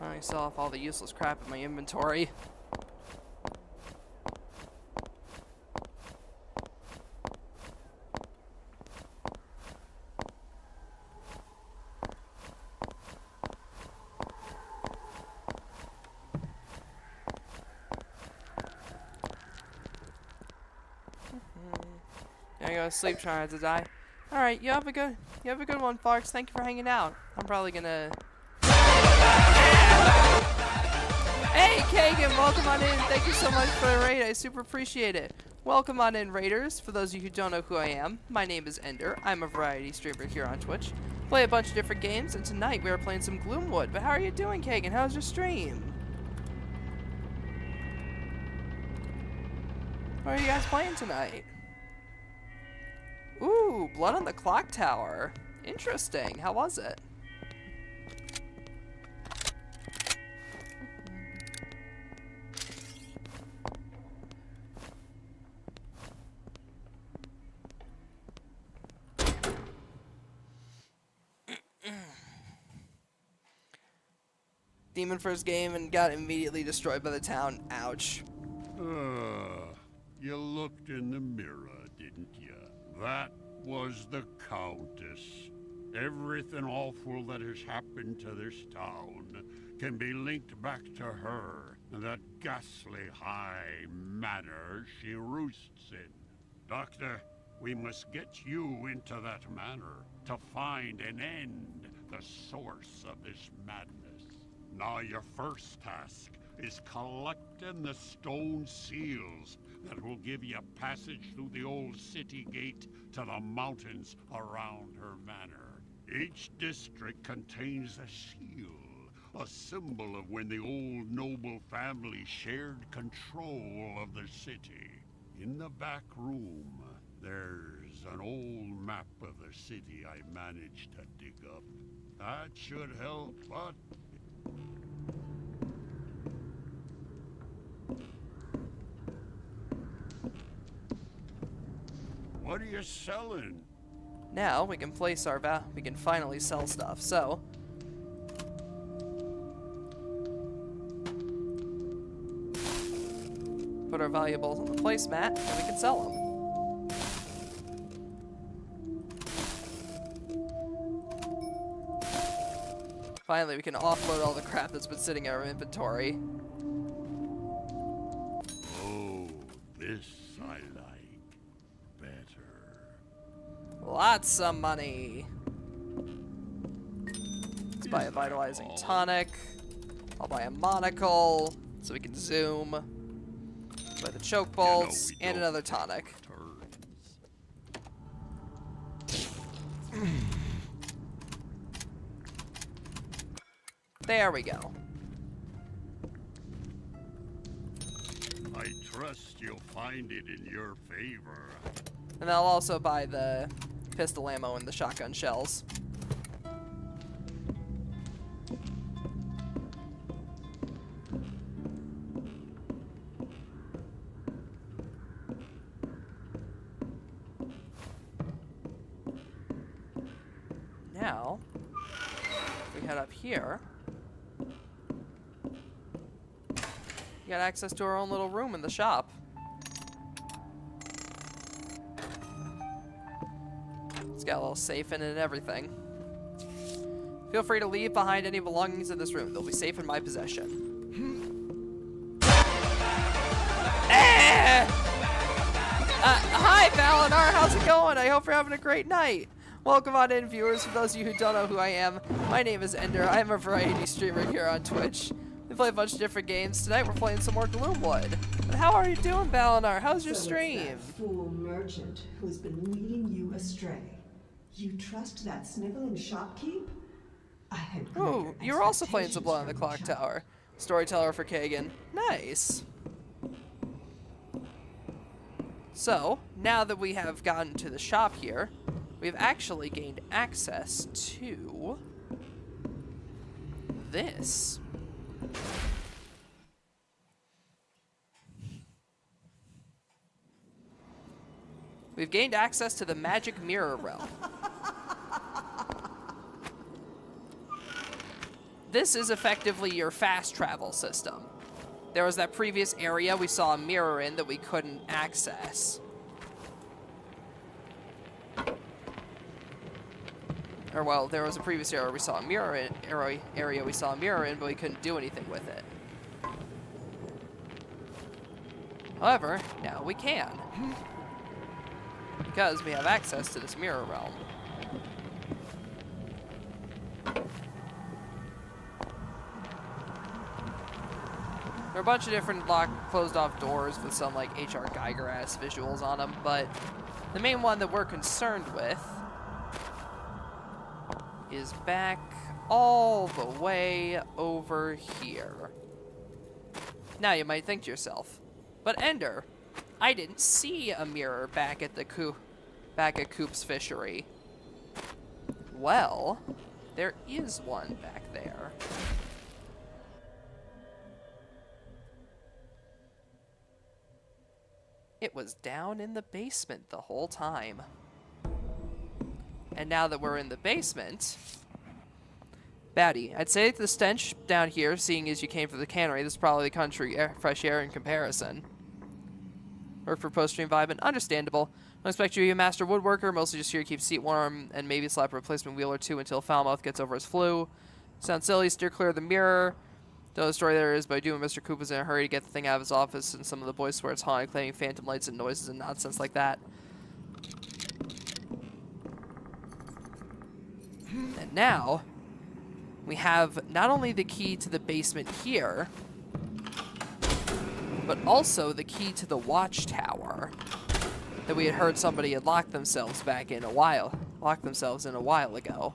I sell off all the useless crap in my inventory. I go to sleep trying to die. All right, you have a good one, Fox. Thank you for hanging out. I'm probably gonna. Hey, Kagan, welcome on in. Thank you so much for the raid. I super appreciate it. Welcome on in, raiders. For those of you who don't know who I am, my name is Ender. I'm a variety streamer here on Twitch. Play a bunch of different games, and tonight we are playing some Gloomwood. But how are you doing, Kagan? How's your stream? What are you guys playing tonight? Ooh, Blood on the Clock Tower. Interesting. How was it? Demon first game and got immediately destroyed by the town. Ouch. You looked in the mirror, didn't you? That was the Countess. Everything awful that has happened to this town can be linked back to her and that ghastly high manor she roosts in. Doctor, we must get you into that manor to find and end the source of this madness. Now your first task is collecting the stone seals that will give you passage through the old city gate to the mountains around her manor. Each district contains a seal, a symbol of when the old noble family shared control of the city. In the back room, there's an old map of the city I managed to dig up. That should help, but... What are you selling? Now we can place our we can finally sell stuff. So put our valuables on the placemat and we can sell them. Finally, we can offload all the crap that's been sitting in our inventory. Oh, this I like better. Lots of money. Let's buy a vitalizing tonic. I'll buy a monocle so we can zoom. Buy the choke bolts and another tonic. There we go. I trust you'll find it in your favor. And I'll also buy the pistol ammo and the shotgun shells. Now, if we head up here, we got access to our own little room in the shop. It's got a little safe in it and everything. Feel free to leave behind any belongings in this room. They'll be safe in my possession. Hi, Valinar. How's it going? I hope you're having a great night. Welcome on in, viewers. For those of you who don't know who I am, my name is Ender. I'm a variety streamer here on Twitch. We play a bunch of different games. Tonight we're playing some more Gloomwood. But how are you doing, Valinar? How's your stream? It's that fool merchant who's been leading you astray. You trust that sniveling shopkeep? I had Ooh, you're also playing some Blood on the Clock Tower. Storyteller for Kagan. Nice. So, now that we have gotten to the shop here, we've actually gained access to this. We've gained access to the Magic Mirror Realm. This is effectively your fast travel system. There was that previous area we saw a mirror in that we couldn't access. Or, well, there was a previous area we saw a mirror in, area we saw a mirror in, but we couldn't do anything with it. However, now we can. because we have access to this mirror realm. There are a bunch of different locked, closed-off doors with some, like, H.R. Geiger-ass visuals on them, but the main one that we're concerned with is back all the way over here. Now you might think to yourself, but Ender, I didn't see a mirror back at Coop's fishery. Well, there is one back there. It was down in the basement the whole time. And now that we're in the basement, Batty, I'd say the stench down here, seeing as you came from the cannery, this is probably the country air, fresh air in comparison. Work for post-stream vibe, and understandable. Don't expect you to be a master woodworker, mostly just here to keep seat warm and maybe slap a replacement wheel or two until Falmouth gets over his flu. Sounds silly, steer clear of the mirror. Don't know the story there is, but I do when Mr. Coop was in a hurry to get the thing out of his office, and some of the boys swear it's haunted, claiming phantom lights and noises and nonsense like that. And now, we have not only the key to the basement here, but also the key to the watchtower that we had heard somebody had locked themselves in a while ago.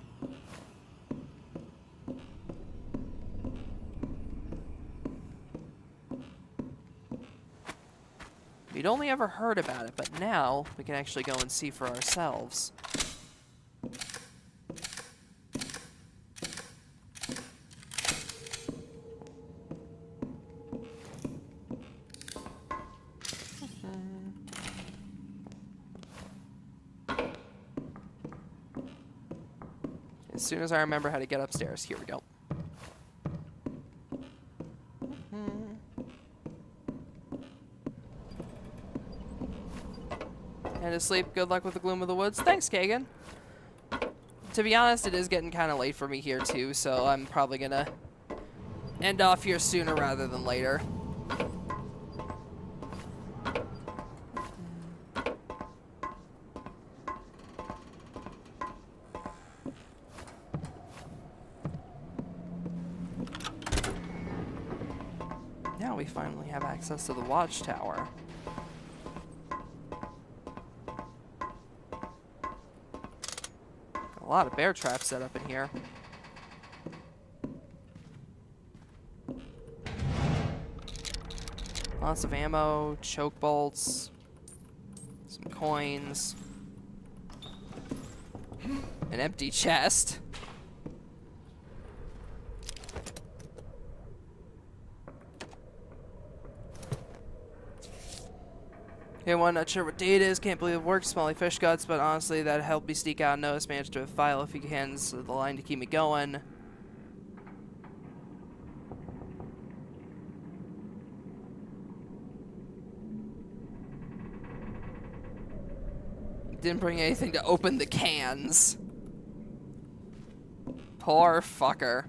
We'd only ever heard about it, but now we can actually go and see for ourselves. As soon as I remember how to get upstairs, here we go. And to sleep, good luck with the gloom of the woods. Thanks, Kagan. To be honest, it is getting kind of late for me here too, so I'm probably gonna end off here sooner rather than later. Now we finally have access to the watchtower. A lot of bear traps set up in here. Lots of ammo, choke bolts, some coins, an empty chest. Okay, one, not sure what day it is, can't believe it works, smelly fish guts, but honestly, that helped me sneak out and notice, managed to file a few cans of the line to keep me going. Didn't bring anything to open the cans. Poor fucker.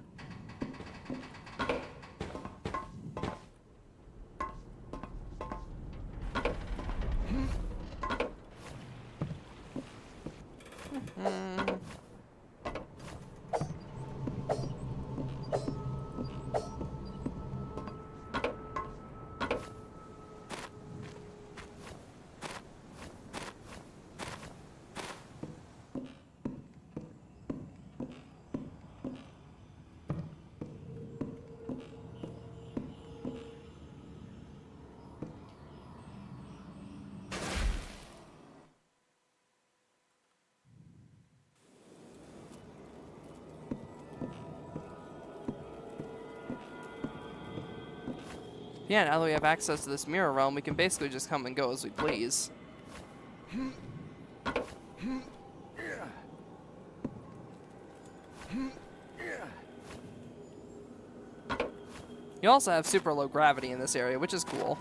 Yeah, now that we have access to this mirror realm, we can basically just come and go as we please. You also have super low gravity in this area, which is cool.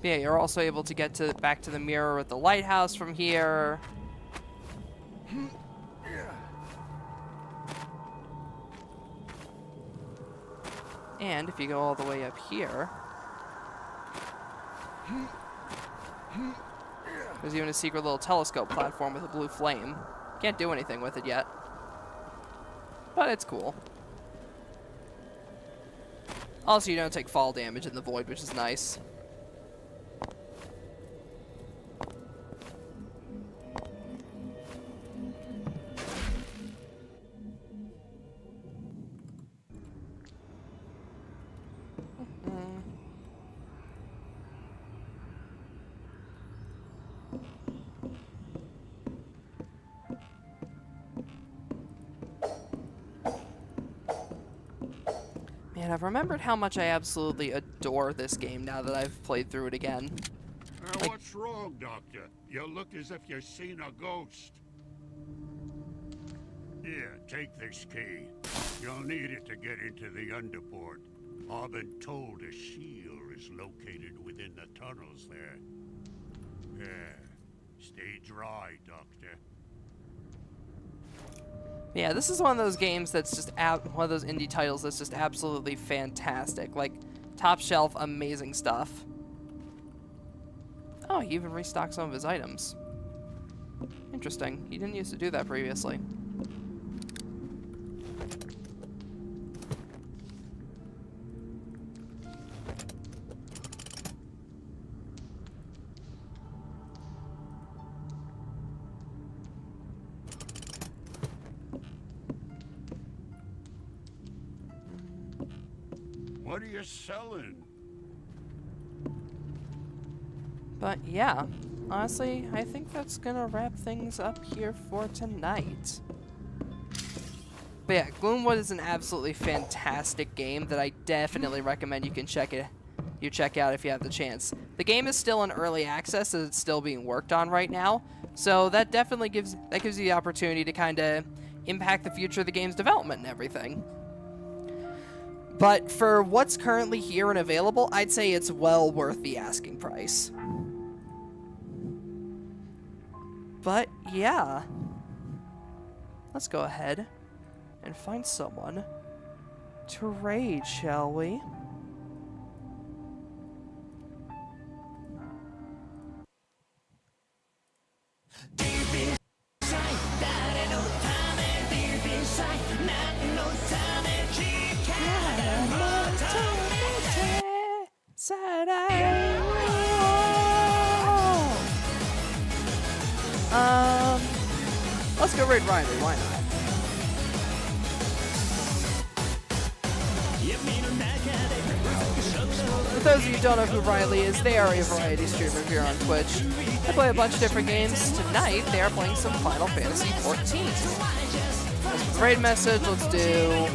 Yeah, you're also able to get back to the mirror with the lighthouse from here. And if you go all the way up here, there's even a secret little telescope platform with a blue flame. Can't do anything with it yet, but it's cool. Also, you don't take fall damage in the void, which is nice. Man, I've remembered how much I absolutely adore this game now that I've played through it again. What's wrong, Doctor? You look as if you've seen a ghost. Here, take this key. You'll need it to get into the underport. I've been told a shield is located within the tunnels there. Yeah, stay dry, Doctor. Yeah, this is one of those games that's just one of those indie titles that's just absolutely fantastic. Like, top shelf, amazing stuff. Oh, he even restocked some of his items. Interesting. He didn't used to do that previously. What are you selling? But yeah, honestly, I think that's gonna wrap things up here for tonight. But yeah, Gloomwood is an absolutely fantastic game that I definitely recommend you check out if you have the chance. The game is still in early access as it's still being worked on right now, so that definitely gives you the opportunity to kind of impact the future of the game's development and everything. But for what's currently here and available, I'd say it's well worth the asking price. But yeah, let's go ahead and find someone to raid, shall we? Let's go raid Riley, why not? For those of you who don't know who Riley is, they are a variety streamer here on Twitch. They play a bunch of different games. Tonight, they are playing some Final Fantasy XIV. Let's put the raid message, let's do...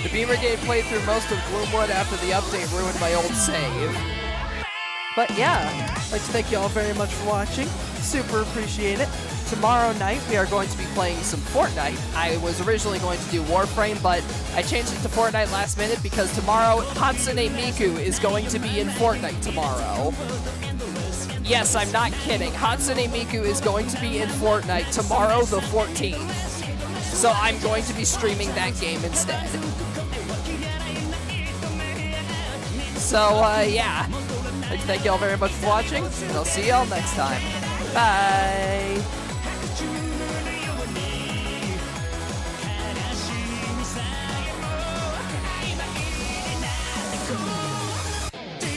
The Beamer game played through most of Gloomwood after the update ruined my old save. But yeah, I'd like to thank you all very much for watching. Super appreciate it. Tomorrow night, we are going to be playing some Fortnite. I was originally going to do Warframe, but I changed it to Fortnite last minute because tomorrow, Hatsune Miku is going to be in Fortnite tomorrow. Yes, I'm not kidding. Hatsune Miku is going to be in Fortnite tomorrow, the 14th. So I'm going to be streaming that game instead. So, yeah. I'd like to thank you all very much for watching, and I'll see y'all next time. Bye!